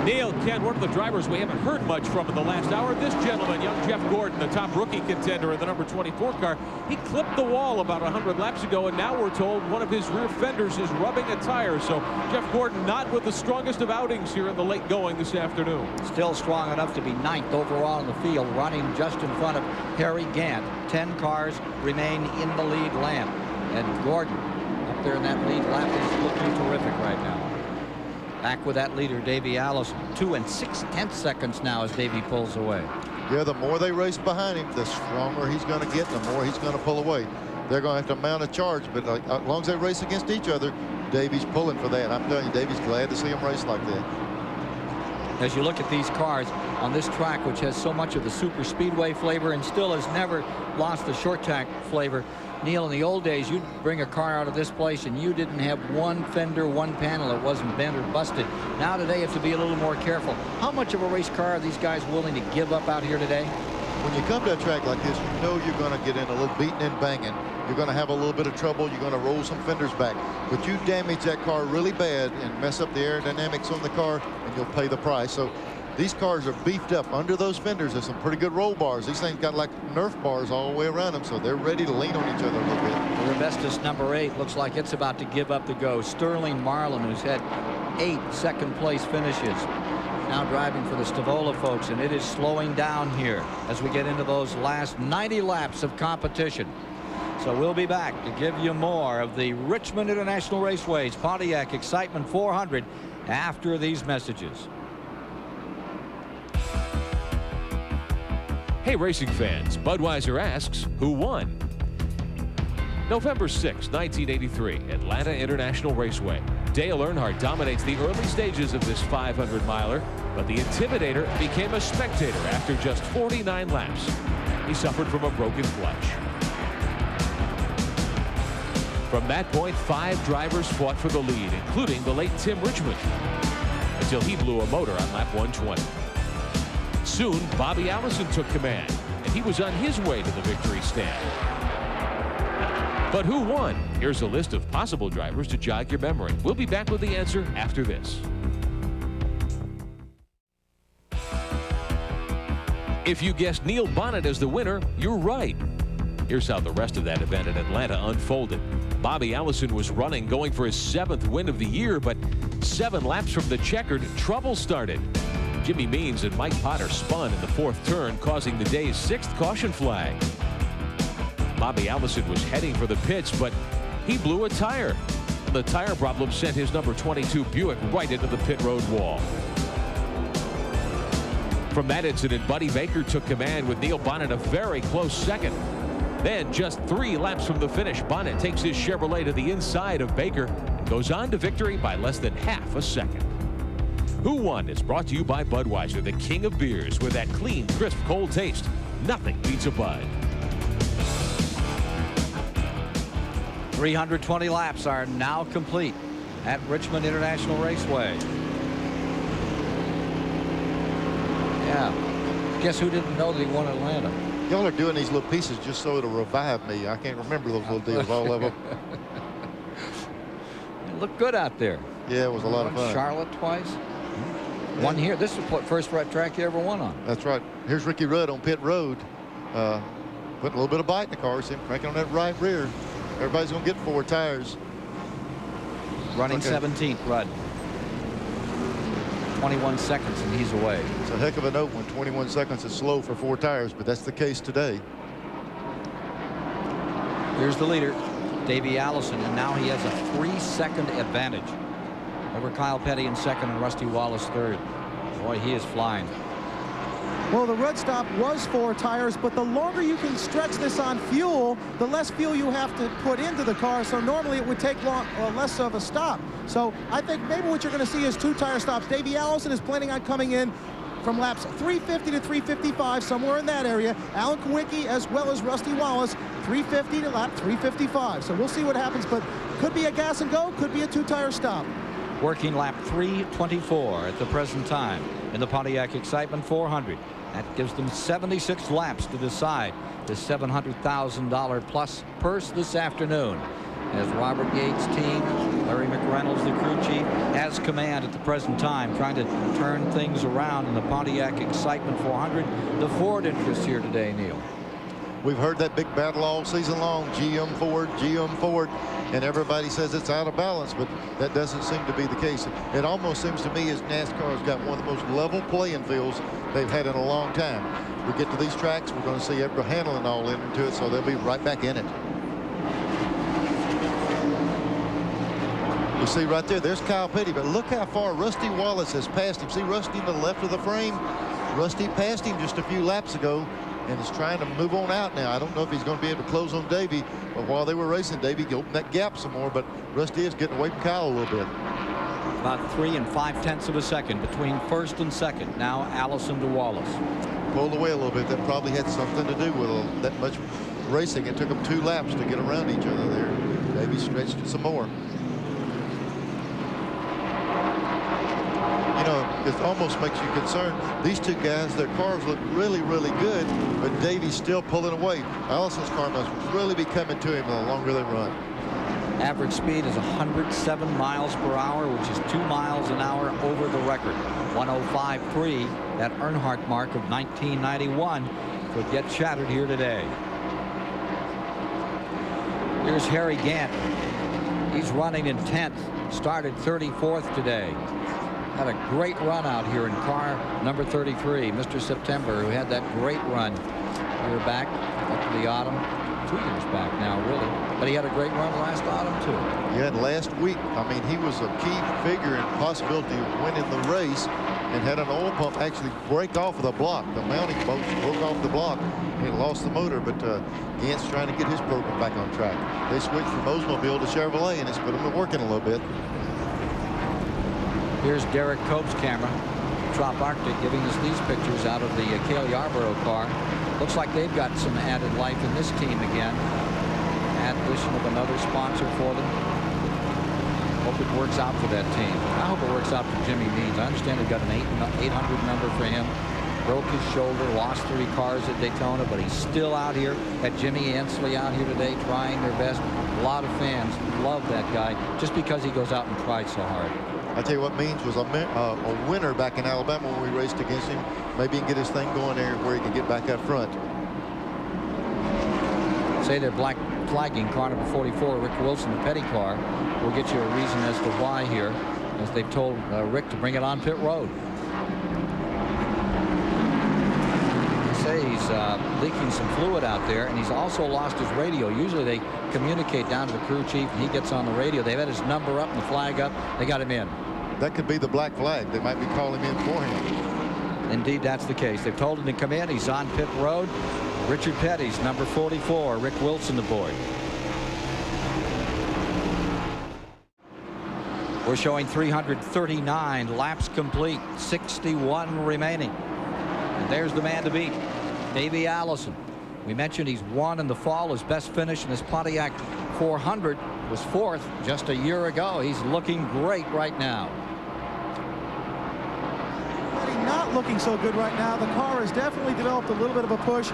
Neil, Ken, one of the drivers we haven't heard much from in the last hour. This gentleman, young Jeff Gordon, the top rookie contender in the number 24 car. He clipped the wall about 100 laps ago, and now we're told one of his rear fenders is rubbing a tire. So Jeff Gordon not with the strongest of outings here in the late going this afternoon. Still strong enough to be 9th overall in the field, running just in front of Harry Gant. 10 cars remain in the lead lap. And Gordon up there in that lead lap is looking terrific right now. Back with that leader, Davey Allison. 2 6/10 seconds now as Davey pulls away. Yeah, the more they race behind him, the stronger he's going to get, the more he's going to pull away. They're going to have to mount a charge, but as long as they race against each other, Davey's pulling for that. I'm telling you, Davey's glad to see him race like that. As you look at these cars on this track, which has so much of the super speedway flavor and still has never lost the short track flavor, Neil, in the old days, you'd bring a car out of this place and you didn't have one fender, one panel that wasn't bent or busted. Now today you have to be a little more careful. How much of a race car are these guys willing to give up out here today? When you come to a track like this, you know you're going to get in a little beating and banging. You're going to have a little bit of trouble. You're going to roll some fenders back. But you damage that car really bad and mess up the aerodynamics on the car, and you'll pay the price. So these cars are beefed up under those fenders. There's some pretty good roll bars. These things got like Nerf bars all the way around them, so they're ready to lean on each other a little bit. The Rebestis number 8 looks like it's about to give up the ghost. Sterling Marlin, who's had 8 second-place finishes, now driving for the Stavola folks, and it is slowing down here as we get into those last 90 laps of competition. So we'll be back to give you more of the Richmond International Raceway's Pontiac Excitement 400 after these messages. Hey, racing fans, Budweiser asks, who won? November 6, 1983, Atlanta International Raceway. Dale Earnhardt dominates the early stages of this 500-miler, but the Intimidator became a spectator after just 49 laps. He suffered from a broken clutch. From that point, 5 drivers fought for the lead, including the late Tim Richmond, until he blew a motor on lap 120. Soon, Bobby Allison took command, and he was on his way to the victory stand. But who won? Here's a list of possible drivers to jog your memory. We'll be back with the answer after this. If you guessed Neil Bonnet as the winner, you're right. Here's how the rest of that event in Atlanta unfolded. Bobby Allison was running, going for his 7th win of the year, but 7 laps from the checkered, trouble started. Jimmy Means and Mike Potter spun in the 4th turn, causing the day's 6th caution flag. Bobby Allison was heading for the pits, but he blew a tire. The tire problem sent his number 22 Buick right into the pit road wall. From that incident, Buddy Baker took command with Neil Bonnet a very close second. Then, just 3 laps from the finish, Bonnet takes his Chevrolet to the inside of Baker and goes on to victory by less than half a second. Who Won is brought to you by Budweiser, the king of beers, with that clean, crisp, cold taste. Nothing beats a Bud. 320 laps are now complete at Richmond International Raceway. Yeah. Guess who didn't know they won Atlanta? Y'all are doing these little pieces just so it'll revive me. I can't remember those little deals, all of them. It looked good out there. Yeah, it was a lot of fun. Charlotte twice. One here. This is the first track you ever won on. That's right. Here's Ricky Rudd on pit road. Putting a little bit of bite in the car. See him cranking on that right rear. Everybody's going to get 4 tires. Running 17th, Rudd. 21 seconds and he's away. It's a heck of a note when 21 seconds is slow for 4 tires, but that's the case today. Here's the leader, Davey Allison, and now he has a 3-second advantage over Kyle Petty in 2nd and Rusty Wallace 3rd. Boy, he is flying. Well, the red stop was 4 tires, but the longer you can stretch this on fuel, the less fuel you have to put into the car. So normally it would take less of a stop. So I think maybe what you're going to see is 2 tire stops. Davey Allison is planning on coming in from laps 350 to 355, somewhere in that area. Alan Kwiatkowski as well as Rusty Wallace, 350 to lap 355. So we'll see what happens, but could be a gas and go, could be a 2 tire stop. Working lap 324 at the present time in the Pontiac Excitement 400. That gives them 76 laps to decide the $700,000 plus purse this afternoon as Robert Yates' team Larry McReynolds, the crew chief, has command at the present time, trying to turn things around in the Pontiac Excitement 400. The Ford interest here today, Neil. We've heard that big battle all season long, GM Ford, and everybody says it's out of balance, but that doesn't seem to be the case. It almost seems to me as NASCAR's got one of the most level playing fields they've had in a long time. We get to these tracks, we're going to see Edgar Hamlin all into it, so they'll be right back in it. You see right there, there's Kyle Petty, but look how far Rusty Wallace has passed him. See Rusty to the left of the frame? Rusty passed him just a few laps ago and is trying to move on out now. I don't know if he's going to be able to close on Davey, but while they were racing, Davey opened that gap some more, but Rusty is getting away from Kyle a little bit. About 3 5/10 of a second between first and second. Now Allison to Wallace. Pulled away a little bit. That probably had something to do with that much racing. It took them 2 laps to get around each other there. Davey stretched it some more. You know, it almost makes you concerned. These two guys, their cars look really, really good, but Davey's still pulling away. Allison's car must really be coming to him the longer they run. Average speed is 107 miles per hour, which is 2 miles an hour over the record. 105.3, that Earnhardt mark of 1991, could get shattered here today. Here's Harry Gant. He's running in 10th, started 34th today. Had a great run out here in car number 33, Mr. September, who had that great run year back up to the autumn. 2 years back now, really. But he had a great run last autumn, too. Yeah, and last week, I mean, he was a key figure in possibility of winning the race and had an oil pump actually break off of the block. The mounting bolts broke off the block and it lost the motor, but Gant's trying to get his program back on track. They switched from Oldsmobile to Chevrolet, and it's put them to working a little bit. Here's Derek Cope's camera. Trop Arctic giving us these pictures out of the Cale Yarborough car. Looks like they've got some added life in this team again. Addition of another sponsor for them. Hope it works out for that team. I hope it works out for Jimmy Means. I understand they've got an 800 number for him. Broke his shoulder, lost 3 cars at Daytona, but he's still out here. Had Jimmy Ansley out here today trying their best. A lot of fans love that guy just because he goes out and tries so hard. I tell you what, Means was a winner back in Alabama when we raced against him. Maybe he can get his thing going there where he can get back up front. Say they're black flagging car number 44, Rick Wilson, the Petty car. We'll get you a reason as to why here, as they've told Rick to bring it on pit road. They say he's leaking some fluid out there, and he's also lost his radio. Usually they communicate down to the crew chief, and he gets on the radio. They've had his number up and the flag up. They got him in. That could be the black flag. They might be calling him in for him. Indeed, that's the case. They've told him to come in. He's on pit road. Richard Petty's number 44, Rick Wilson aboard. We're showing 339 laps complete, 61 remaining. And there's the man to beat, Davey Allison. We mentioned he's won in the fall. His best finish in his Pontiac 400 was 4th just a year ago. He's looking great right now. Not looking so good right now. The car has definitely developed a little bit of a push.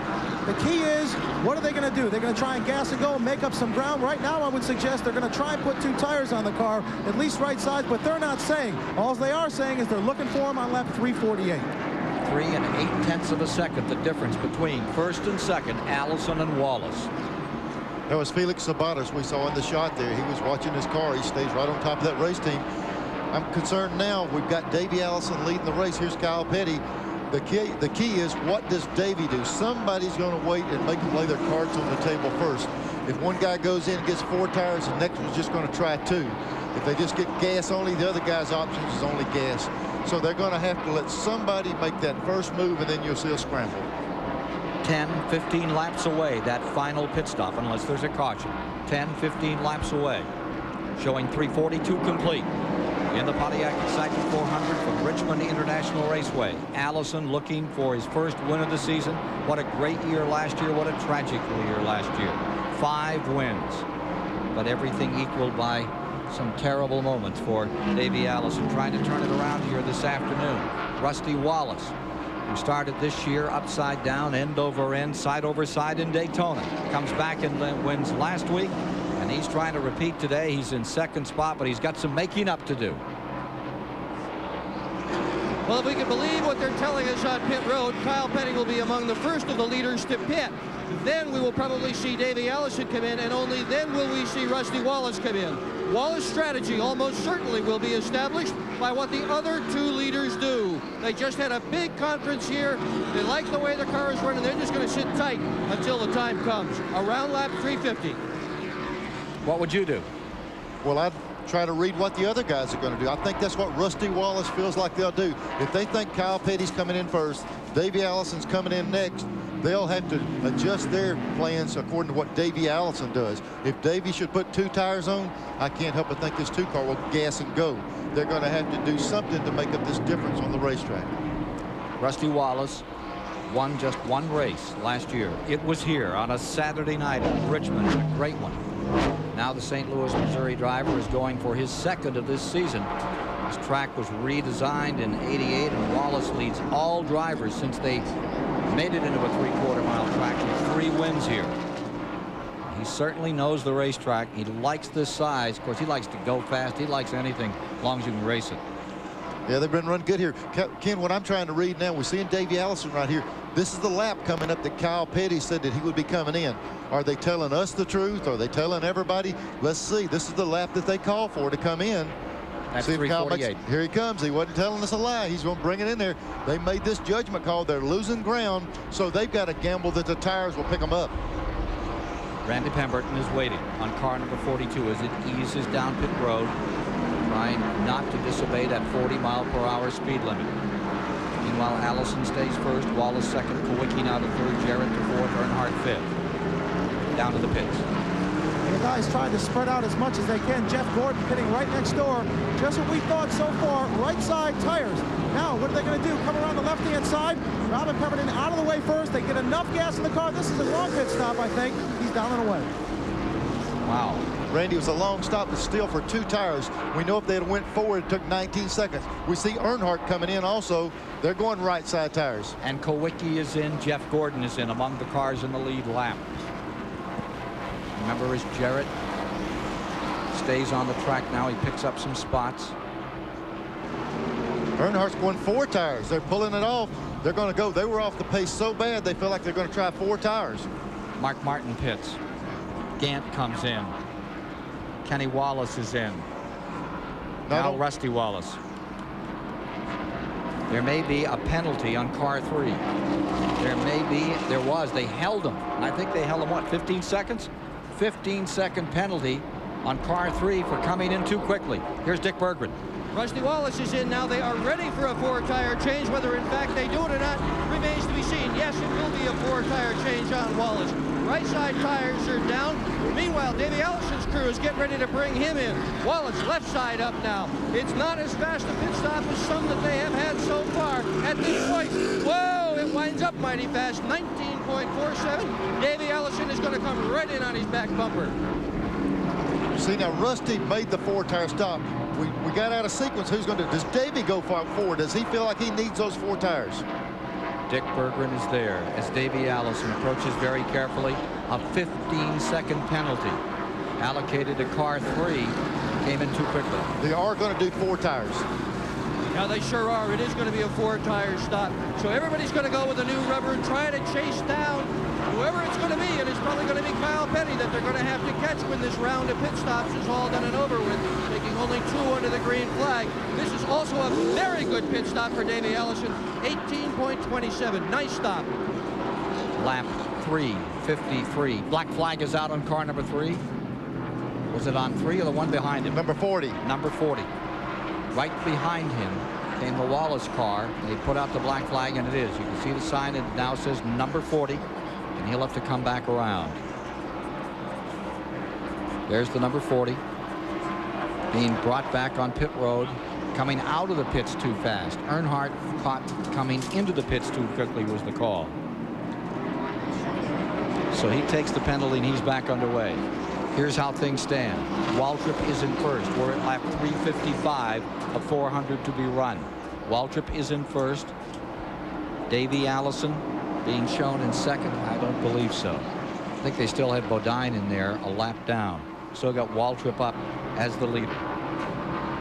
The key is, what are they going to do? They're going to try and gas and go and make up some ground. Right now, I would suggest they're going to try and put 2 tires on the car, at least right sides, but they're not saying. All they are saying is they're looking for him on lap 348. 3 8/10 of a second, the difference between first and second, Allison and Wallace. That was Felix Sabatas we saw in the shot there. He was watching his car. He stays right on top of that race team. I'm concerned now. We've got Davey Allison leading the race. Here's Kyle Petty. The key is, what does Davey do? Somebody's going to wait and make them lay their cards on the table first. If one guy goes in and gets 4 tires, the next one's just going to try 2. If they just get gas only, the other guy's options is only gas. So they're going to have to let somebody make that first move, and then you'll see a scramble. 10, 15 laps away, that final pit stop, unless there's a caution. 10, 15 laps away. Showing 342 complete. In the Pontiac Excitement 400 from Richmond International Raceway. Allison looking for his first win of the season. What a great year last year. What a tragic year last year. 5 wins. But everything equaled by some terrible moments for Davey Allison, trying to turn it around here this afternoon. Rusty Wallace, who started this year upside down, end over end, side over side in Daytona, comes back and wins last week. And And he's trying to repeat today. He's in second spot, but he's got some making up to do. Well, if we can believe what they're telling us on pit road, Kyle Petty will be among the first of the leaders to pit. Then we will probably see Davey Allison come in, and only then will we see Rusty Wallace come in. Wallace's strategy almost certainly will be established by what the other two leaders do. They just had a big conference here. They like the way the car is running. They're just going to sit tight until the time comes. Around lap 350. What would you do? Well, I'd try to read what the other guys are going to do. I think that's what Rusty Wallace feels like they'll do. If they think Kyle Petty's coming in first, Davey Allison's coming in next, they'll have to adjust their plans according to what Davey Allison does. If Davey should put 2 tires on, I can't help but think this 2 car will gas and go. They're going to have to do something to make up this difference on the racetrack. Rusty Wallace won just 1 race last year. It was here on a Saturday night in Richmond, a great one. Now the St. Louis, Missouri driver is going for his 2nd of this season. This track was redesigned in '88, and Wallace leads all drivers since they made it into a 3/4 mile track with 3 wins here. He certainly knows the racetrack. He likes this size. Of course, he likes to go fast. He likes anything as long as you can race it. Yeah, they've been running good here. Ken, what I'm trying to read now, we're seeing Davey Allison right here. This is the lap coming up that Kyle Petty said that he would be coming in. Are they telling us the truth? Are they telling everybody? Let's see. This is the lap that they call for to come in. That's see if Kyle makes, 348. here he comes. He wasn't telling us a lie. He's going to bring it in there. They made this judgment call. They're losing ground, so they've got to gamble that the tires will pick them up. Randy Pemberton is waiting on car number 42 as it eases down pit road, trying not to disobey that 40-mile-per-hour speed limit. Meanwhile, Allison stays first, Wallace second, Kowicki now to third, Jarrett to fourth, Earnhardt fifth. Down to the pits. The guys trying to spread out as much as they can. Jeff Gordon pitting right next door. Just what we thought so far. Right side tires. Now, what are they going to do? Come around the left-hand side. Robin Pemberton out of the way first. They get enough gas in the car. This is a long pit stop, I think. He's down and away. Wow. Randy, was a long stop, but still for 2 tires. We know if they had went forward, it took 19 seconds. We see Earnhardt coming in also. They're going right side tires. And Kowicki is in. Jeff Gordon is in among the cars in the lead lap. Remember, as Jarrett stays on the track now, he picks up some spots. Earnhardt's going 4 tires. They're pulling it off. They're going to go. They were off the pace so bad they feel like they're going to try 4 tires. Mark Martin pits. Gant comes in. Kenny Wallace is in. Now Rusty Wallace. There may be a penalty on car 3. There was. They held him. I think they held him, what, 15 seconds? 15-second penalty on car 3 for coming in too quickly. Here's Dick Berggren. Rusty Wallace is in now. They are ready for a 4-tire change. Whether in fact they do it or not remains to be seen. Yes, it will be a 4-tire change on Wallace. Right side tires are down. Meanwhile, Davey Allison's crew is getting ready to bring him in. Wallace left side up now. It's not as fast a pit stop as some that they have had so far at this point. Whoa, it winds up mighty fast. 19.47. Davey Allison is going to come right in on his back bumper. See, now Rusty made the 4-tire stop. We got out of sequence. Who's going to? Does Davey go forward? Does he feel like he needs those 4 tires? Dick Berggren is there as Davey Allison approaches very carefully. A 15-second penalty allocated to car 3. Came in too quickly. They are going to do 4 tires. Now they sure are. It is going to be a 4-tire stop. So everybody's going to go with a new rubber and try to chase down whoever it's going to be. And it's probably going to be Kyle Petty that they're going to have to catch when this round of pit stops is all done and over with, taking only 2 under the green flag. This is also a very good pit stop for Davey Allison. 18.27. Nice stop. Lap 3:53. Black flag is out on car number 3. Was it on 3 or the one behind him? Number 40. Number 40. Right behind him came the Wallace car. They put out the black flag, and it is. You can see the sign. It now says number 40, and he'll have to come back around. There's the number 40 being brought back on pit road, coming out of the pits too fast. Earnhardt caught coming into the pits too quickly was the call. So he takes the penalty, and he's back underway. Here's how things stand. Waltrip is in first. We're at lap 355 of 400 to be run. Waltrip is in first. Davey Allison being shown in second. I don't believe so. I think they still had Bodine in there a lap down. Still got Waltrip up as the leader.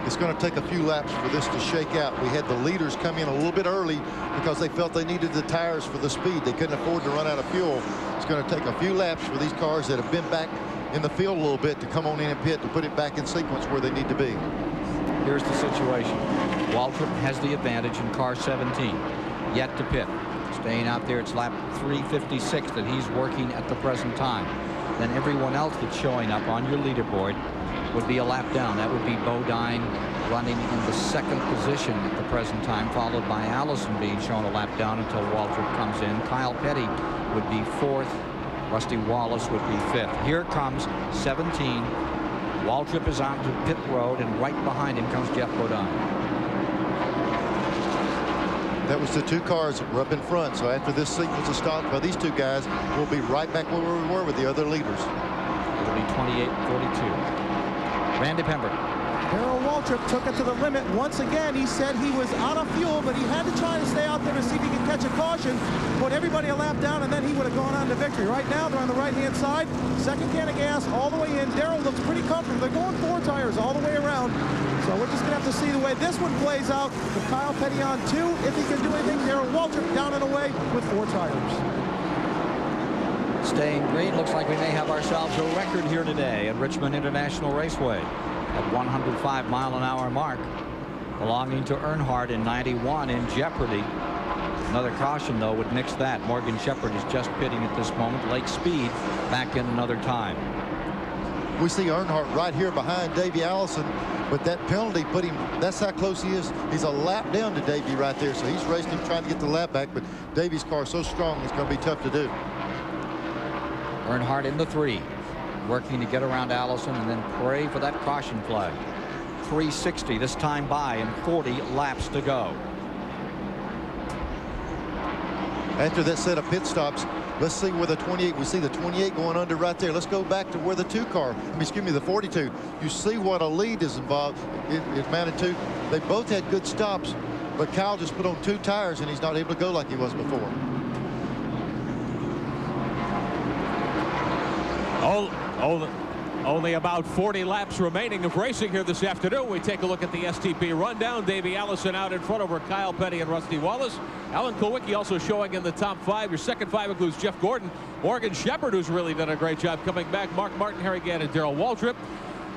It's going to take a few laps for this to shake out. We had the leaders come in a little bit early because they felt they needed the tires for the speed. They couldn't afford to run out of fuel. It's going to take a few laps for these cars that have been back in the field a little bit to come on in and pit to put it back in sequence where they need to be. Here's the situation. Waltrip has the advantage in car 17. Yet to pit. Staying out there, it's lap 356 that he's working at the present time. Then everyone else that's showing up on your leaderboard would be a lap down. That would be Bodine running in the second position at the present time, followed by Allison being shown a lap down until Waltrip comes in. Kyle Petty would be fourth. Rusty Wallace would be fifth. Here comes 17. Waltrip is onto pit road, and right behind him comes Jeff Bodine. That was the two cars that were up in front. So after this sequence of stops by these two guys, we'll be right back where we were with the other leaders. It'll be 28-42. Randy Pembroke. Daryl Waltrip took it to the limit. Once again, he said he was out of fuel, but he had to try to stay out there to see if he could catch a caution, put everybody a lap down, and then he would have gone on to victory. Right now, they're on the right-hand side. Second can of gas all the way in. Daryl looks pretty comfortable. They're going 4 tires all the way around. So we're just going to have to see the way this one plays out with Kyle Petty on 2. If he can do anything, Daryl Waltrip down and away with 4 tires. Staying green, looks like we may have ourselves a record here today at Richmond International Raceway at 105-mile-an-hour mark, belonging to Earnhardt in 91 in jeopardy. Another caution, though, would nix that. Morgan Shepherd is just pitting at this moment. Lake Speed back in another time. We see Earnhardt right here behind Davey Allison, but that penalty put him, that's how close he is. He's a lap down to Davey right there, so he's racing him trying to get the lap back, but Davey's car is so strong it's going to be tough to do. Earnhardt in the 3, working to get around Allison and then pray for that caution flag. 360 this time by and 40 laps to go. After that set of pit stops, let's see where the 28, we see the 28 going under right there. Let's go back to where the the 42. You see what a lead is involved. It amounted to, they both had good stops, but Kyle just put on 2 tires and he's not able to go like he was before. Only about 40 laps remaining of racing here this afternoon. We take a look at the STP rundown. Davey Allison out in front over Kyle Petty and Rusty Wallace. Alan Kulwicki also showing in the top 5. Your second 5 includes Jeff Gordon, Morgan Shepherd, who's really done a great job coming back, Mark Martin, Harry Gadd, and Daryl Waltrip.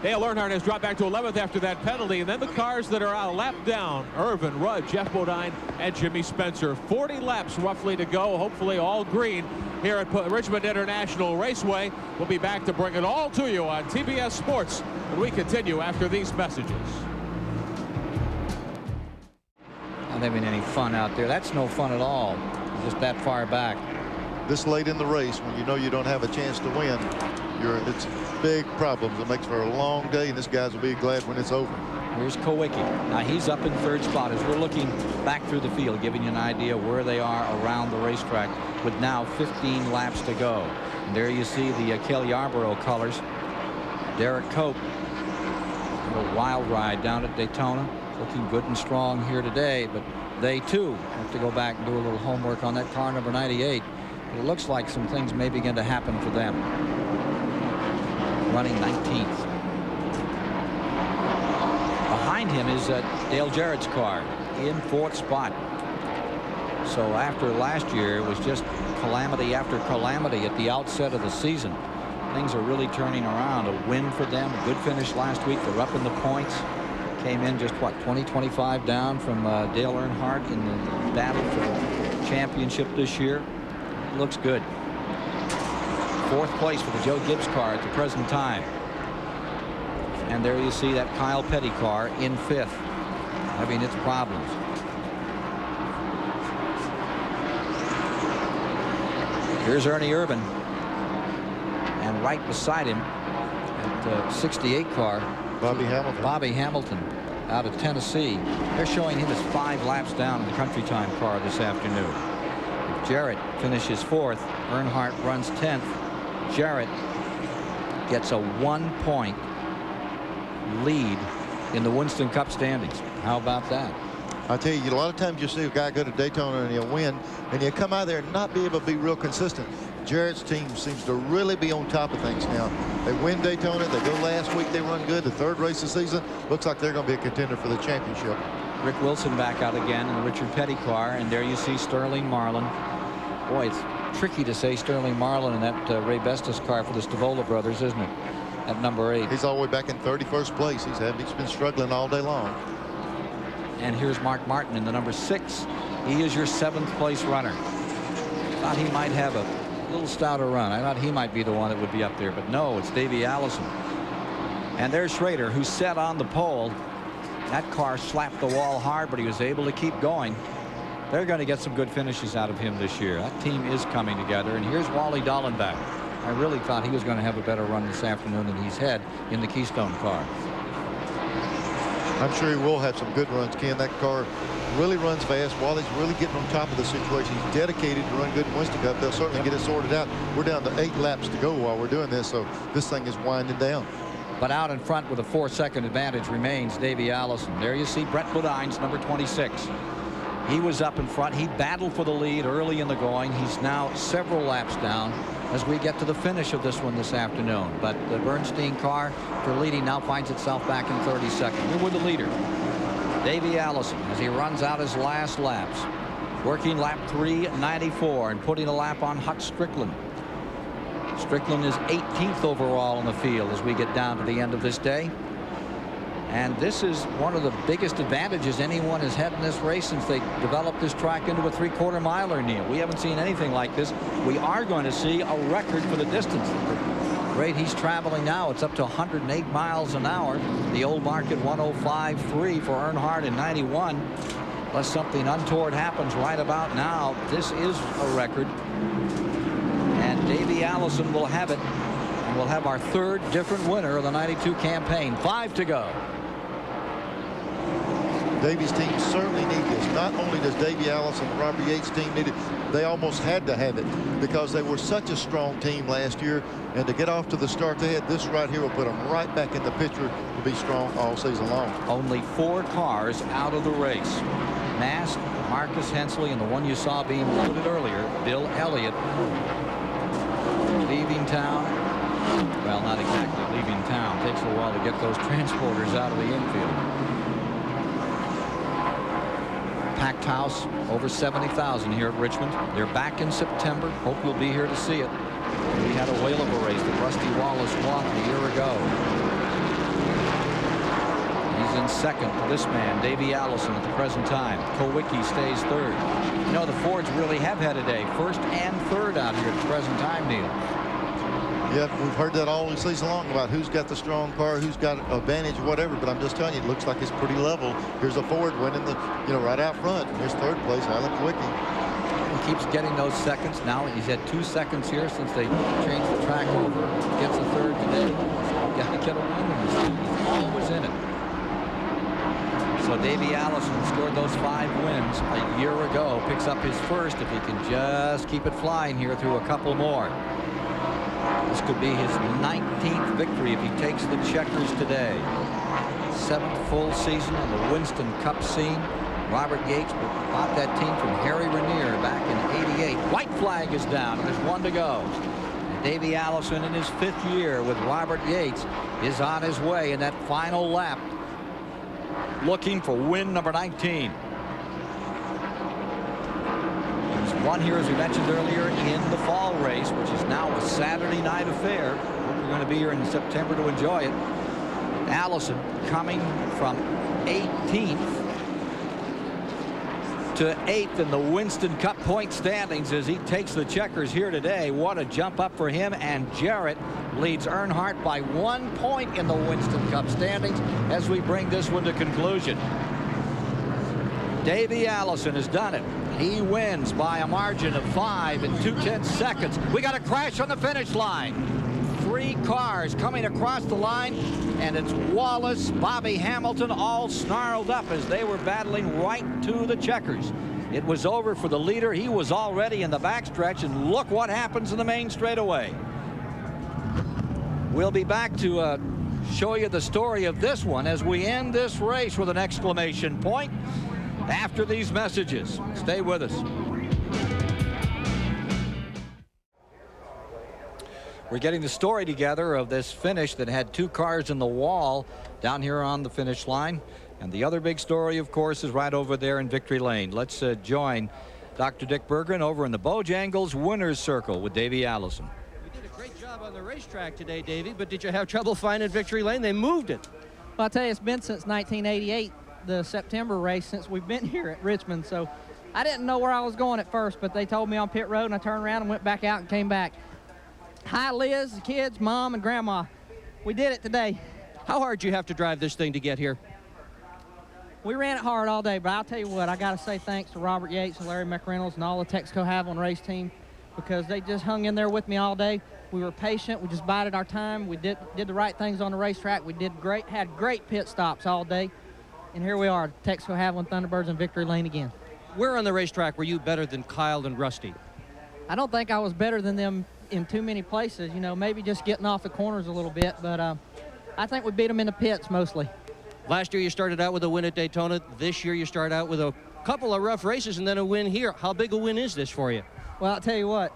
Dale Earnhardt has dropped back to 11th after that penalty. And then the cars that are a lap down, Irvin, Rudd, Jeff Bodine, and Jimmy Spencer. 40 laps roughly to go, hopefully all green here at Richmond International Raceway. We'll be back to bring it all to you on TBS Sports when we continue after these messages. Not having any fun out there. That's no fun at all. Just that far back. This late in the race, when you know you don't have a chance to win, it's big problems. It makes for a long day, and this guys will be glad when it's over. Here's Kulwicki. Now he's up in 3rd spot as we're looking back through the field, giving you an idea where they are around the racetrack with now 15 laps to go. And there you see the Cale Yarborough colors. Derek Cope, a wild ride down at Daytona, looking good and strong here today, but they too have to go back and do a little homework on that car number 98. It looks like some things may begin to happen for them. Running 19th. Behind him is Dale Jarrett's car in 4th spot. So after last year, it was just calamity after calamity at the outset of the season. Things are really turning around. A win for them, a good finish last week. They're up in the points. Came in just, 20-25 down from Dale Earnhardt in the battle for the championship this year. Looks good. 4th place for the Joe Gibbs car at the present time. And there you see that Kyle Petty car in 5th, having its problems. Here's Ernie Irvin. And right beside him at the 68 car, Bobby Hamilton out of Tennessee. They're showing him as 5 laps down in the country time car this afternoon. If Jarrett finishes 4th, Earnhardt runs 10th. Jarrett gets a 1-point lead in the Winston Cup standings. How about that? I tell you, a lot of times you see a guy go to Daytona and he'll win, and he'll come out there and not be able to be real consistent. Jarrett's team seems to really be on top of things now. They win Daytona. They go last week. They run good. The third race of the season. Looks like they're going to be a contender for the championship. Rick Wilson back out again in the Richard Petty car, and there you see Sterling Marlin. Boy, it's tricky to say Sterling Marlin in that Ray Bestis car for the Stavola brothers, isn't it? At number 8. He's all the way back in 31st place. He's been struggling all day long. And here's Mark Martin in the number 6. He is your 7th place runner. Thought he might have a little stouter run. I thought he might be the one that would be up there, but no, it's Davey Allison. And there's Schrader, who set on the pole. That car slapped the wall hard, but he was able to keep going. They're going to get some good finishes out of him this year. That team is coming together. And here's Wally Dallenbach. I really thought he was going to have a better run this afternoon than he's had in the Keystone car. I'm sure he will have some good runs, Ken. That car really runs fast. Wally's really getting on top of the situation. He's dedicated to run good in Winston Cup. They'll certainly get it sorted out. We're down to 8 laps to go while we're doing this, so this thing is winding down. But out in front with a 4-second advantage remains Davey Allison. There you see Brett Bodines, number 26. He was up in front. He battled for the lead early in the going. He's now several laps down as we get to the finish of this one this afternoon. But the Bernstein car for leading now finds itself back in 32nd. We're with the leader, Davey Allison, as he runs out his last laps. Working lap 394 and putting a lap on Hut Strickland. Strickland is 18th overall in the field as we get down to the end of this day. And this is one of the biggest advantages anyone has had in this race since they developed this track into a 3/4 miler, Neil. We haven't seen anything like this. We are going to see a record for the distance. The rate he's traveling now, it's up to 108 miles an hour. The old market 105.3 for Earnhardt in 91. Unless something untoward happens right about now, this is a record. And Davey Allison will have it. And we'll have our 3rd different winner of the 92 campaign. 5 to go. Davey's team certainly need this. Not only does Davey Allison and Robert Yates' team need it, they almost had to have it because they were such a strong team last year. And to get off to the start they had, this right here will put them right back in the picture to be strong all season long. Only 4 cars out of the race. Mast, Marcus Hensley, and the one you saw being loaded earlier, Bill Elliott, leaving town. Well, not exactly leaving town. Takes a while to get those transporters out of the infield. Packed house, over 70,000 here at Richmond. They're back in September. Hope you'll be here to see it. We had a whale of a race that Rusty Wallace won a year ago. He's in 2nd to this man, Davey Allison, at the present time. Kowicki stays 3rd. You know, the Fords really have had a day. 1st and 3rd out here at the present time, Neil. Yeah, we've heard that all season long about who's got the strong car, who's got an advantage, whatever. But I'm just telling you, it looks like it's pretty level. Here's a Ford winning the, right out front. Here's 3rd place, Alan Kowicki. He keeps getting those seconds. Now he's had 2 seconds here since they changed the track over. Gets a 3rd today. Got to get a win in this team. He's always in it. So Davey Allison scored those 5 wins a year ago. Picks up his 1st if he can just keep it flying here through a couple more. This could be his 19th victory if he takes the checkers today. 7th full season on the Winston Cup scene. Robert Yates bought that team from Harry Ranier back in '88. White flag is down, and there's 1 to go. And Davey Allison in his 5th year with Robert Yates is on his way in that final lap, looking for win number 19. One here, as we mentioned earlier, in the fall race, which is now a Saturday night affair. We're going to be here in September to enjoy it. Allison coming from 18th to 8th in the Winston Cup point standings as he takes the checkers here today. What a jump up for him. And Jarrett leads Earnhardt by 1 point in the Winston Cup standings as we bring this one to conclusion. Davey Allison has done it. He wins by a margin of 5 2/10 seconds. We got a crash on the finish line. 3 cars coming across the line, and it's Wallace, Bobby Hamilton, all snarled up as they were battling right to the checkers. It was over for the leader. He was already in the backstretch, and look what happens in the main straightaway. We'll be back to show you the story of this one as we end this race with an exclamation point after these messages. Stay with us. We're getting the story together of this finish that had 2 cars in the wall down here on the finish line. And the other big story, of course, is right over there in victory lane. Let's join Dr. Dick Berggren over in the Bojangles Winner's Circle with Davey Allison. You did a great job on the racetrack today, Davey, but did you have trouble finding victory lane? They moved it. Well, I tell you, it's been since 1988, the September race, since we've been here at Richmond. So I didn't know where I was going at first, but they told me on pit road, and I turned around and went back out and came back. Hi, Liz, the kids, Mom, and Grandma. We did it today. How hard do you have to drive this thing to get here? We ran it hard all day, but I'll tell you what, I got to say thanks to Robert Yates and Larry McReynolds and all the Texaco Haviland race team, because they just hung in there with me all day. We were patient. We just bided our time. We did the right things on the racetrack. We did great, had great pit stops all day. And here we are, Texaco Haviland Thunderbirds in victory lane again. Where on the racetrack were you better than Kyle and Rusty? I don't think I was better than them in too many places, you know, maybe just getting off the corners a little bit, but I think we beat them in the pits mostly. Last year you started out with a win at Daytona. This year you start out with a couple of rough races and then a win here. How big a win is this for you? Well, I'll tell you what,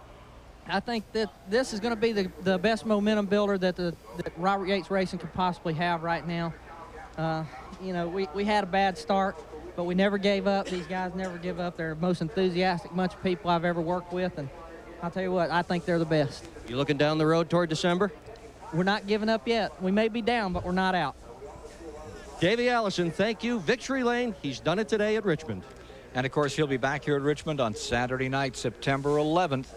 I think that this is going to be the best momentum builder that Robert Yates Racing could possibly have right now. You know, we had a bad start, but we never gave up. These guys never give up. They're the most enthusiastic bunch of people I've ever worked with, and I'll tell you what, I think they're the best. You looking down the road toward December? We're not giving up yet. We may be down, but we're not out. Davey Allison, thank you. Victory lane, he's done it today at Richmond. And, of course, he'll be back here at Richmond on Saturday night, September 11th.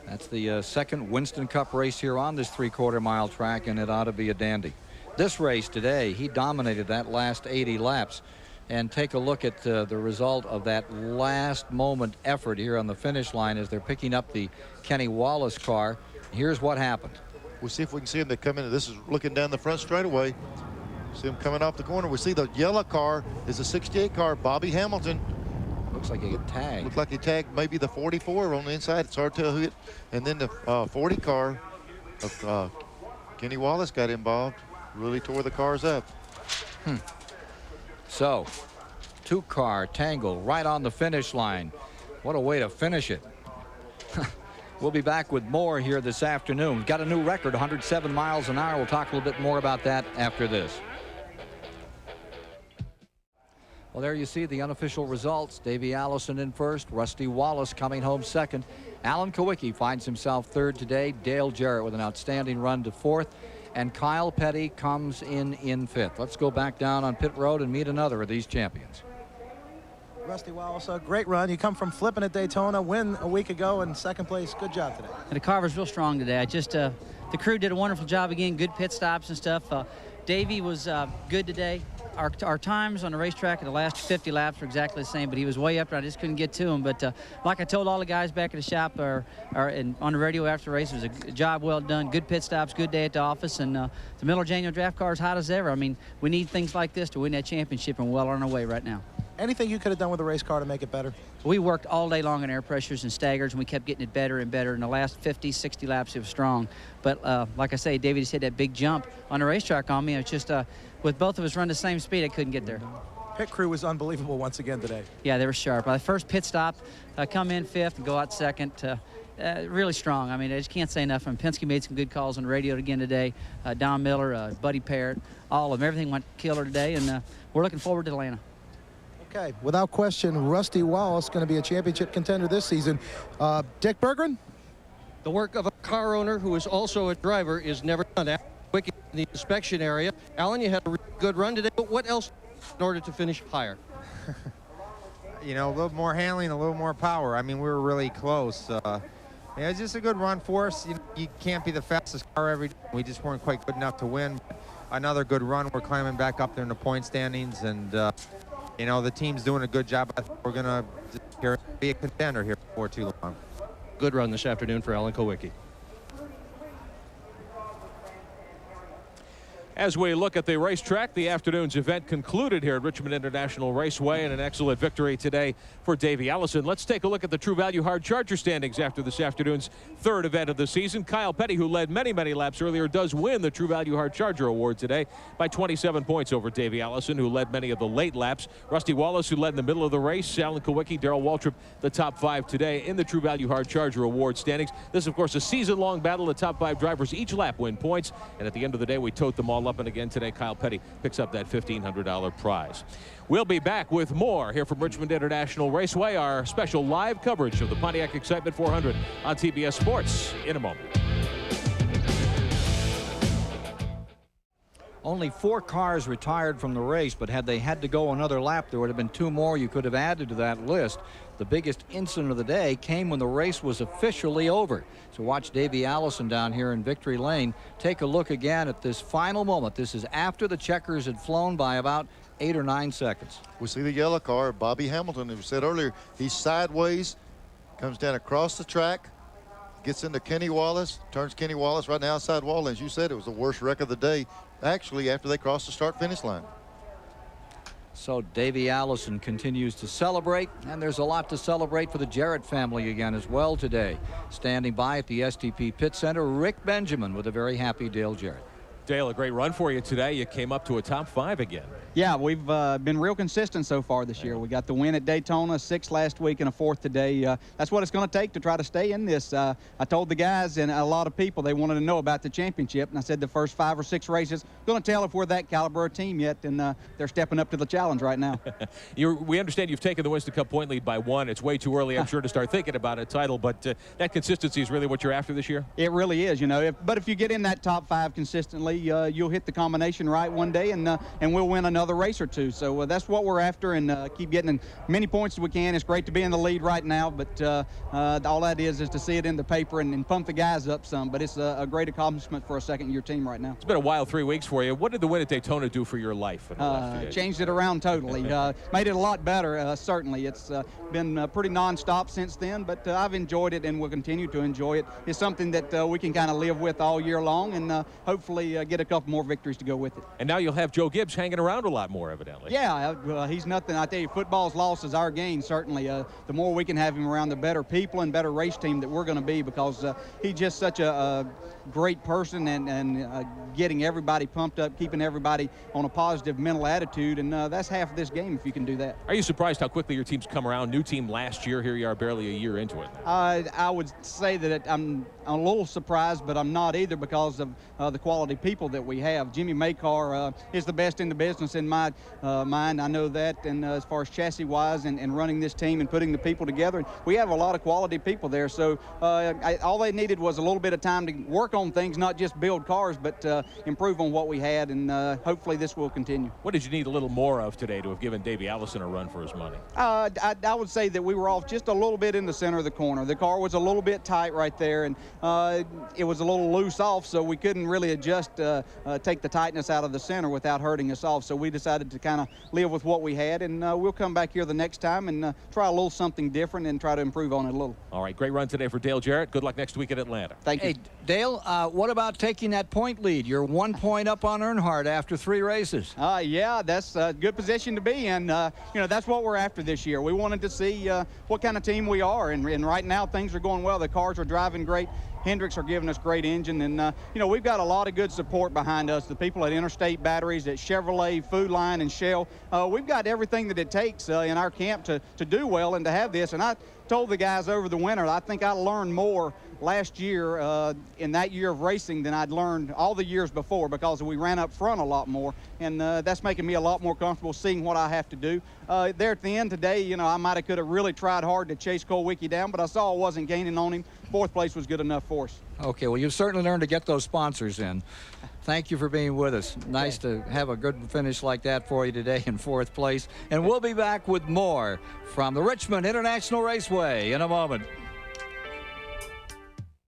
That's the second Winston Cup race here on this 3/4 mile track, and it ought to be a dandy. This race today, he dominated that last 80 laps. And take a look at the result of that last moment effort here on the finish line as they're picking up the Kenny Wallace car. Here's what happened. We'll see if we can see them. They come in. This is looking down the front straightaway. See them coming off the corner. We see the yellow car is a 68 car, Bobby Hamilton. Looks like he got tagged. Looks like he tagged maybe the 44 on the inside. It's hard to tell who it. And then the 40 car of Kenny Wallace got involved. Really tore the cars up. So, 2-car tangle right on the finish line. What a way to finish it. We'll be back with more here this afternoon. We've got a new record, 107 miles an hour. We'll talk a little bit more about that after this. Well, there you see the unofficial results. Davey Allison in first, Rusty Wallace coming home second. Alan Kowicki finds himself third today. Dale Jarrett with an outstanding run to fourth. And Kyle Petty comes in fifth. Let's go back down on pit road and meet another of these champions. Rusty Wallace, a great run. You come from flipping at Daytona, win a week ago, and second place. Good job today. And the car was real strong today. I just the crew did a wonderful job again. Good pit stops and stuff. Davey was good today. Our times on the racetrack in the last 50 laps were exactly the same, but he was way up there. I just couldn't get to him. But like I told all the guys back at the shop or on the radio after the race, it was a job well done. Good pit stops, good day at the office, and the Miller Genuine draft car is hot as ever. I mean, we need things like this to win that championship, and we're well on our way right now. Anything you could have done with the race car to make it better? We worked all day long on air pressures and staggers, and we kept getting it better and better. In the last 50, 60 laps, it was strong. But like I say, David just had that big jump on the racetrack on me. It's just with both of us running the same speed, I couldn't get there. Pit crew was unbelievable once again today. Yeah, they were sharp. The first pit stop, come in fifth and go out second. Really strong. I mean, I just can't say enough. And Penske made some good calls on the radio again today. Don Miller, Buddy Parrott, all of them. Everything went killer today, and we're looking forward to Atlanta. Okay, without question, Rusty Wallace going to be a championship contender this season. Dick Berggren? The work of a car owner who is also a driver is never done. In the inspection area. Alan, you had a good run today, but what else in order to finish higher? You know, a little more handling, a little more power. I mean, we were really close. Yeah, it's just a good run for us. You can't be the fastest car every day. We just weren't quite good enough to win. Another good run. We're climbing back up there in the point standings, and you know, the team's doing a good job. I think we're going to be a contender here before too long. Good run this afternoon for Alan Kowicki. As we look at the racetrack, the afternoon's event concluded here at Richmond International Raceway, and an excellent victory today for Davey Allison. Let's take a look at the True Value Hard Charger standings after this afternoon's third event of the season. Kyle Petty, who led many laps earlier, does win the True Value Hard Charger Award today by 27 points over Davey Allison, who led many of the late laps. Rusty Wallace, who led in the middle of the race. Alan Kowicki, Daryl Waltrip, the top 5 today in the True Value Hard Charger Award standings. This, of course, a season-long battle. The top 5 drivers each lap win points, and at the end of the day, we tote them all up, and again today, Kyle Petty picks up that $1,500 prize. We'll be back with more here from Richmond International Raceway, our special live coverage of the Pontiac Excitement 400 on TBS Sports in a moment. Only 4 cars retired from the race, but had they had to go another lap, there would have been 2 more you could have added to that list. The biggest incident of the day came when the race was officially over. So watch Davey Allison down here in Victory Lane take a look again at this final moment. This is after the checkers had flown by about 8 or 9 seconds. We see the yellow car, Bobby Hamilton, as we said earlier. He's sideways, comes down across the track, gets into Kenny Wallace, turns Kenny Wallace right now outside wall. As you said, it was the worst wreck of the day, actually, after they crossed the start-finish line. So Davey Allison continues to celebrate, and there's a lot to celebrate for the Jarrett family again as well today. Standing by at the STP Pit Center, Rick Benjamin with a very happy Dale Jarrett. Dale, a great run for you today. You came up to a top 5 again. Yeah, we've been real consistent so far this year. We got the win at Daytona, 6th last week, and a 4th today. That's what it's going to take to try to stay in this. I told the guys and a lot of people they wanted to know about the championship, and I said the first 5 or 6 races going to tell if we're that caliber of team yet, and they're stepping up to the challenge right now. We understand you've taken the Winston Cup point lead by 1. It's way too early, I'm sure, to start thinking about a title, but that consistency is really what you're after this year? It really is, you know. But if you get in that top 5 consistently, you'll hit the combination right one day, and we'll win another race or 2. So that's what we're after, and keep getting as many points as we can. It's great to be in the lead right now, but all that is to see it in the paper and pump the guys up some. But it's a great accomplishment for a second-year team right now. It's been a wild 3 weeks for you. What did the win at Daytona do for your life? Changed it around totally. Made it a lot better, certainly. It's been pretty non-stop since then, but I've enjoyed it and will continue to enjoy it. It's something that we can kind of live with all year long, and hopefully get a couple more victories to go with it. And now you'll have Joe Gibbs hanging around a lot more, evidently. Yeah, he's nothing. I tell you, football's loss is our gain, certainly. The more we can have him around, the better people and better race team that we're going to be, because he's just such a great person and getting everybody pumped up, keeping everybody on a positive mental attitude, and that's half of this game if you can do that. Are you surprised how quickly your team's come around? New team last year, here you are barely a year into it. I would say that I'm a little surprised, but I'm not either, because of the quality people that we have. Jimmy Maycar is the best in the business in my mind. I know that, and as far as chassis-wise and running this team and putting the people together, we have a lot of quality people there. So all they needed was a little bit of time to work on things, not just build cars, but improve on what we had, and hopefully this will continue. What did you need a little more of today to have given Davey Allison a run for his money? I would say that we were off just a little bit in the center of the corner. The car was a little bit tight right there, and it was a little loose off, so we couldn't really adjust, take the tightness out of the center without hurting us off. So we decided to kind of live with what we had, and we'll come back here the next time and try a little something different and try to improve on it a little. All right, great run today for Dale Jarrett. Good luck next week at Atlanta. Thank you. Hey, Dale, what about taking that point lead? You're 1 point up on Earnhardt after 3 races. Yeah, that's a good position to be in. You know, that's what we're after this year. We wanted to see what kind of team we are, and right now things are going well. The cars are driving great. Hendricks are giving us great engine, and you know, we've got a lot of good support behind us. The people at Interstate Batteries, at Chevrolet, Food Line, and Shell, we've got everything that it takes in our camp to do well and to have this. And I told the guys over the winter, I think I learned more last year in that year of racing than I'd learned all the years before, because we ran up front a lot more, and that's making me a lot more comfortable seeing what I have to do. There at the end today, you know, I could have really tried hard to chase Kowicki down, but I saw I wasn't gaining on him. 4th place was good enough for us. Okay, well, you've certainly learned to get those sponsors in. Thank you for being with us. Nice to have a good finish like that for you today in 4th place. And we'll be back with more from the Richmond International Raceway in a moment.